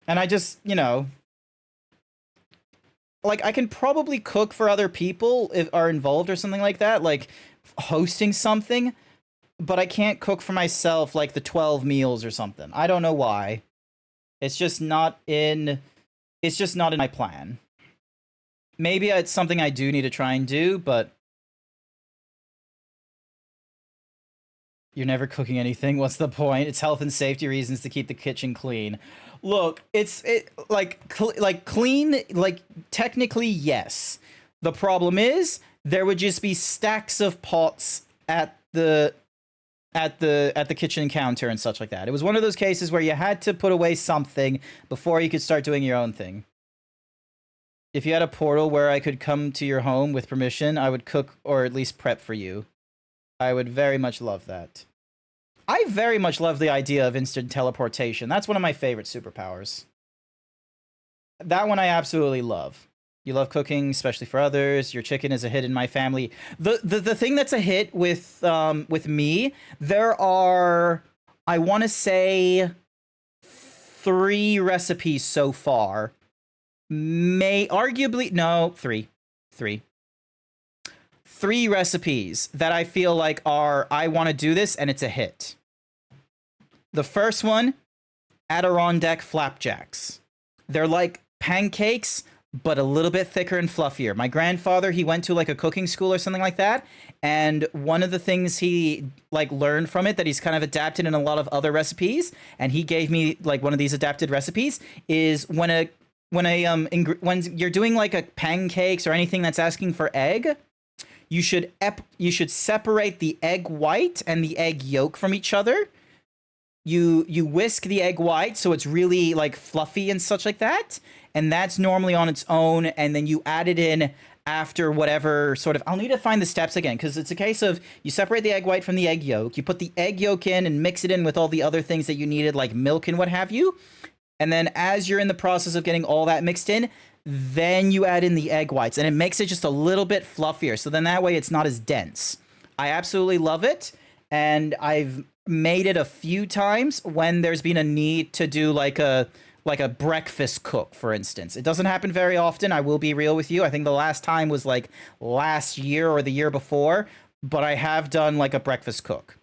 And I just, you know, like I can probably cook for other people if are involved or something like that, like hosting something, but I can't cook for myself like the 12 meals or something. I don't know why. It's just not in my plan. Maybe it's something I do need to try and do, but you're never cooking anything. What's the point? It's health and safety reasons to keep the kitchen clean. Look, clean, like technically yes. The problem is there would just be stacks of pots at the kitchen counter and such like that. It was one of those cases where you had to put away something before you could start doing your own thing. If you had a portal where I could come to your home with permission, I would cook or at least prep for you. I would very much love that. I very much love the idea of instant teleportation. That's one of my favorite superpowers. That one I absolutely love. You love cooking, especially for others. Your chicken is a hit in my family. The thing that's a hit with me, there are, I want to say, 3 recipes so far. Three recipes that I feel like I want to do this and it's a hit. The first one, Adirondack flapjacks. They're like pancakes, but a little bit thicker and fluffier. My grandfather, he went to like a cooking school or something like that, and one of the things he like learned from it that he's kind of adapted in a lot of other recipes, and he gave me like one of these adapted recipes, is when you're doing like a pancakes or anything that's asking for egg, you should separate the egg white and the egg yolk from each other. You whisk the egg white so it's really like fluffy and such like that, and that's normally on its own, and then you add it in after whatever sort of, I'll need to find the steps again, because it's a case of you separate the egg white from the egg yolk, you put the egg yolk in and mix it in with all the other things that you needed, like milk and what have you, and then as you're in the process of getting all that mixed in, then you add in the egg whites, and it makes it just a little bit fluffier, so then that way it's not as dense. I absolutely love it, and I've made it a few times when there's been a need to do like a breakfast cook, for instance. It doesn't happen very often, I will be real with you. I think the last time was like last year or the year before, but I have done like a breakfast cook.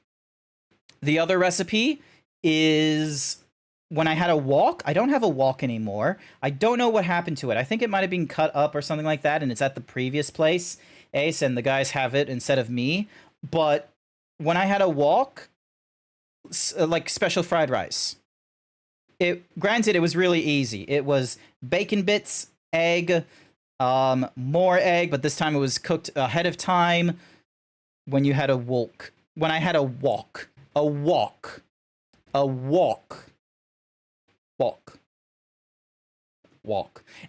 The other recipe is when I had a wok. I don't have a wok anymore. I don't know what happened to it. I think it might have been cut up or something like that, and it's at the previous place, Ace, and the guys have it instead of me. But when I had a wok, like special fried rice, granted, it was really easy. It was bacon bits, egg, more egg, but this time it was cooked ahead of time. When I had a wok.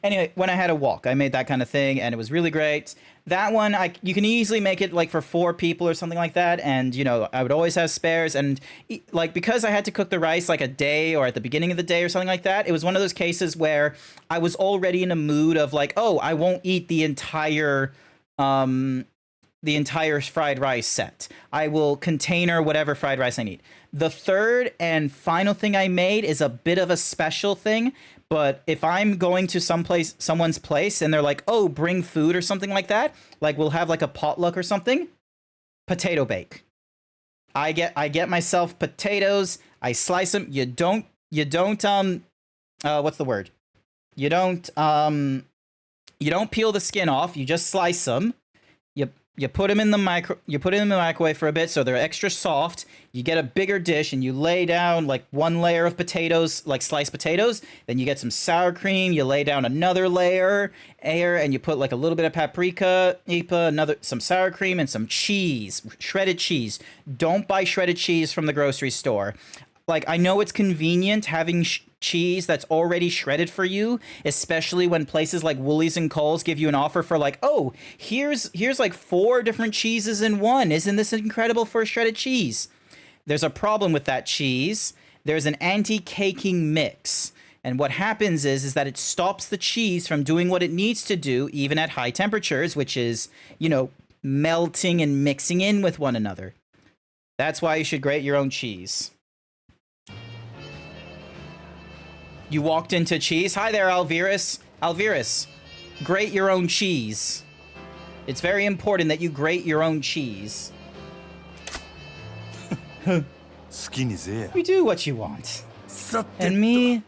Anyway, when I had a wok, I made that kind of thing, and it was really great. That one, you can easily make it like for 4 people or something like that, and you know, I would always have spares, and like because I had to cook the rice like a day or at the beginning of the day or something like that, it was one of those cases where I was already in a mood of like, oh, I won't eat the entire fried rice set. I will container whatever fried rice I need. The third and final thing I made is a bit of a special thing But if I'm going to someone's place, and they're like, "Oh, bring food" or something like that, like we'll have like a potluck or something, potato bake. I get myself potatoes. I slice them. You don't what's the word? You don't peel the skin off. You just slice them. You put them in the microwave for a bit so they're extra soft. You get a bigger dish and you lay down like one layer of potatoes, like sliced potatoes. Then you get some sour cream. You lay down another layer, and you put like a little bit of paprika, some sour cream, and some cheese, shredded cheese. Don't buy shredded cheese from the grocery store. Like, I know it's convenient having cheese that's already shredded for you, especially when places like Woolies and Kohl's give you an offer for like, oh, here's like 4 different cheeses in one. Isn't this incredible for shredded cheese? There's a problem with that cheese. There's an anti-caking mix. And what happens is that it stops the cheese from doing what it needs to do, even at high temperatures, which is, melting and mixing in with one another. That's why you should grate your own cheese. You walked into cheese. Hi there, Alvirus. Alvirus, grate your own cheese. It's very important that you grate your own cheese. You do what you want. And me,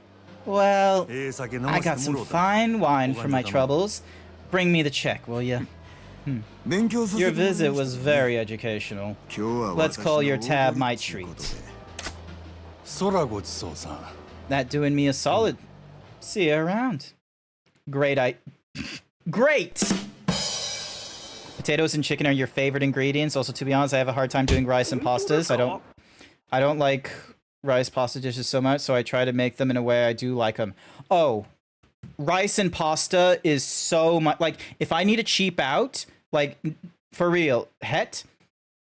well, I got some fine wine for my troubles. Bring me the check, will you? Your visit was very educational. Let's call your tab my treat. That doing me a solid. See you around. Great. Potatoes and chicken are your favorite ingredients. Also, to be honest, I have a hard time doing rice and pastas. I don't like rice pasta dishes so much, so I try to make them in a way I do like them. Oh, rice and pasta is so much like, if I need to cheap out, like for real,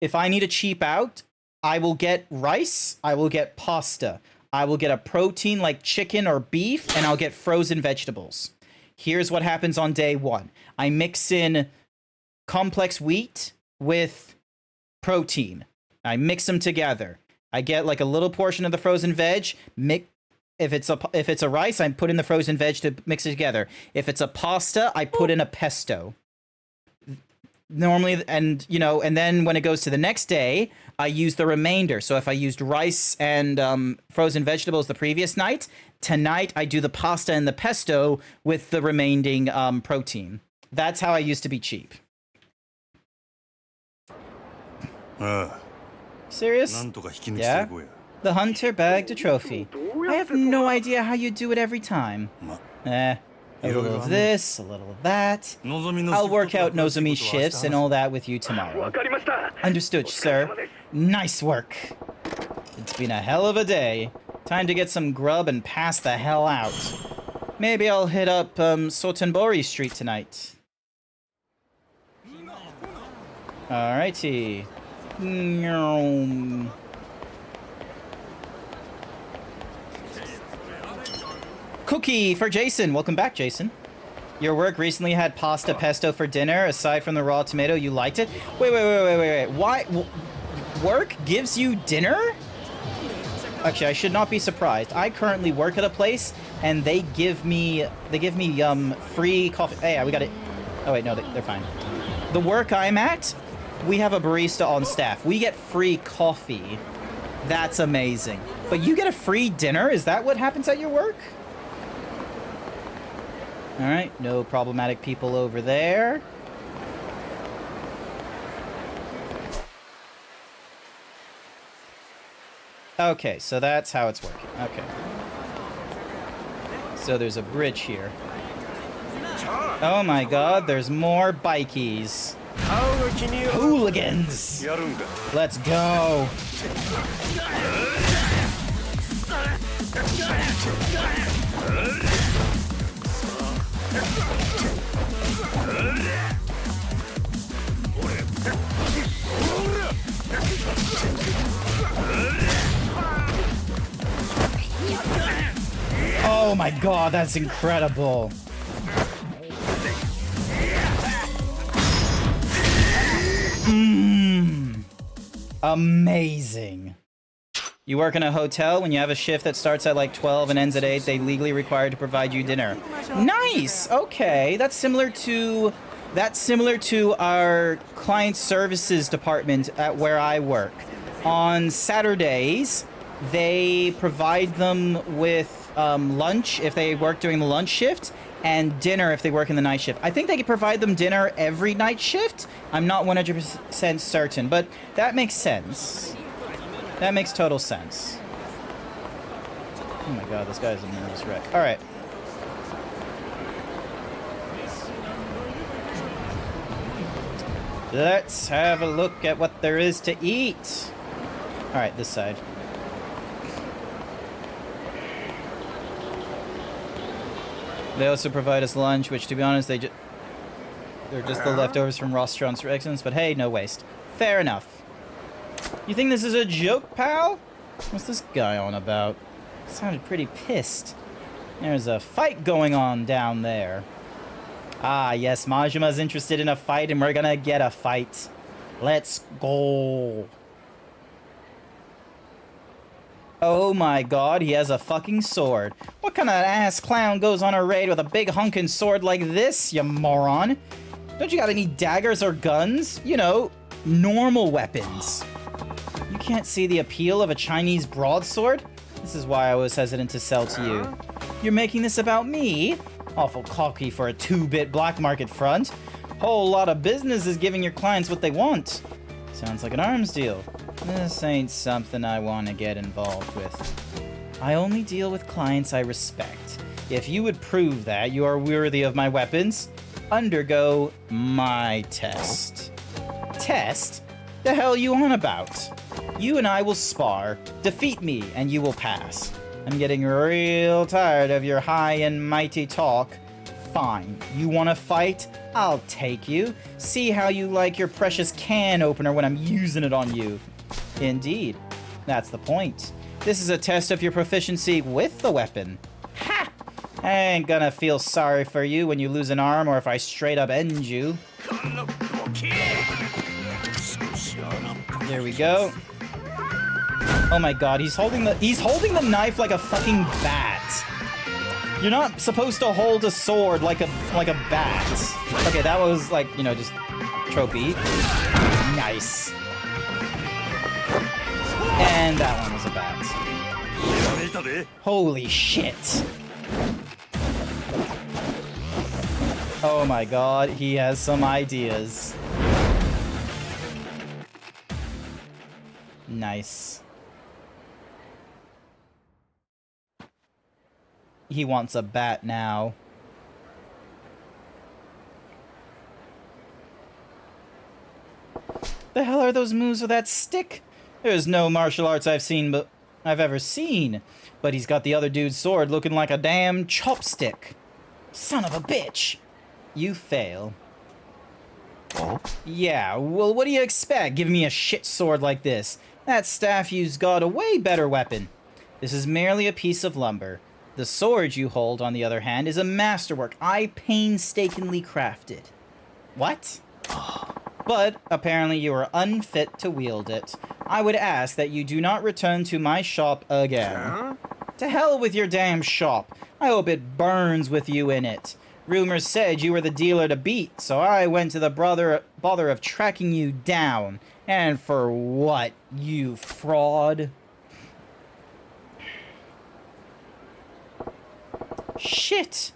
if I need to cheap out, I will get rice, I will get pasta. I will get a protein like chicken or beef, and I'll get frozen vegetables. Here's what happens on day 1. I mix in complex wheat with protein. I mix them together. I get like a little portion of the frozen veg. If it's a rice, I put in the frozen veg to mix it together. If it's a pasta, I put in a pesto. Normally, and then when it goes to the next day, I use the remainder. So if I used rice and frozen vegetables the previous night, tonight I do the pasta and the pesto with the remaining protein. That's how I used to be cheap. Serious? Yeah? The hunter bagged a trophy. I have no idea how you do it every time. A little of this, a little of that. I'll work out Nozomi's shifts and all that with you tomorrow. Understood, sir. Nice work. It's been a hell of a day. Time to get some grub and pass the hell out. Maybe I'll hit up Sotenbori Street tonight. Alrighty. Cookie for Jason. Welcome back, Jason. Your work recently had pasta pesto for dinner. Aside from the raw tomato, you liked it? Wait. Why? Work gives you dinner? Actually, I should not be surprised. I currently work at a place, and they give me free coffee. Hey, we got it. Oh wait, no, they're fine. The work I'm at, we have a barista on staff. We get free coffee. That's amazing. But you get a free dinner? Is that what happens at your work? Alright, no problematic people over there. Okay, so that's how it's working. Okay. So there's a bridge here. Oh my god, there's more bikies. Hooligans! Let's go! Oh my god, that's incredible. Amazing. You work in a hotel, when you have a shift that starts at like 12 and ends at 8, they legally require to provide you dinner. Nice! Okay, that's similar to our client services department at where I work. On Saturdays, they provide them with lunch if they work during the lunch shift, and dinner if they work in the night shift. I think they could provide them dinner every night shift. I'm not 100% certain, but that makes sense. That makes total sense. Oh my god, this guy's a nervous wreck. Alright. Let's have a look at what there is to eat. Alright, this side. They also provide us lunch, which, to be honest, they're just the leftovers from restaurants for excellence, but hey, no waste. Fair enough. You think this is a joke, pal? What's this guy on about? Sounded pretty pissed. There's a fight going on down there. Ah, yes, Majima's interested in a fight, and we're gonna get a fight. Let's go. Oh my god, he has a fucking sword. What kind of ass clown goes on a raid with a big honkin' sword like this, you moron? Don't you got any daggers or guns? You know, normal weapons. You can't see the appeal of a Chinese broadsword? This is why I was hesitant to sell to you. You're making this about me? Awful cocky for a 2-bit black market front. Whole lot of business is giving your clients what they want. Sounds like an arms deal. This ain't something I want to get involved with. I only deal with clients I respect. If you would prove that you are worthy of my weapons, undergo my test. Test? The hell you on about? You and I will spar, defeat me, and you will pass. I'm getting real tired of your high and mighty talk. Fine, you want to fight? I'll take you. See how you like your precious can opener when I'm using it on you. Indeed, that's the point. This is a test of your proficiency with the weapon. Ha! I ain't gonna feel sorry for you when you lose an arm or if I straight up end you. There we go. Oh my god, he's holding the knife like a fucking bat. You're not supposed to hold a sword like a bat. Okay, that was like, you know, just tropey. Nice. And that one was a bat. Holy shit. Oh my god, he has some ideas. Nice. He wants a bat now. The hell are those moves with that stick? There's no martial arts I've ever seen. But he's got the other dude's sword looking like a damn chopstick. Son of a bitch. You fail. Oh? Yeah, well, what do you expect? Giving me a shit sword like this. That staff you've got a way better weapon. This is merely a piece of lumber. The sword you hold, on the other hand, is a masterwork I painstakingly crafted. What? But apparently you are unfit to wield it. I would ask that you do not return to my shop again. To hell with your damn shop. I hope it burns with you in it. Rumors said you were the dealer to beat, so I went to the bother of tracking you down. And for what, you fraud? Shit!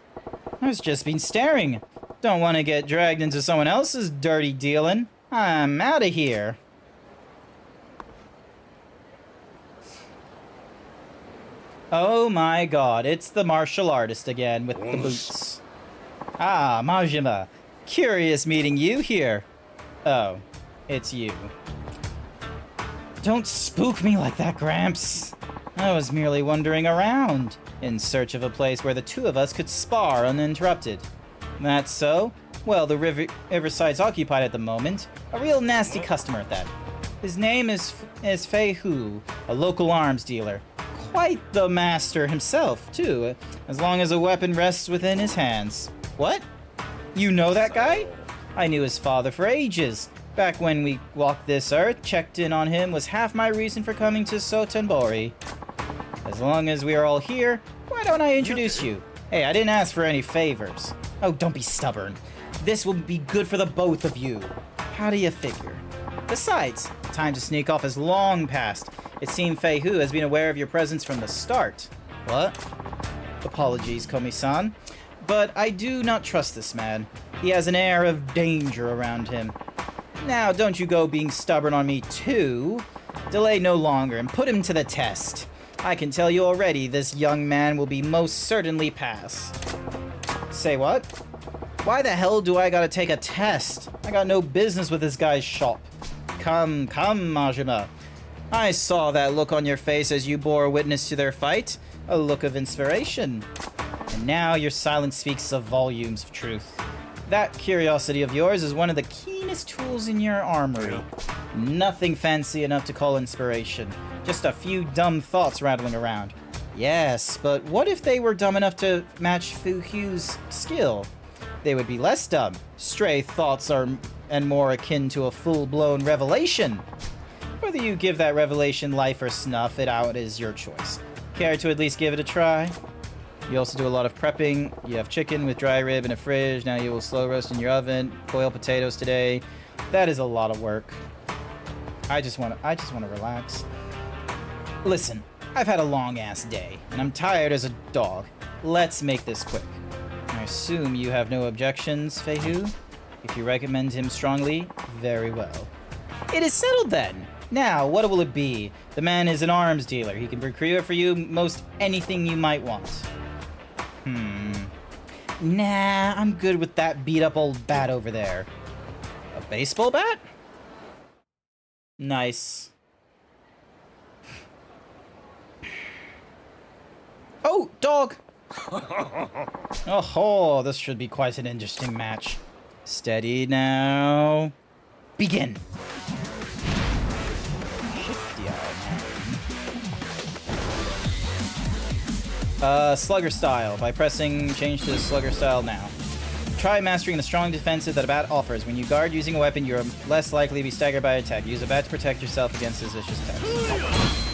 I was just been staring. Don't want to get dragged into someone else's dirty dealing. I'm out of here. Oh my god, it's the martial artist again with the boots. Ah, Majima. Curious meeting you here. Oh, it's you. Don't spook me like that, Gramps. I was merely wandering around, in search of a place where the two of us could spar uninterrupted. That's so? Well, the riverside's occupied at the moment. A real nasty customer at that. His name is Fei Hu, a local arms dealer. Quite the master himself, too, as long as a weapon rests within his hands. What? You know that guy? I knew his father for ages. Back when we walked this earth, checked in on him was half my reason for coming to Sotenbori. As long as we are all here, why don't I introduce you? Hey, I didn't ask for any favors. Oh, don't be stubborn. This will be good for the both of you. How do you figure? Besides, time to sneak off has long passed. It seems Fei Hu has been aware of your presence from the start. What? Apologies, Komi-san. But I do not trust this man. He has an air of danger around him. Now, don't you go being stubborn on me too. Delay no longer and put him to the test. I can tell you already, this young man will be most certainly pass. Say what? Why the hell do I gotta take a test? I got no business with this guy's shop. Come, Majima. I saw that look on your face as you bore witness to their fight. A look of inspiration. And now your silence speaks of volumes of truth. That curiosity of yours is one of the keenest tools in your armory. Nothing fancy enough to call inspiration. Just a few dumb thoughts rattling around. Yes, but what if they were dumb enough to match Fu Hu's skill? They would be less dumb. Stray thoughts are and more akin to a full-blown revelation. Whether you give that revelation life or snuff it out is your choice. Care to at least give it a try? You also do a lot of prepping. You have chicken with dry rib in a fridge. Now you will slow roast in your oven. Boil potatoes today. That is a lot of work. I just want to relax. Listen, I've had a long-ass day, and I'm tired as a dog. Let's make this quick. I assume you have no objections, Fei Hu? If you recommend him strongly, very well. It is settled then! Now, what will it be? The man is an arms dealer. He can procure for you most anything you might want. Nah, I'm good with that beat-up old bat over there. A baseball bat? Nice. Oh, dog! Oh, this should be quite an interesting match. Steady now. Begin! Slugger style. By pressing change to slugger style now. Try mastering the strong defensive that a bat offers. When you guard using a weapon, you're less likely to be staggered by attack. Use a bat to protect yourself against his vicious attacks.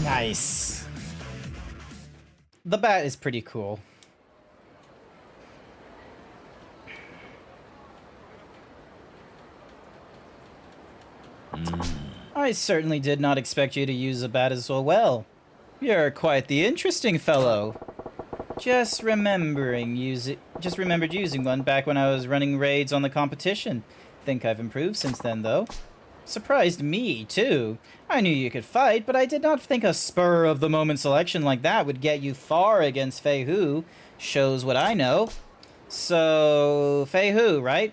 Nice. The bat is pretty cool. I certainly did not expect you to use a bat as well. You're quite the interesting fellow. Just remembered using one back when I was running raids on the competition. Think I've improved since then, though. Surprised me, too. I knew you could fight, but I did not think a spur-of-the-moment selection like that would get you far against Fei Hu. Shows what I know. So, Fei Hu, right?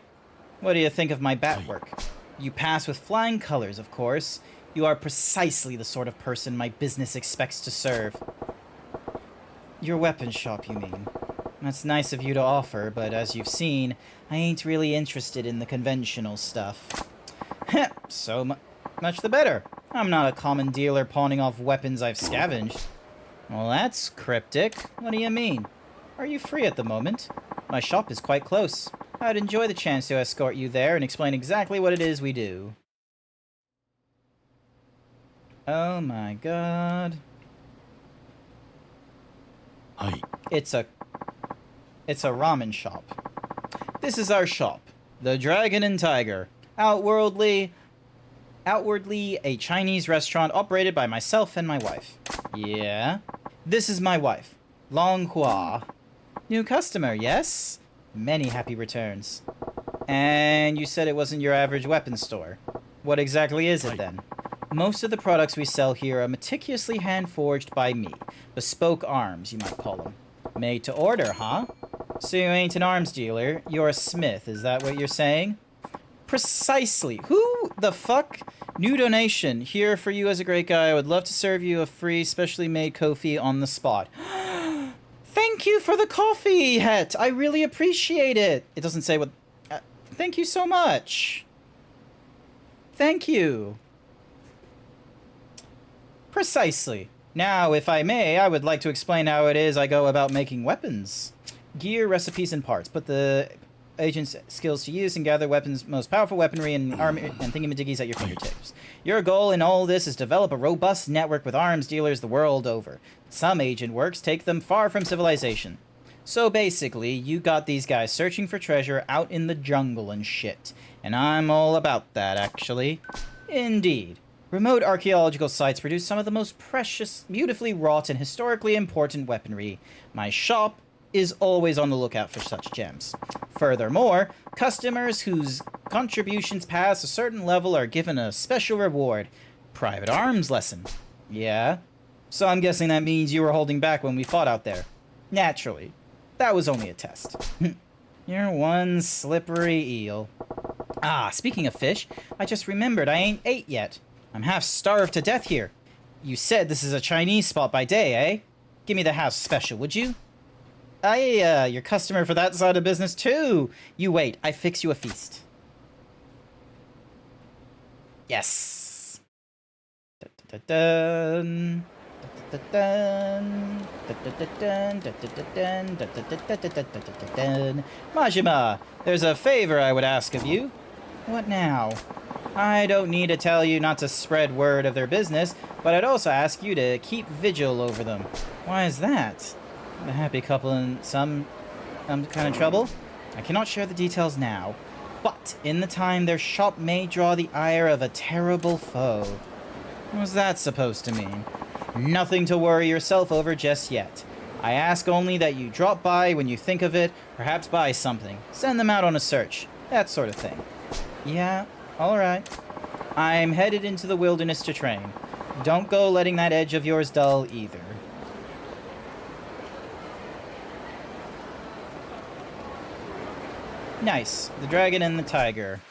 What do you think of my bat work? You pass with flying colors, of course. You are precisely the sort of person my business expects to serve. Your weapon shop, you mean? That's nice of you to offer, but as you've seen, I ain't really interested in the conventional stuff. So much the better. I'm not a common dealer pawning off weapons I've scavenged. Well, that's cryptic. What do you mean? Are you free at the moment? My shop is quite close. I'd enjoy the chance to escort you there and explain exactly what it is we do. Oh my god. Hi. It's a ramen shop. This is our shop, the Dragon and Tiger. Outwardly a Chinese restaurant operated by myself and my wife. Yeah? This is my wife, Long Hua. New customer, yes? Many happy returns. And you said it wasn't your average weapons store. What exactly is it then? Most of the products we sell here are meticulously hand-forged by me. Bespoke arms, you might call them. Made to order, huh? So you ain't an arms dealer, you're a smith, is that what you're saying? Precisely. Who the fuck? New donation. Here for you as a great guy. I would love to serve you a free, specially made coffee on the spot. Thank you for the coffee, Het. I really appreciate it. It doesn't say what... thank you so much. Thank you. Precisely. Now, if I may, I would like to explain how it is I go about making weapons. Gear, recipes, and parts. Put the agent's skills to use and gather weapons, most powerful weaponry and armor and thingamadiggies at your fingertips. Your goal in all this is develop a robust network with arms dealers the world over. Some agent works take them far from civilization. So basically, you got these guys searching for treasure out in the jungle and shit. And I'm all about that, actually. Indeed. Remote archaeological sites produce some of the most precious, beautifully wrought, and historically important weaponry. My shop is always on the lookout for such gems. Furthermore, customers whose contributions pass a certain level are given a special reward. Private arms lesson. Yeah? So I'm guessing that means you were holding back when we fought out there. Naturally. That was only a test. You're one slippery eel. Ah, speaking of fish, I just remembered I ain't ate yet. I'm half starved to death here. You said this is a Chinese spot by day, eh? Give me the house special, would you? Your customer for that side of business too. You wait, I fix you a feast. Yes. Dun-dun-dun. Dun-dun-dun. Dun-dun-dun. Dun-dun-dun. Majima, there's a favor I would ask of you. What now? I don't need to tell you not to spread word of their business, but I'd also ask you to keep vigil over them. Why is that? A happy couple in some kind of trouble? I cannot share the details now, but in the time their shop may draw the ire of a terrible foe. What was that supposed to mean? Nothing to worry yourself over just yet. I ask only that you drop by when you think of it, perhaps buy something, send them out on a search, that sort of thing. Yeah, alright. I'm headed into the wilderness to train. Don't go letting that edge of yours dull either. Nice. The dragon and the tiger.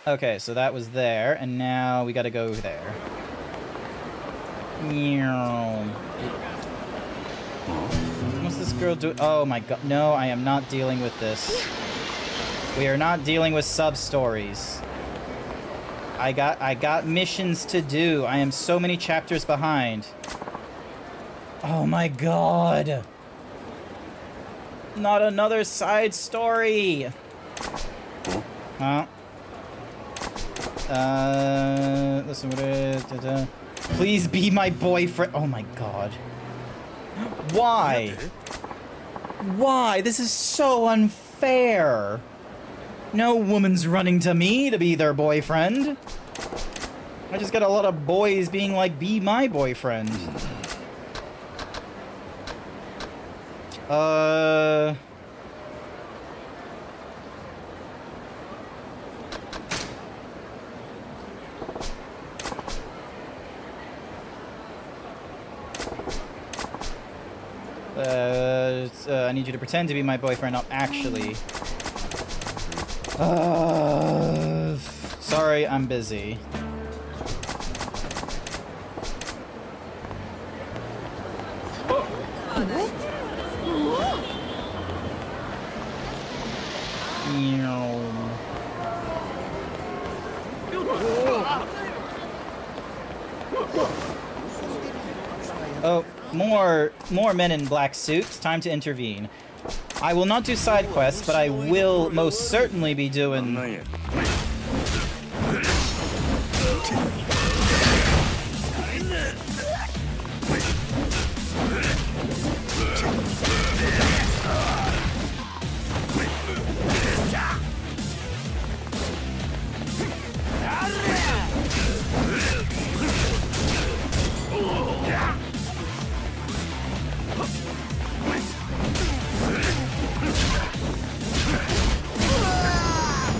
Okay, so that was there, and now we gotta go there. What's this girl do? Oh my god. No, I am not dealing with this. We are not dealing with sub-stories. I got missions to do. I am so many chapters behind. Oh my god. Not another side story. Huh? Listen, please be my boyfriend. Oh my god. Why? Why? This is so unfair. No woman's running to me to be their boyfriend. I just got a lot of boys being like, be my boyfriend. I need you to pretend to be my boyfriend, not actually. Sorry, I'm busy. Oh, more men in black suits. Time to intervene. I will not do side quests, but I will most certainly be doing...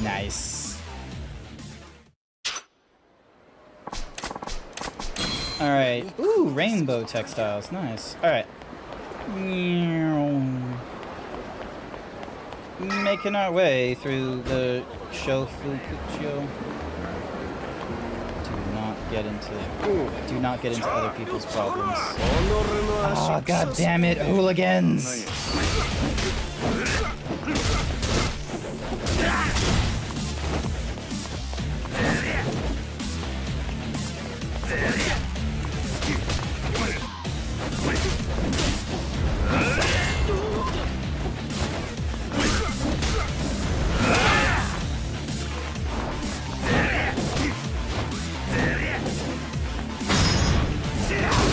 Nice. Alright. Ooh, rainbow textiles. Nice. Alright. Making our way through the Shofukucho. Do not get into other people's problems. Oh, god damn it, hooligans!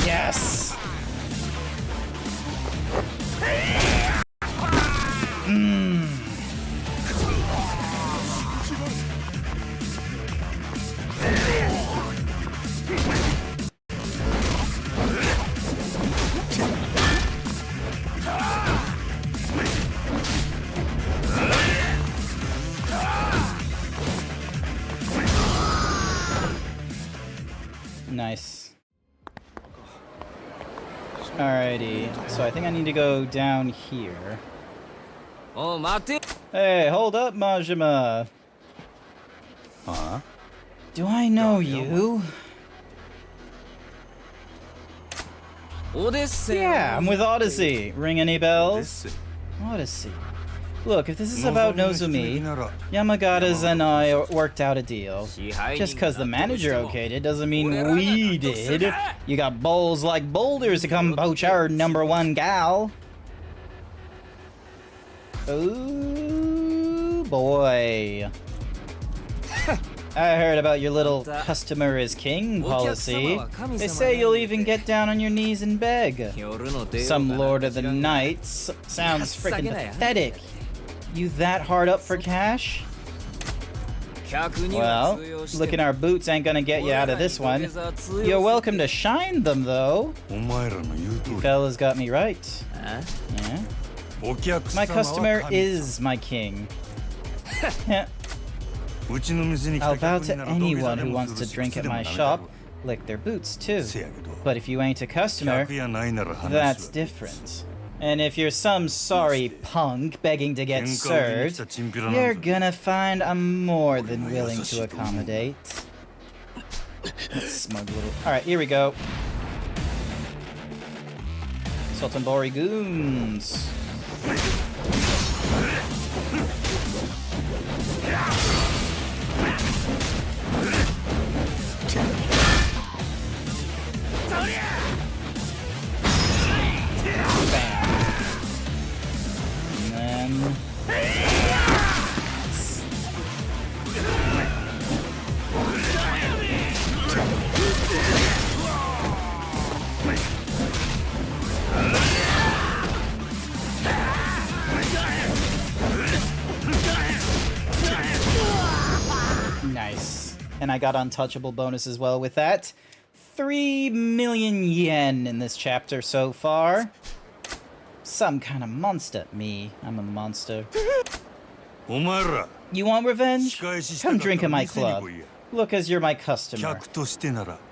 Yes! Nice. Alrighty, so I think I need to go down here. Oh, Mate! Hey, hold up, Majima! Huh? Do I know you? Yeah, I'm with Odyssey. Ring any bells? Odyssey. Look, if this is about Nozomi, Yamagata's and I worked out a deal. Just cause the manager okayed it doesn't mean we did. You got balls like boulders to come poach our #1 gal. Ooh, boy. I heard about your little customer is king policy. They say you'll even get down on your knees and beg. Some Lord of the Nights. Sounds freaking pathetic. You that hard up for cash? Well, licking our boots ain't gonna get you out of this one. You're welcome to shine them, though. You fellas got me right. Yeah? My customer is my king. I'll bow to anyone who wants to drink at my shop, lick their boots too. But if you ain't a customer, that's different. And if you're some sorry punk begging to get served, you're gonna find I'm more than willing to accommodate. Smug little... Alright, here we go. Sultanbori goons. Nice. And I got untouchable bonus as well with that. 3 million yen in this chapter so far. Some kind of monster. Me. I'm a monster. You want revenge? Come drink at my club. Look, as you're my customer.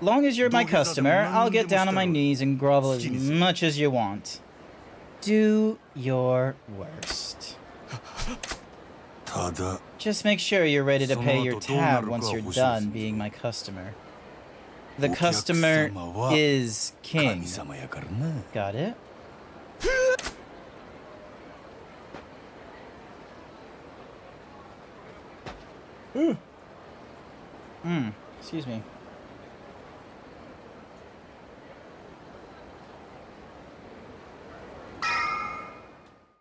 Long as you're my customer, I'll get down on my knees and grovel as much as you want. Do your worst. Just make sure you're ready to pay your tab once you're done being my customer. The customer is king. Got it? Excuse me.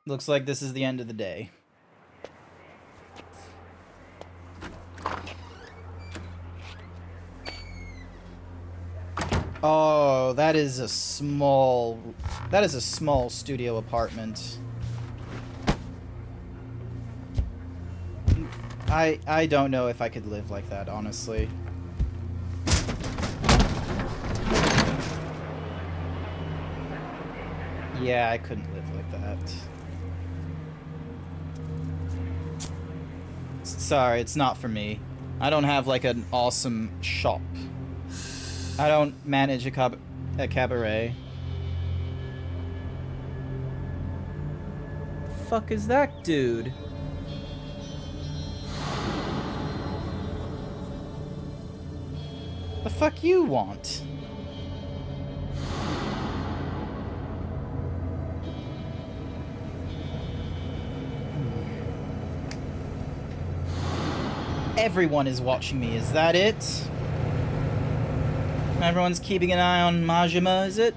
Looks like this is the end of the day. Oh, that is a small studio apartment. I don't know if I could live like that, honestly. Yeah, I couldn't live like that. Sorry, it's not for me. I don't have like an awesome shop. I don't manage a cabaret. The fuck is that, dude? The fuck you want? Everyone is watching me, is that it? Everyone's keeping an eye on Majima, is it?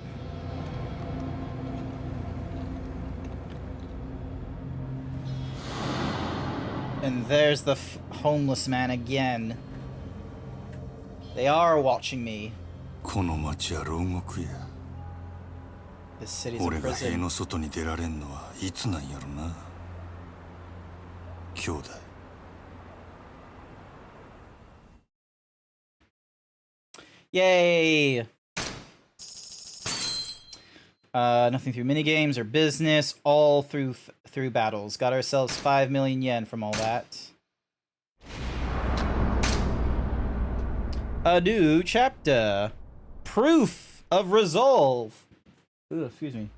And there's the homeless man again. They are watching me. This city's a prison. Yay! Nothing through minigames or business, all through battles. Got ourselves 5 million yen from all that. A new chapter. Proof of resolve. Ooh, excuse me.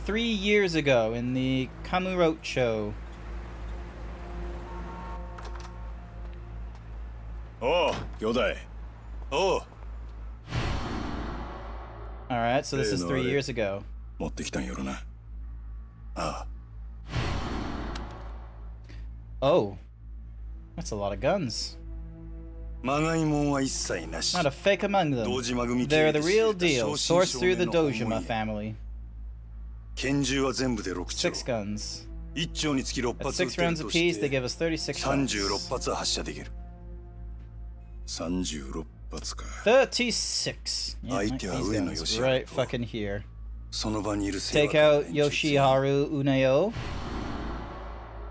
3 years ago in the Kamurocho. Oh, Kyodai. Oh. Alright, so this is 3 years ago. Oh. That's a lot of guns. Not a fake among them. They're the real deal, sourced through the Dojima family. 6 guns. At 6 rounds apiece, they give us 36 shots. 36. Yeah, like these guns right fucking here. Take out Yoshiharu Uneo.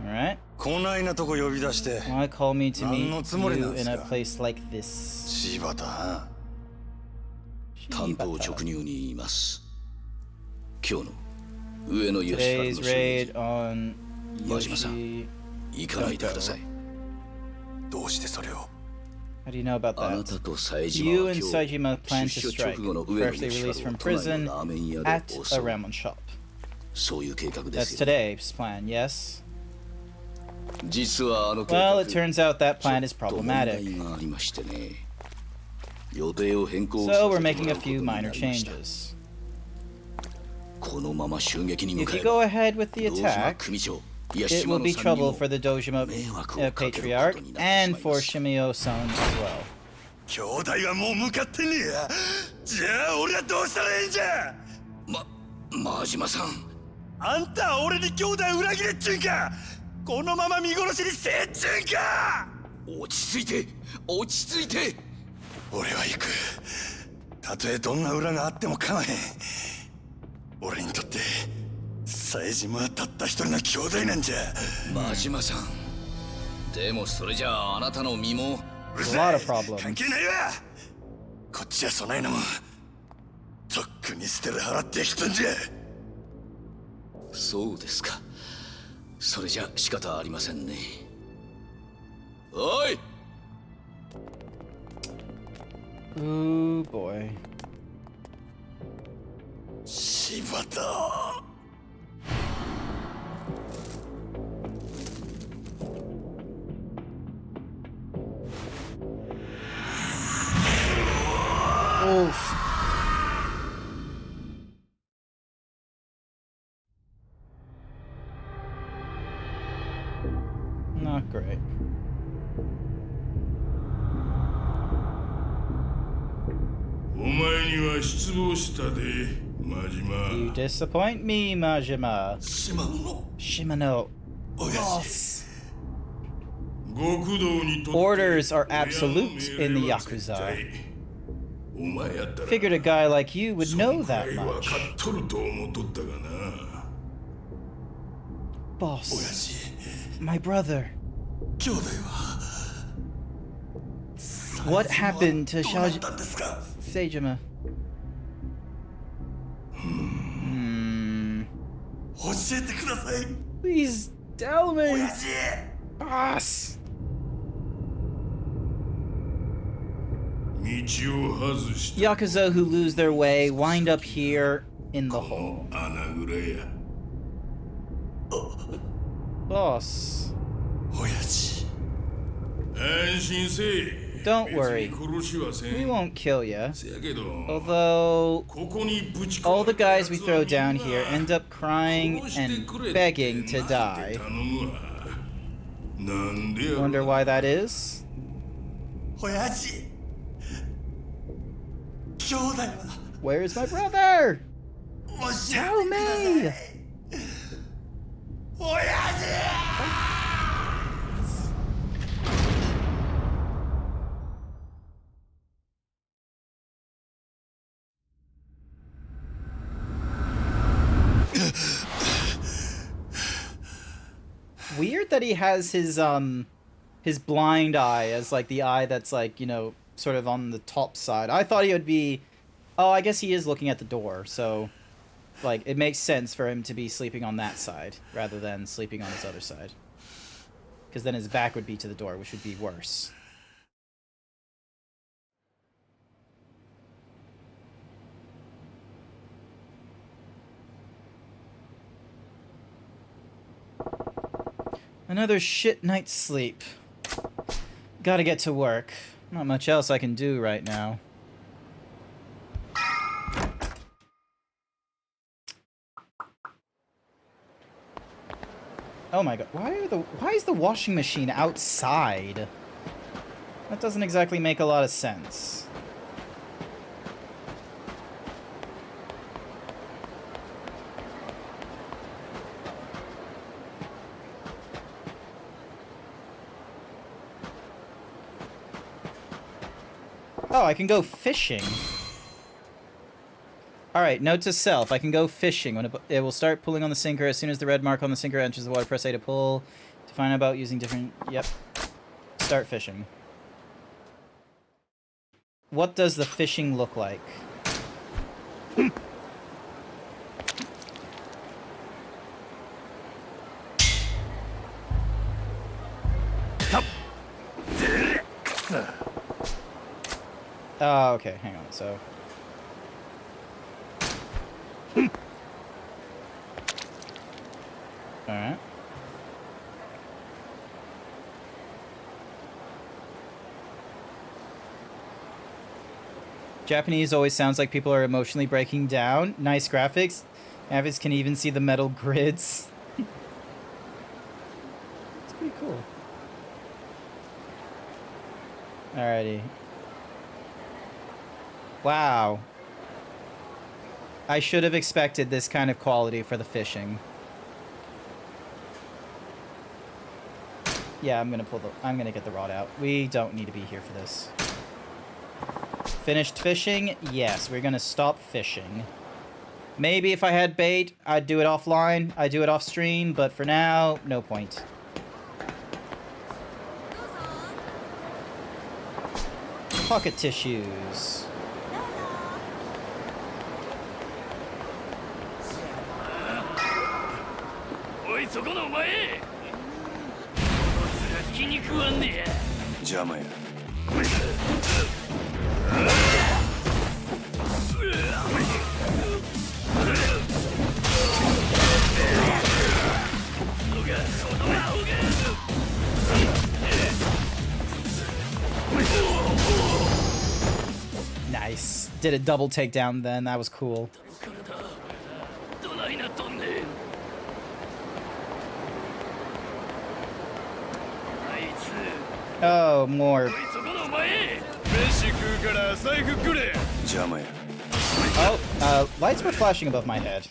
Alright. Why call me to meet you in a place like this? Shibata. Today's raid on Yoshi. How do you know about that? You and Saejima plan to strike, freshly released from prison, at a ramen shop. That's today's plan, yes? Well, it turns out that plan is problematic. So we're making a few minor changes. If you go ahead with the attack, it will be trouble for the Dojima Patriarch and for Shimio-san as well. 兄弟はもう向かってねえや。じゃあ俺はどうしたらいいんじゃ。真島さん。あんたは俺に兄弟裏切れっちゅうんか。このまま見殺しにせっちゅうんか。落ち着いて、落ち着いて。俺は行く。たとえどんな裏があっても構わへん。俺にとって冴島はたった一人の兄弟なんじゃ。真島さん。でもそれじゃああなたの身も。There's a lot of problems. 関係ないわ。こっちは備えのもとっくに捨てる払ってきたんじゃ。そうですか。それじゃ仕方ありませんね。おい。Ooh boy. 柴田。Oof. Not great. You disappoint me, Majima. Shimano. Boss. Orders are absolute in the Yakuza. Figured a guy like you would know that much. Boss, my brother. What happened to Saejima? Please tell me. Boss. Yakuza who lose their way wind up here in the hole. Boss. Don't worry. We won't kill you. Although, all the guys we throw down here end up crying and begging to die. Wonder why that is? Where's my brother? Tell me! Weird that he has his blind eye as like the eye that's like, you know, sort of on the top side. I thought he would be... Oh, I guess he is looking at the door, so like it makes sense for him to be sleeping on that side rather than sleeping on his other side. Because then his back would be to the door, which would be worse. Another shit night's sleep. Gotta get to work. Not much else I can do right now. Oh my god, why is the washing machine outside? That doesn't exactly make a lot of sense. Oh, I can go fishing. Alright, note to self. I can go fishing. When it will start pulling on the sinker. As soon as the red mark on the sinker enters the water, press A to pull. To find out about using different... Yep. Start fishing. What does the fishing look like? Oh, okay, hang on, so... Alright. Japanese always sounds like people are emotionally breaking down. Nice graphics. Avis can even see the metal grids. It's pretty cool. Alrighty. Wow. I should have expected this kind of quality for the fishing. Yeah, I'm gonna get the rod out. We don't need to be here for this. Finished fishing? Yes, we're gonna stop fishing. Maybe if I had bait, I'd do it offline. I'd do it off stream, but for now, no point. Pocket tissues. Nice. Did a double takedown then. That was cool. Oh, more. Oh, lights were flashing above my head.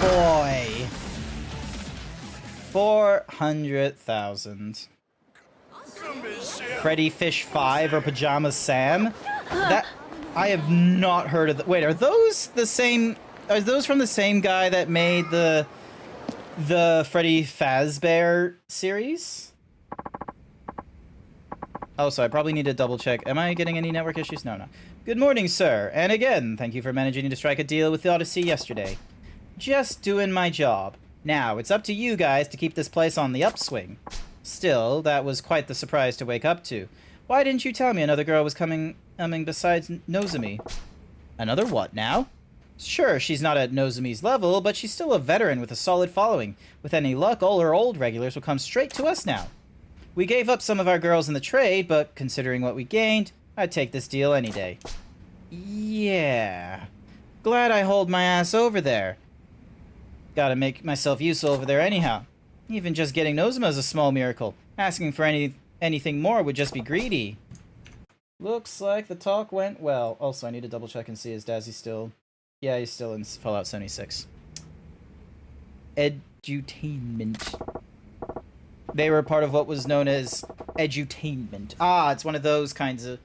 Boy, 400,000. Freddy Fish 5 or Pajama Sam? I have not heard of the... Wait, are those the same... Are those from the same guy that made the Freddy Fazbear series? Oh, so I probably need to double check. Am I getting any network issues? No. Good morning, sir. And again, thank you for managing to strike a deal with the Odyssey yesterday. Just doing my job. Now, it's up to you guys to keep this place on the upswing. Still, that was quite the surprise to wake up to. Why didn't you tell me another girl was coming besides Nozomi? Another what now? Sure, she's not at Nozomi's level, but she's still a veteran with a solid following. With any luck, all her old regulars will come straight to us now. We gave up some of our girls in the trade, but considering what we gained, I'd take this deal any day. Yeah. Glad I hauled my ass over there. Gotta make myself useful over there anyhow. Even just getting Nozuma is a small miracle. Asking for anything more would just be greedy. Looks like the talk went well. Also, I need to double check and see, is Dazzy still... Yeah, he's still in Fallout 76. Edutainment. They were part of what was known as edutainment. Ah, it's one of those kinds of...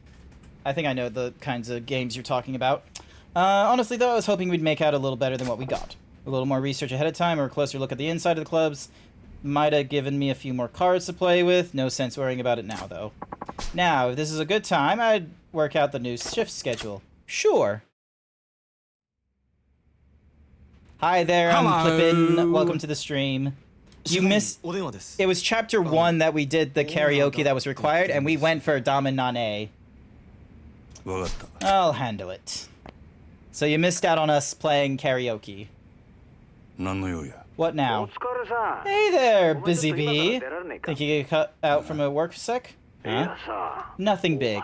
I think I know the kinds of games you're talking about. Honestly, though, I was hoping we'd make out a little better than what we got. A little more research ahead of time, or a closer look at the inside of the clubs. Might have given me a few more cards to play with. No sense worrying about it now, though. Now, if this is a good time, I'd work out the new shift schedule. Sure. Hi there, I'm Flippin'. Welcome to the stream. You missed... It was chapter 1 that we did the karaoke that was required, and we went for Damen Nane. I'll handle it. So you missed out on us playing karaoke. What now? Hey there, busy bee. Think you get cut out from a work sec? Huh? Nothing big.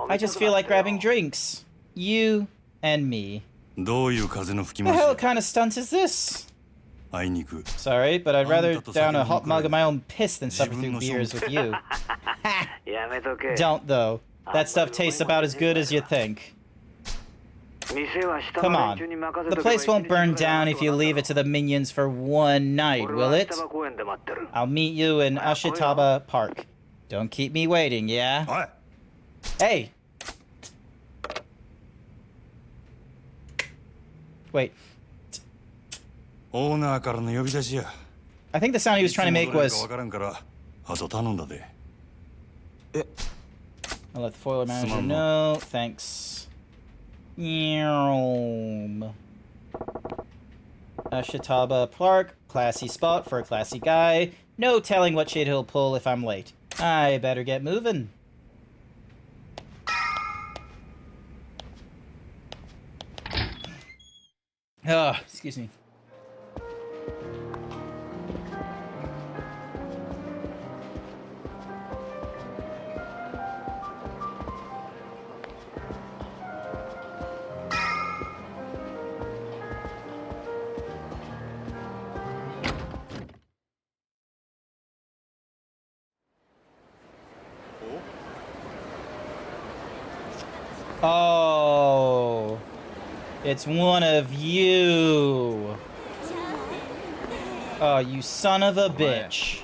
I just feel like grabbing drinks. You and me. The hell kind of stunt is this? Sorry, but I'd rather down a hot mug of my own piss than suffer through beers with you. Don't, though. That stuff tastes about as good as you think. Come on. The place won't burn down if you leave it to the minions for one night, will it? I'll meet you in Ashitaba Park. Don't keep me waiting, yeah? Hey! Wait. I think the sound he was trying to make was... I'll let the foiler manager know. Thanks. Ashitaba Park. Classy spot for a classy guy. No telling what shit he'll pull if I'm late. I better get moving. Excuse me. Oh, it's one of you. Oh, you son of a bitch.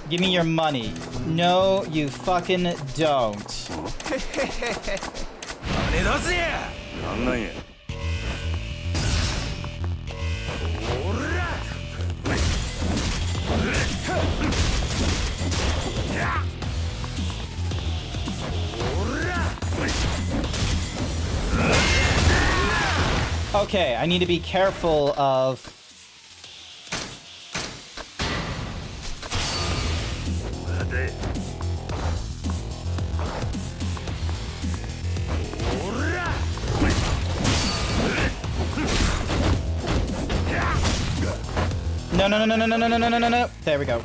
Give me your money. No, you fucking don't. Okay, I need to be careful of... No, no, no, no, no, no, no, no, no, no, no. There we go.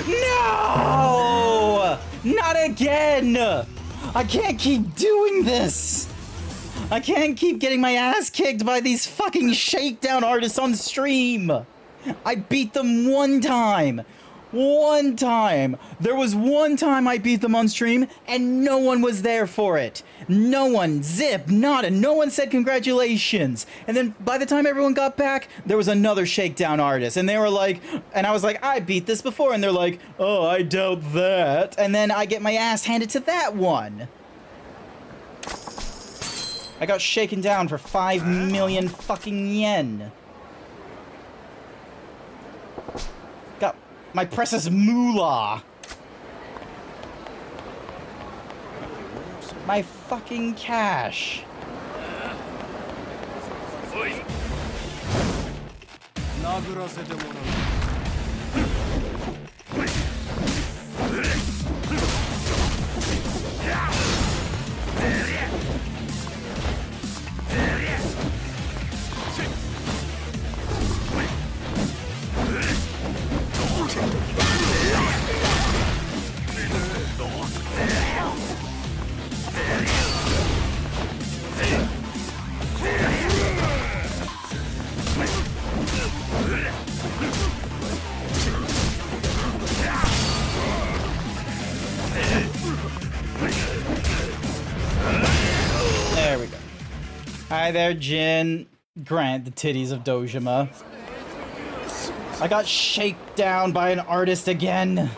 No! Not again! I can't keep doing this! I can't keep getting my ass kicked by these fucking shakedown artists on stream! I beat them one time! One time! There was one time I beat them on stream, and no one was there for it. No one, zip, nada, no one said congratulations. And then by the time everyone got back, there was another shakedown artist, and they were like, and I was like, I beat this before, and they're like, oh, I doubt that. And then I get my ass handed to that one. I got shaken down for 5 million fucking yen. Got my precious moolah. My fucking cash. There we go. Hi there, Jin. Grant, the titties of Dojima. I got shaken down by an artist again.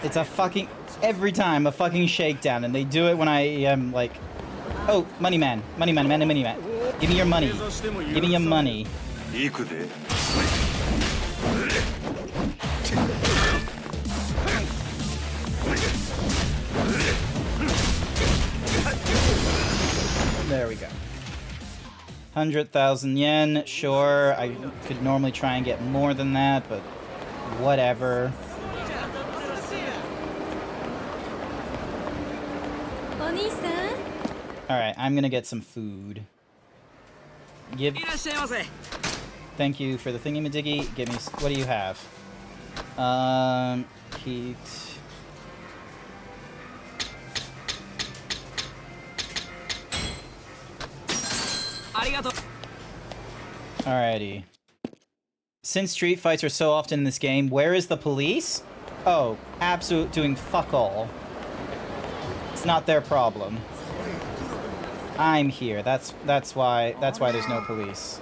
It's a fucking... Every time, a fucking shakedown, and they do it when I am like... Oh, money man. Money man, money man. Give me your money. Give me your money. There we go. 100,000 yen, sure. I could normally try and get more than that, but whatever. Alright, I'm gonna get some food. Thank you for the thingy-majiggy. Give me... What do you have? Heat... Alrighty. Since street fights are so often in this game, where is the police? Oh, absolute doing fuck all. It's not their problem. I'm here. That's why there's no police.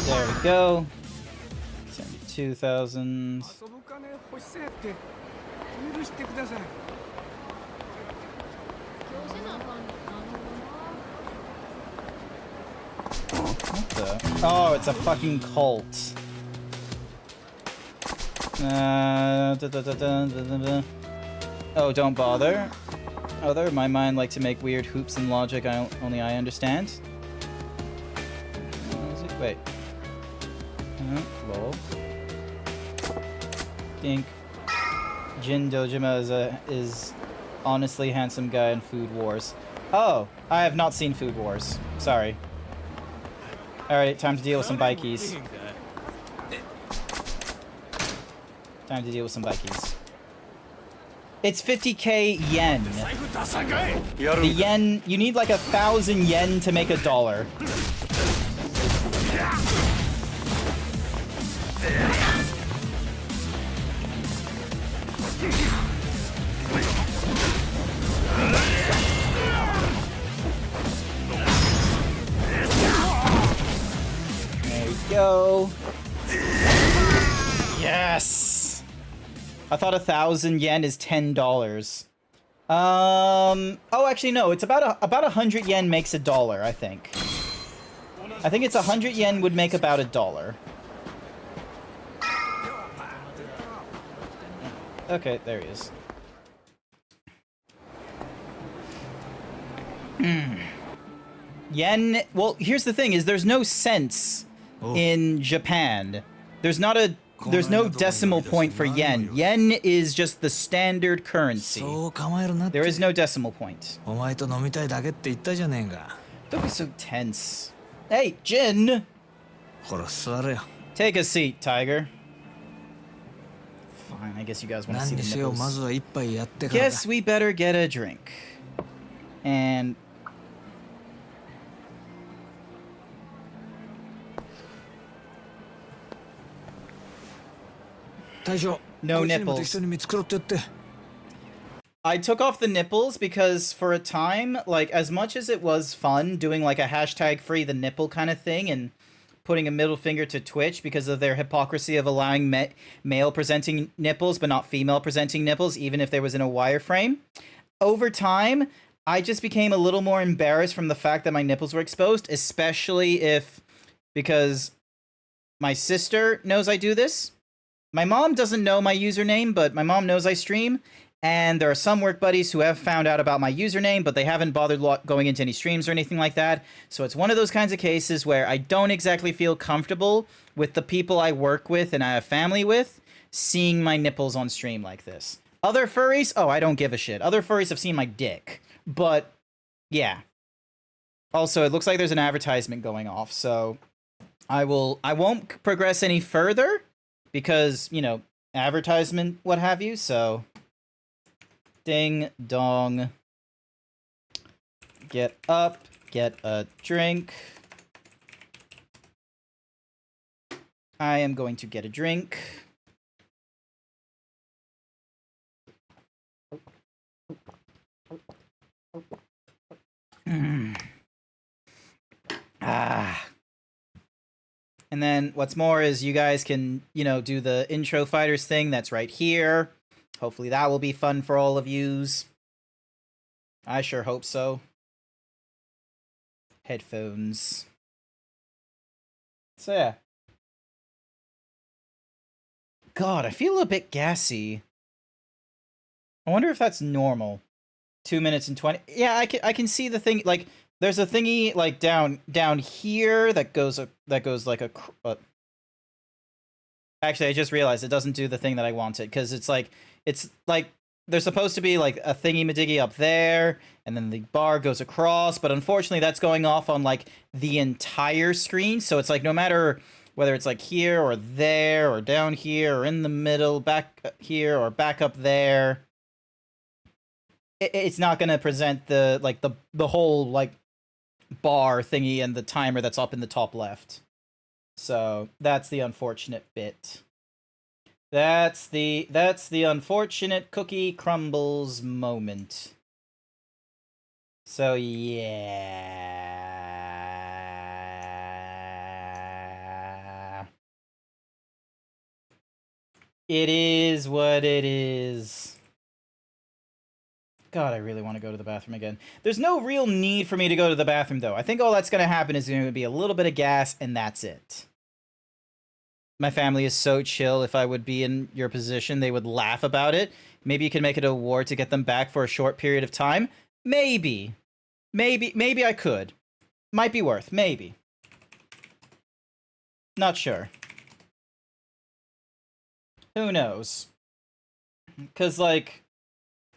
There we go. 72,000. What the? Oh, it's a fucking cult. Oh, don't bother. Other, my mind like to make weird hoops and logic only I understand. Wait. Lol. Dink. Jin Dojima is honestly handsome guy in Food Wars. Oh, I have not seen Food Wars. Sorry. Alright, time to deal with some bikies. Time to deal with some bikies. It's 50k yen. The yen, you need like 1,000 yen to make $1. There we go. Yes! I thought 1,000 yen is $10. Oh, actually, no. It's about 100 yen makes $1, I think. I think it's 100 yen would make about $1. Okay, there he is. Yen, well, here's the thing, is there's no cents in Japan. There's no decimal point for yen. Yen is just the standard currency. There is no decimal point. Don't be so tense. Hey, Jin! Take a seat, Tiger. Fine, I guess you guys want to see the nipples. Guess we better get a drink. And... no nipples. I took off the nipples because for a time, like, as much as it was fun doing like a hashtag free the nipple kind of thing and putting a middle finger to Twitch because of their hypocrisy of allowing male presenting nipples but not female presenting nipples, even if there was in a wireframe, over time, I just became a little more embarrassed from the fact that my nipples were exposed, especially if, because my sister knows I do this. My mom doesn't know my username, but my mom knows I stream. And there are some work buddies who have found out about my username, but they haven't bothered going into any streams or anything like that. So it's one of those kinds of cases where I don't exactly feel comfortable with the people I work with and I have family with seeing my nipples on stream like this. Other furries? Oh, I don't give a shit. Other furries have seen my dick. But, yeah. Also, it looks like there's an advertisement going off, so I won't progress any further because, you know, advertisement, what have you, so... Ding dong. Get up, get a drink. I am going to get a drink. And then what's more is you guys can, you know, do the intro fighters thing that's right here. Hopefully that will be fun for all of yous. I sure hope so. Headphones. So yeah. God, I feel a bit gassy. I wonder if that's normal. 2 minutes and 20. Yeah, I can see the thing. Like, there's a thingy like down here that goes like a. Actually, I just realized it doesn't do the thing that I wanted because it's like there's supposed to be like a thingy-madiggy up there, and then the bar goes across. But unfortunately, that's going off on like the entire screen. So it's like no matter whether it's like here or there or down here or in the middle, back here or back up there. It's not going to present the whole like bar thingy and the timer that's up in the top left. So that's the unfortunate bit. That's the unfortunate cookie crumbles moment. So yeah. It is what it is. God, I really want to go to the bathroom again. There's no real need for me to go to the bathroom, though. I think all that's going to happen is going to be a little bit of gas, and that's it. My family is so chill. If I would be in your position, they would laugh about it. Maybe you can make it a award to get them back for a short period of time. Maybe. Maybe I could. Might be worth. Maybe. Not sure. Who knows? Because, like,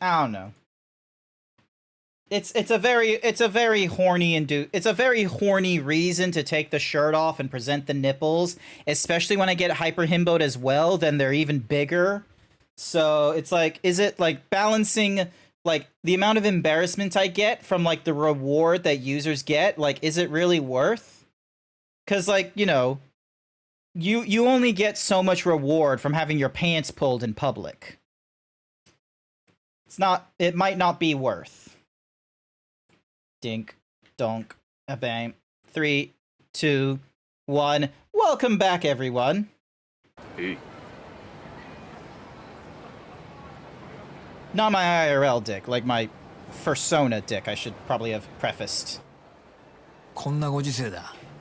I don't know. It's a very horny reason to take the shirt off and present the nipples, especially when I get hyper himboed as well, then they're even bigger. So it's like, is it like balancing like the amount of embarrassment I get from like the reward that users get? Like, is it really worth? Because like, you know, you only get so much reward from having your pants pulled in public. It might not be worth. Dink, donk, a bang. 3, 2, 1. Welcome back, everyone. Hey. Not my IRL dick, like my persona dick, I should probably have prefaced.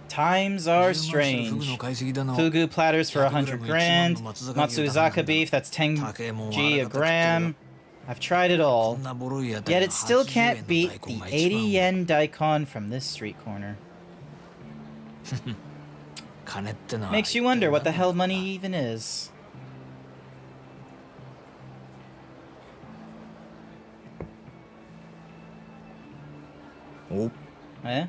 Times are strange. Fugu platters for 100 grand. Matsuzaka beef, that's 10G a gram. I've tried it all, yet it still can't beat the 80 yen daikon from this street corner. Makes you wonder what the hell money even is. Oh. Eh?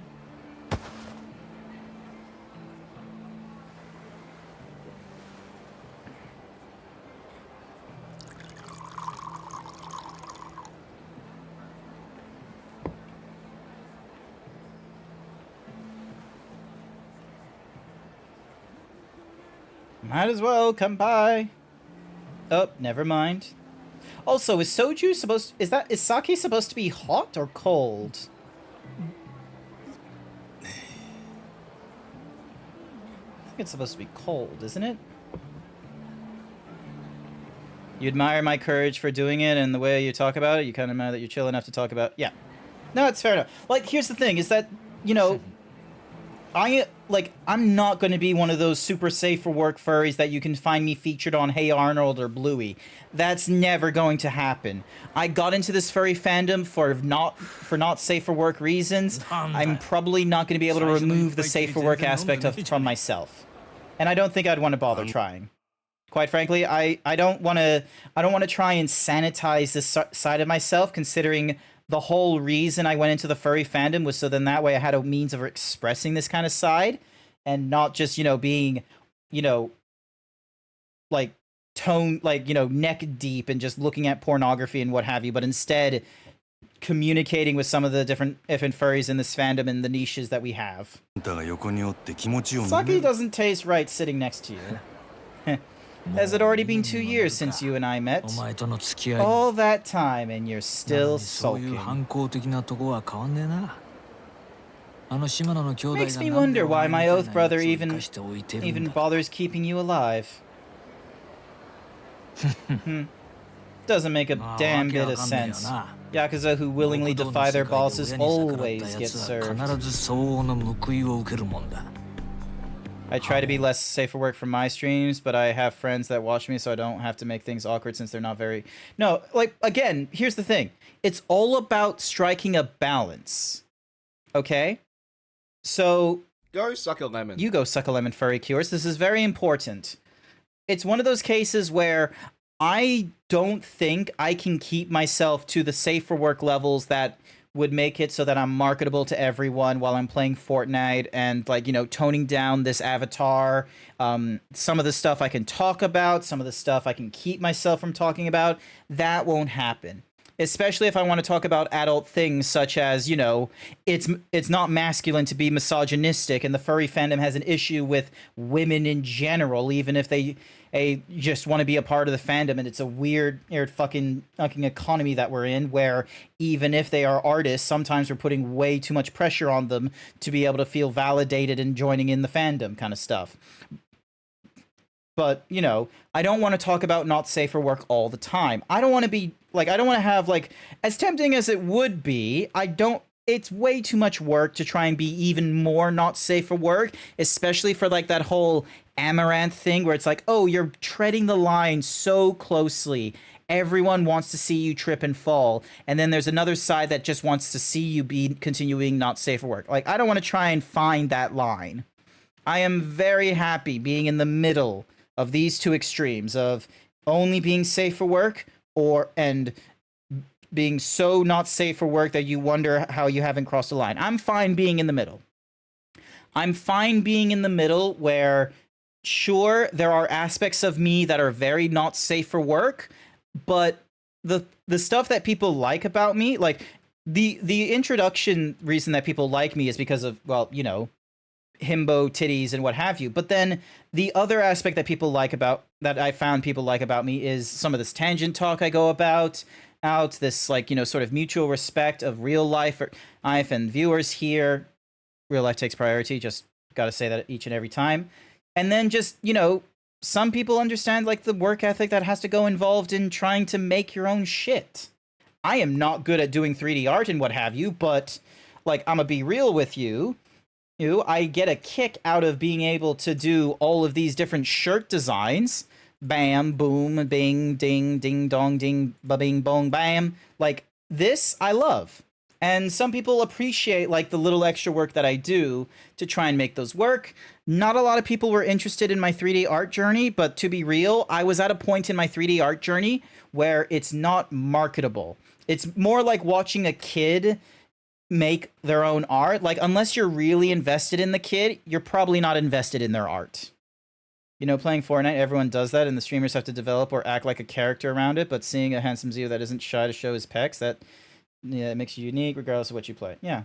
Might as well come by. Oh, never mind. Also, is soju supposed... Is sake supposed to be hot or cold? I think it's supposed to be cold, isn't it? You admire my courage for doing it and the way you talk about it. You kind of admire that you're chill enough to talk about... Yeah. No, it's fair enough. Like, here's the thing, is that, you know... I'm not going to be one of those super safe for work furries that you can find me featured on Hey Arnold or Bluey. That's never going to happen. I got into this furry fandom for not safe for work reasons. I'm probably not going to be able to remove the safe for work aspect from myself. And I don't think I'd want to bother trying. Quite frankly, I don't want to try and sanitize this side of myself, considering the whole reason I went into the furry fandom was so then that way I had a means of expressing this kind of side and not just, you know, being, you know, like neck deep and just looking at pornography and what have you, but instead communicating with some of the different furries in this fandom and the niches that we have. Sake doesn't taste right sitting next to you. Has it already been 2 years since you and I met? All that time and you're still sulking. Makes me wonder why my oath brother even bothers keeping you alive. Doesn't make a damn bit of sense. Yakuza who willingly defy their bosses always get served. I try to be less safe for work from my streams, but I have friends that watch me, so I don't have to make things awkward since they're not very... No, like, again, here's the thing. It's all about striking a balance. Okay? So... Go suck a lemon. You go suck a lemon, Furry Cures. This is very important. It's one of those cases where I don't think I can keep myself to the safe for work levels that would make it so that I'm marketable to everyone while I'm playing Fortnite and, like, you know, toning down this avatar. Some of the stuff I can talk about, some of the stuff I can keep myself from talking about. That won't happen. Especially if I want to talk about adult things such as, you know, it's not masculine to be misogynistic, and the furry fandom has an issue with women in general, even if they just want to be a part of the fandom, and it's a weird fucking economy that we're in, where even if they are artists, sometimes we're putting way too much pressure on them to be able to feel validated and joining in the fandom kind of stuff. But, you know, I don't want to talk about not safe for work all the time. I don't want to be, like, I don't want to have, like, as tempting as it would be, it's way too much work to try and be even more not safe for work, especially for, like, that whole amaranth thing where it's like, oh, you're treading the line so closely. Everyone wants to see you trip and fall. And then there's another side that just wants to see you be continuing not safe for work. Like, I don't want to try and find that line. I am very happy being in the middle of these two extremes of only being safe for work and being so not safe for work that you wonder how you haven't crossed the line. I'm fine being in the middle. I'm fine being in the middle where, sure, there are aspects of me that are very not safe for work, but the stuff that people like about me, like the introduction reason that people like me is because of, well, you know, himbo titties and what have you. But then the other aspect that I found people like about me is some of this tangent talk I go about, this, like, you know, sort of mutual respect of real life and viewers here. Real life takes priority. Just got to say that each and every time. And then just, you know, some people understand, like, the work ethic that has to go involved in trying to make your own shit. I am not good at doing 3D art and what have you, but, like, I'm gonna be real with you. I get a kick out of being able to do all of these different shirt designs. Bam, boom, bing, ding, ding, dong, ding, ba-bing, bong, bam. Like, this I love. And some people appreciate, like, the little extra work that I do to try and make those work. Not a lot of people were interested in my 3D art journey, but to be real, I was at a point in my 3D art journey where it's not marketable. It's more like watching a kid make their own art. Like, unless you're really invested in the kid, you're probably not invested in their art. You know, playing Fortnite, everyone does that, and the streamers have to develop or act like a character around it, but seeing a handsome Zeo that isn't shy to show his pecs, that, yeah, it makes you unique regardless of what you play. Yeah.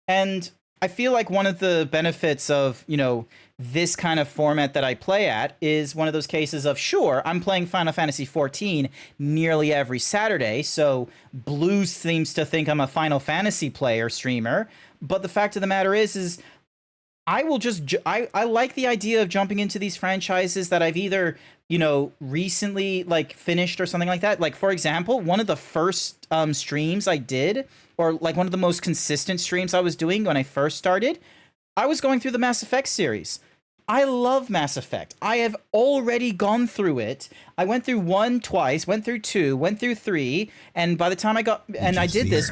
And I feel like one of the benefits of, you know, this kind of format that I play at is one of those cases of, sure, I'm playing Final Fantasy XIV nearly every Saturday, so Blue seems to think I'm a Final Fantasy player streamer, but the fact of the matter is I will just, I like the idea of jumping into these franchises that I've either, you know, recently, like, finished or something like that. Like, for example, one of the first streams I did, or, like, one of the most consistent streams I was doing when I first started, I was going through the Mass Effect series. I love Mass Effect. I have already gone through it. I went through 1 twice, went through 2, went through 3, and by the time I got, and I did this,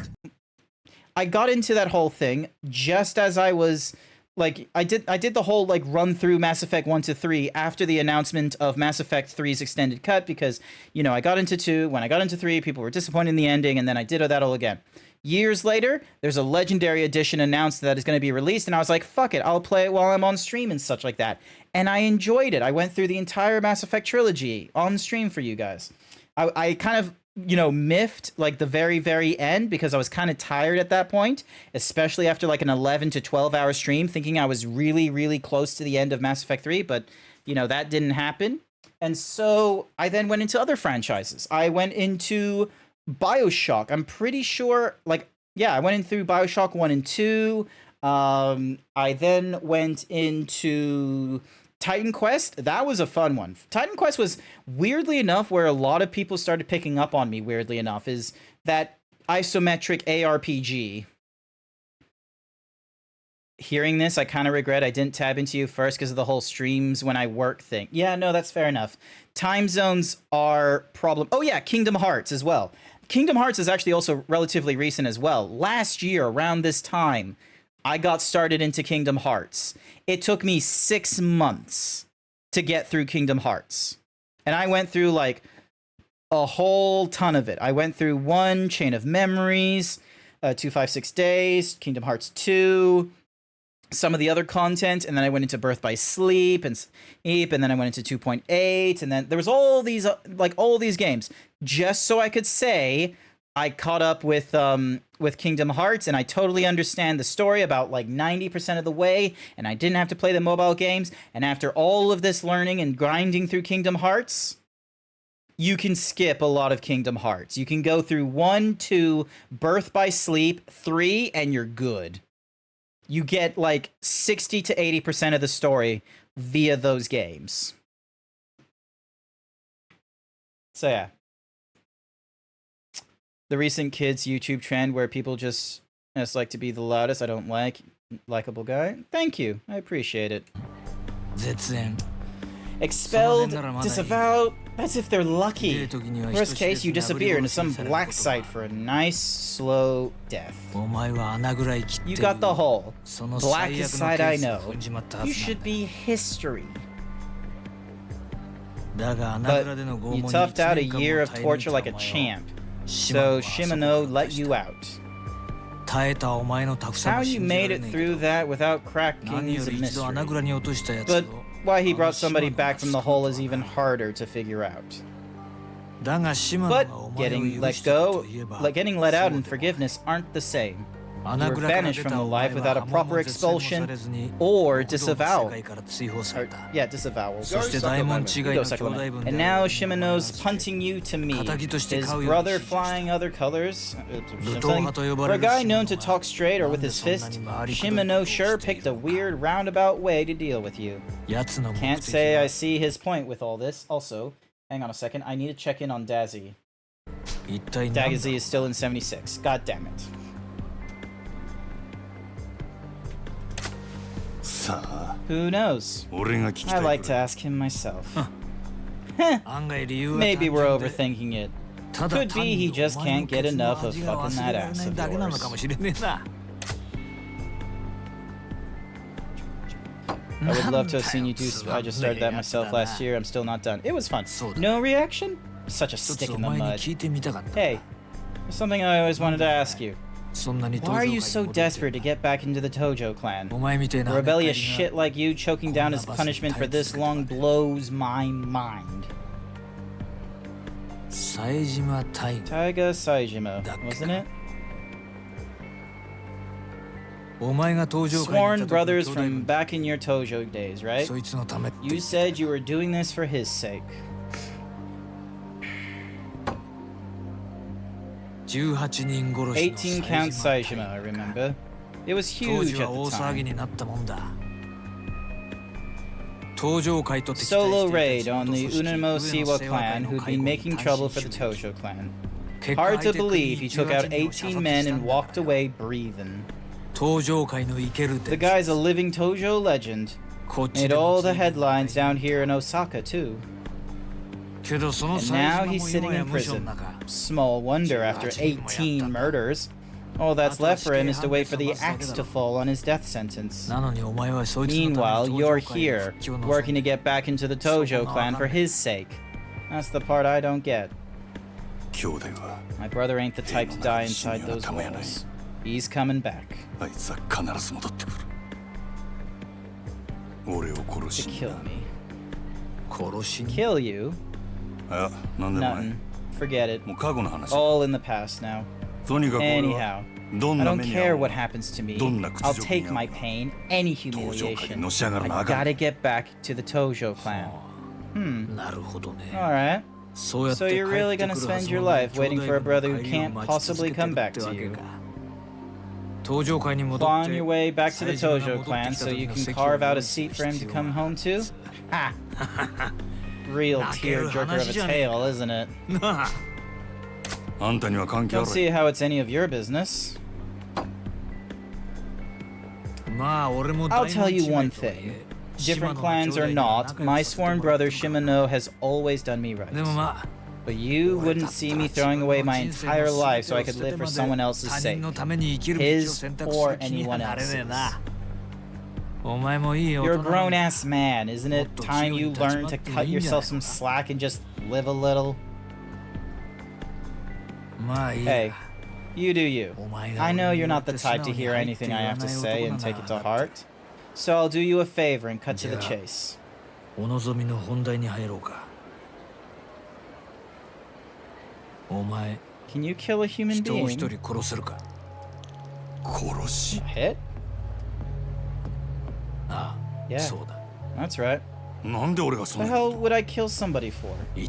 I got into that whole thing just as I was, like, I did the whole, like, run through Mass Effect 1 to 3 after the announcement of Mass Effect 3's extended cut, because, you know, I got into 2, when I got into 3, people were disappointed in the ending, and then I did that all again. Years later, there's a Legendary Edition announced that is going to be released, and I was like, fuck it, I'll play it while I'm on stream and such like that. And I enjoyed it. I went through the entire Mass Effect trilogy on stream for you guys. I kind of, you know, miffed, like, the very, very end, because I was kind of tired at that point, especially after, like, an 11 to 12-hour stream, thinking I was really, really close to the end of Mass Effect 3, but, you know, that didn't happen. And so I then went into other franchises. I went into BioShock. I'm pretty sure, like, yeah, I went in through BioShock 1 and 2. I then went into Titan Quest. That was a fun one. Titan Quest was, weirdly enough, where a lot of people started picking up on me, weirdly enough, is that isometric ARPG. Hearing this, I kind of regret I didn't tab into you first because of the whole streams when I work thing. Yeah, no, that's fair enough. Time zones are problem. Oh yeah, Kingdom Hearts as well. Kingdom Hearts is actually also relatively recent as well. Last year, around this time, I got started into Kingdom Hearts. It took me 6 months to get through Kingdom Hearts. And I went through, like, a whole ton of it. I went through 1, Chain of Memories, 256 Days, Kingdom Hearts 2, some of the other content, and then I went into Birth by Sleep, and then I went into 2.8, and then there was all these, like, all these games, just so I could say I caught up with Kingdom Hearts, and I totally understand the story about, like, 90% of the way, and I didn't have to play the mobile games, and after all of this learning and grinding through Kingdom Hearts, you can skip a lot of Kingdom Hearts. You can go through 1, 2, Birth by Sleep, 3, and you're good. You get, like, 60 to 80% of the story via those games. So, yeah. The recent kids YouTube trend where people just like to be the loudest, I don't like. Likeable guy. Thank you. I appreciate it. Expelled, disavowed. That's if they're lucky. Worst case, you disappear into some black site for a nice, slow death. You got the whole. Blackest side I know. You should be history. But you toughed out a year of torture like a champ. So Shimano let you out. How you made it through that without cracking is a mystery. But why he brought somebody back from the hole is even harder to figure out. But getting let go, getting let out and forgiveness aren't the same. You were banished from the life without a proper expulsion or disavowal. Disavowal. And now Shimano's punting you to me. His brother flying other colors. For a guy known to talk straight or with his fist, Shimano sure picked a weird roundabout way to deal with you. Can't say I see his point with all this. Also, hang on a second, I need to check in on Dazzy. Dazzy is still in 76. God damn it. Who knows? I like to ask him myself. Maybe we're overthinking it. Could be he just can't get enough of fucking that ass of yours. I would love to have seen you do. I just started that myself last year. I'm still not done. It was fun. No reaction? Such a stick in the mud. Hey, there's something I always wanted to ask you. Why are you so desperate to get back into the Tojo clan? A rebellious shit like you choking down his punishment for this long blows my mind. Taiga Saejima, wasn't it? Sworn brothers from back in your Tojo days, right? You said you were doing this for his sake. 18 Count Saishima, I remember. It was huge at the time. Solo raid on the Unamo Siwa clan who'd been making trouble for the Tojo clan. Hard to believe he took out 18 men and walked away breathing. The guy's a living Tojo legend. Made all the headlines down here in Osaka too. And now he's sitting in prison. Small wonder after 18 murders. All that's left for him is to wait for the axe to fall on his death sentence. Meanwhile, you're here, working to get back into the Tojo clan for his sake. That's the part I don't get. My brother ain't the type to die inside those walls. He's coming back. To kill me. Kill you? Nothing. Forget it. All in the past now. Anyhow, I don't care what happens to me. I'll take my pain, any humiliation. I gotta get back to the Tojo clan. Alright. So you're really gonna spend your life waiting for a brother who can't possibly come back to you. Clawing your way back to the Tojo clan so you can carve out a seat for him to come home to? Ha! Real tearjerker of a tale, isn't it? Don't see how it's any of your business. I'll tell you one thing. Different clans or not, my sworn brother Shimano has always done me right. But you wouldn't see me throwing away my entire life so I could live for someone else's sake. His or anyone else's. You're a grown-ass man, isn't it time you learn to cut yourself some slack and just live a little? Hey, you do you. I know you're not the type to hear anything I have to say and take it to heart. So I'll do you a favor and cut to the chase. Can you kill a human being? Hit? Yeah, that's right. What the hell would I kill somebody for? You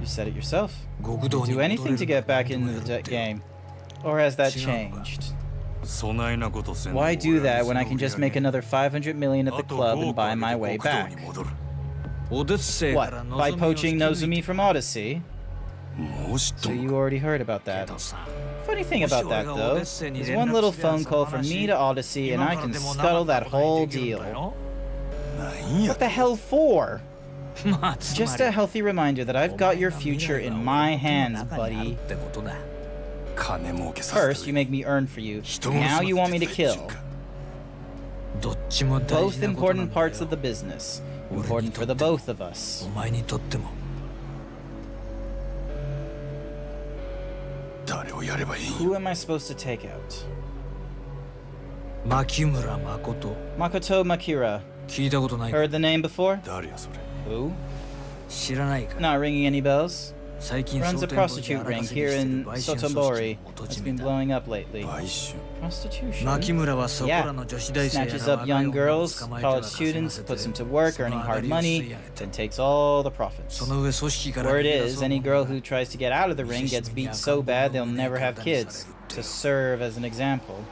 said it yourself. You'd do anything to get back into the game. Or has that changed? Why do that when I can just make another 500 million at the club and buy my way back? What, by poaching Nozumi from Odyssey? So you already heard about that. Funny thing about that, though, is one little phone call from me to Odyssey and I can scuttle that whole deal. What the hell for? Just a healthy reminder that I've got your future in my hands, buddy. First, you make me earn for you. Now you want me to kill. Both important parts of the business. Important for the both of us. Who am I supposed to take out? Makoto Makira. Heard the name before? Who? Not ringing any bells? Runs a prostitute ring here in Sotombori that's been blowing up lately. Prostitution? Yeah. Snatches up young girls, college students, puts them to work, earning hard money, then takes all the profits. Word is, any girl who tries to get out of the ring gets beat so bad they'll never have kids, to serve as an example.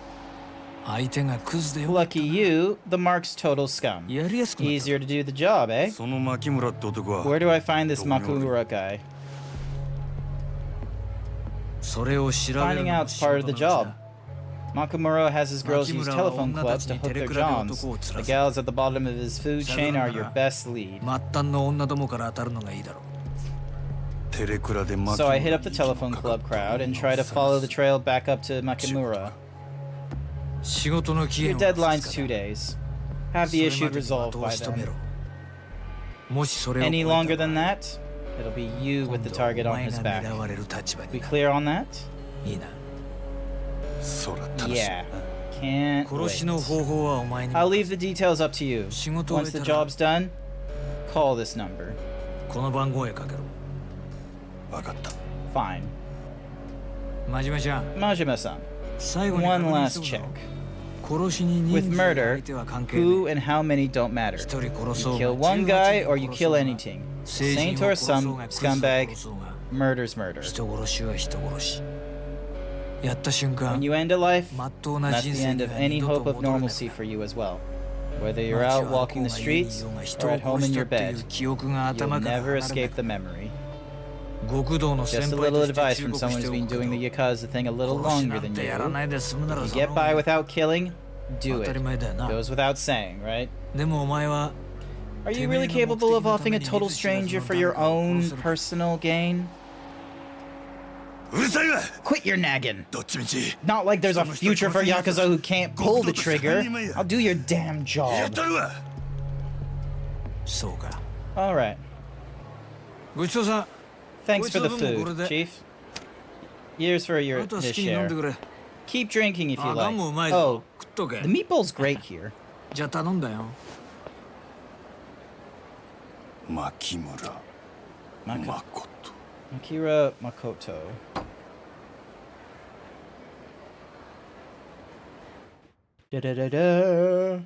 Lucky you, the mark's total scum. Easier to do the job, eh? Where do I find this Makumura guy? Finding out's part of the job. Makumura has his girls use telephone clubs to hook their johns. The gals at the bottom of his food chain are your best lead. So I hit up the telephone club crowd and try to follow the trail back up to Makumura. Your deadline's 2 days. Have the issue resolved by then. Any longer than that, it'll be you with the target on his back. We clear on that? Yeah. Can't wait. I'll leave the details up to you. Once the job's done, call this number. Fine. Majima-san, one last check. With murder, who and how many don't matter. You kill one guy or you kill anything. Saint or some scumbag, murder's murder. When you end a life, that's the end of any hope of normalcy for you as well. Whether you're out walking the streets or at home in your bed, you'll never escape the memory. Just a little advice from someone who's been doing the Yakuza thing a little longer than you. If you get by without killing, do it. Goes without saying, right? Are you really capable of offing a total stranger for your own personal gain? Quit your nagging. Not like there's a future for Yakuza who can't pull the trigger. I'll do your damn job. Alright. Thanks for the food, Chief. Here's for your dish share. Keep drinking if you like. Oh, the meatball's great here. Akira Makoto. Da-da-da-da.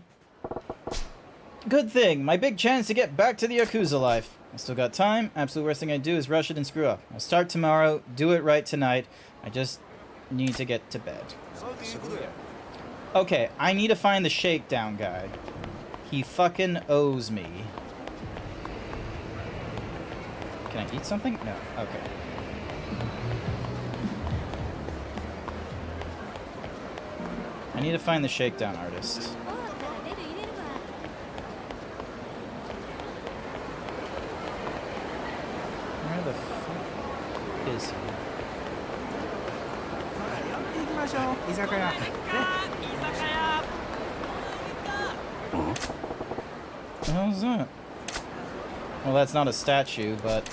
Good thing, my big chance to get back to the Yakuza life. I still got time. Absolute worst thing I do is rush it and screw up. I'll start tomorrow, do it right tonight. I just need to get to bed. Okay, I need to find the shakedown guy. He fucking owes me. Can I eat something? No. Okay. I need to find the shakedown artist. Where the fuck is he? What the hell is that? Well, that's not a statue, but...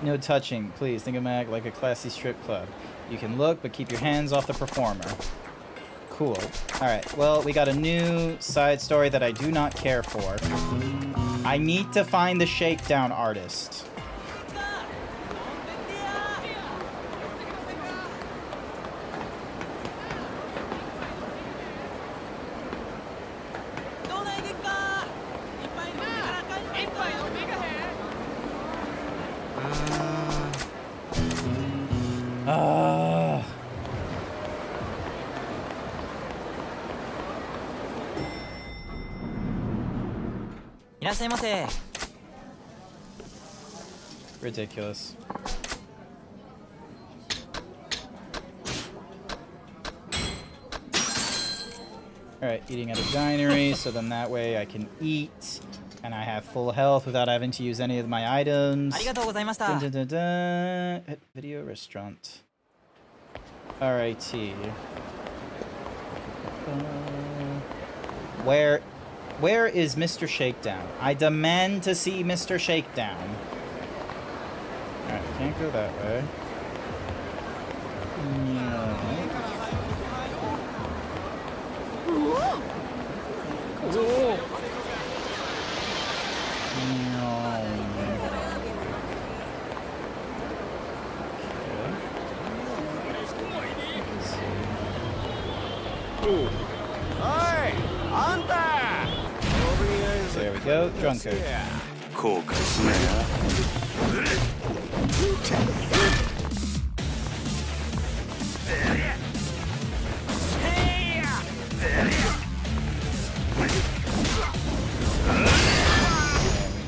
No touching, please. Think of my act like a classy strip club. You can look, but keep your hands off the performer. Cool. Alright, well, we got a new side story that I do not care for. I need to find the shakedown artist. Ridiculous. Alright, eating at a dinery, so then that way I can eat, and I have full health without having to use any of my items. Dun, dun, dun, dun. At video restaurant. Alrighty. Where is Mr. Shakedown? I demand to see Mr. Shakedown. Alright, can't go that way. No. There we go, drunkard.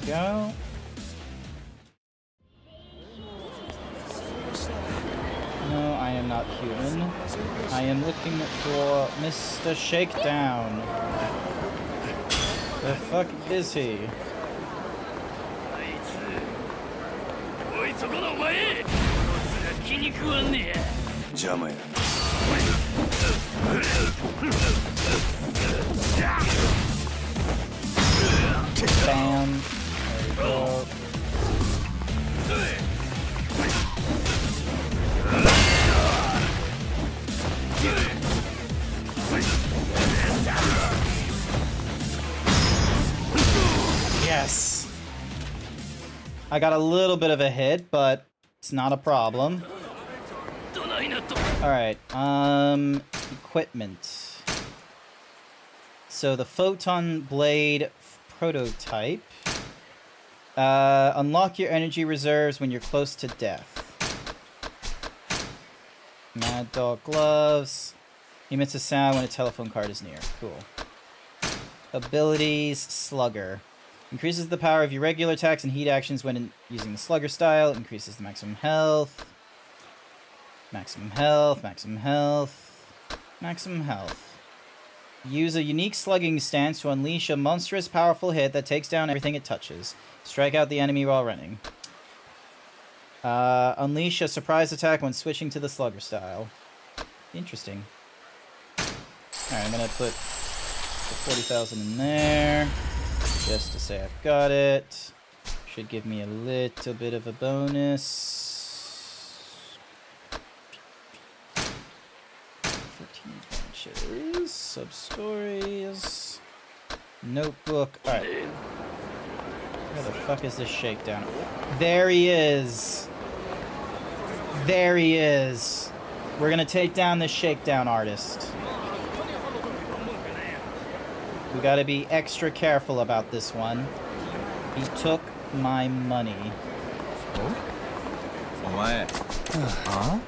Go. No, I am not human. I am looking for Mr. Shakedown. The fuck is he? Bam. There we go. I got a little bit of a hit, but it's not a problem. Alright, equipment. So the Photon Blade prototype. Unlock your energy reserves when you're close to death. Mad Dog gloves. Emits a sound when a telephone card is near. Cool. Abilities, Slugger. Increases the power of your regular attacks and heat actions when using the Slugger style. Increases the maximum health. Maximum health, maximum health, maximum health. Use a unique slugging stance to unleash a monstrous powerful hit that takes down everything it touches. Strike out the enemy while running. Unleash a surprise attack when switching to the Slugger style. Interesting. Alright, I'm gonna put the 40,000 in there, just to say I've got it. Should give me a little bit of a bonus. 13 adventures, sub-stories, notebook. Alright. Where the fuck is this shakedown? There he is! There he is! We're gonna take down this shakedown artist. We gotta be extra careful about this one. He took my money. Huh?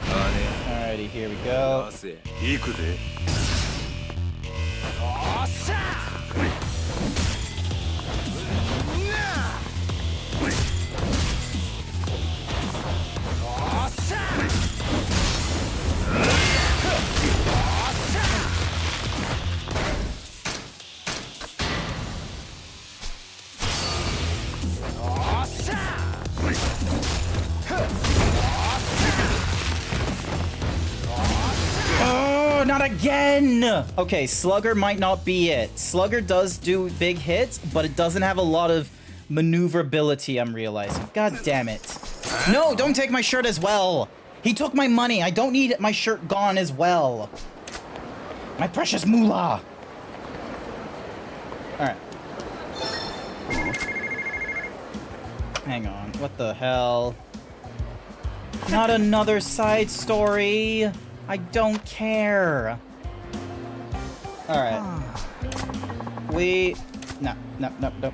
Alrighty, here we go. Oh, not again! Okay, Slugger might not be it. Slugger does do big hits, but it doesn't have a lot of maneuverability, I'm realizing. God damn it. No, don't take my shirt as well! He took my money. I don't need my shirt gone as well. My precious moolah! Alright. Hang on. What the hell? Not another side story. I don't care. Alright.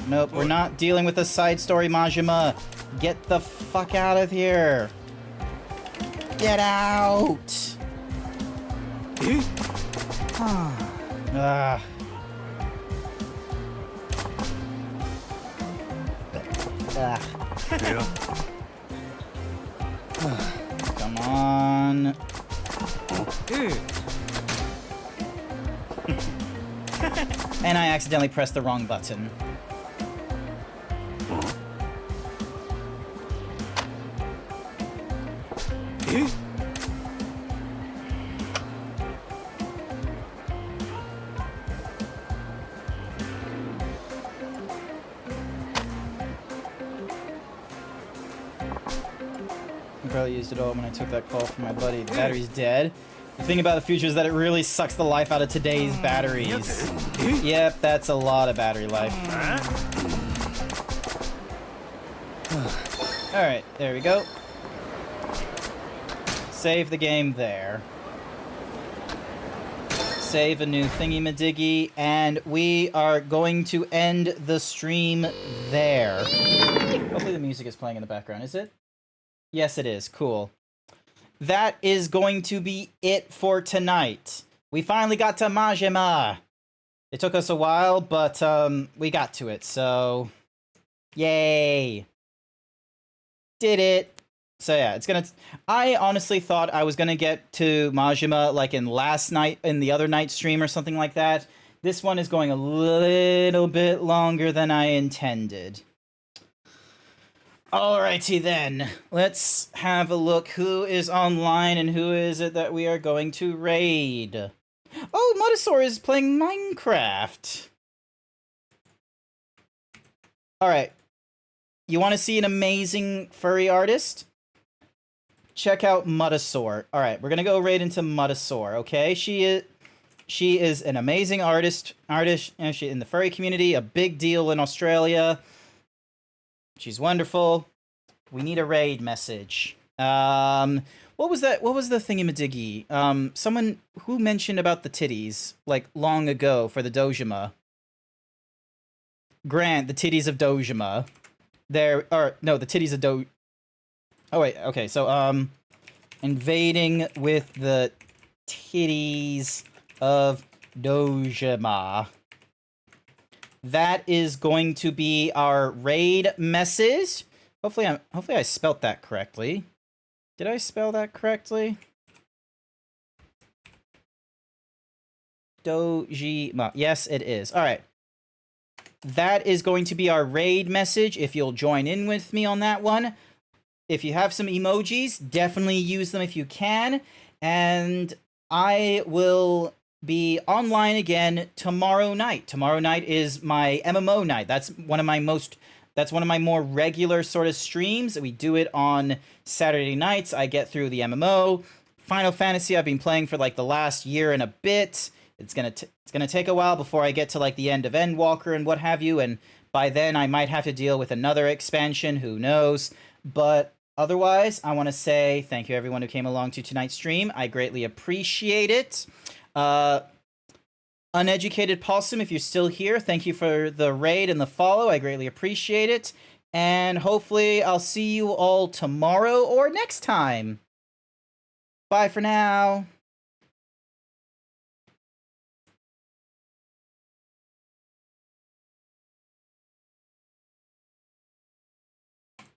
Nope. We're not dealing with a side story, Majima. Get the fuck out of here. Get out. Come on. And I accidentally pressed the wrong button. I barely used it all when I took that call from my buddy. The battery's dead. The thing about the future is that it really sucks the life out of today's batteries. Yep, that's a lot of battery life. Alright, there we go. Save the game there. Save a new thingy-madiggy, and we are going to end the stream there. Hopefully the music is playing in the background, is it? Yes, it is. Cool. That is going to be it for tonight. We finally got to Majima. It took us a while, but we got to it, so yay. Did it. So yeah, it's gonna... I honestly thought I was gonna get to Majima like in the other night stream or something like that. This one is going a little bit longer than I intended. Alrighty then, let's have a look who is online and who is it that we are going to raid. Oh, Motosaur is playing Minecraft. Alright, you want to see an amazing furry artist? Check out Motosaur. Alright, we're gonna go raid into Motosaur, okay? She is an amazing artist in the furry community, a big deal in Australia. She's wonderful. We need a raid message. What was that? What was the thingy-majiggy? Someone who mentioned about the titties, like, long ago for the Dojima. Grant, the titties of Dojima. There, or, no, the titties of Oh, wait, okay, so, invading with the titties of Dojima. That is going to be our raid message. Hopefully I spelt that correctly. Did I spell that correctly? Dojima. Yes, it is. All right. That is going to be our raid message if you'll join in with me on that one. If you have some emojis, definitely use them if you can. And I will be online again tomorrow night. Tomorrow night is my MMO night. That's one of my more regular sort of streams. We do it on Saturday nights. I get through the MMO. Final Fantasy I've been playing for like the last year and a bit. It's gonna take a while before I get to like the end of Endwalker and what have you, and by then I might have to deal with another expansion, who knows. But otherwise, I want to say thank you everyone who came along to tonight's stream. I greatly appreciate it. Uneducated Possum, if you're still here, thank you for the raid and the follow. I greatly appreciate it. And hopefully I'll see you all tomorrow or next time. Bye for now.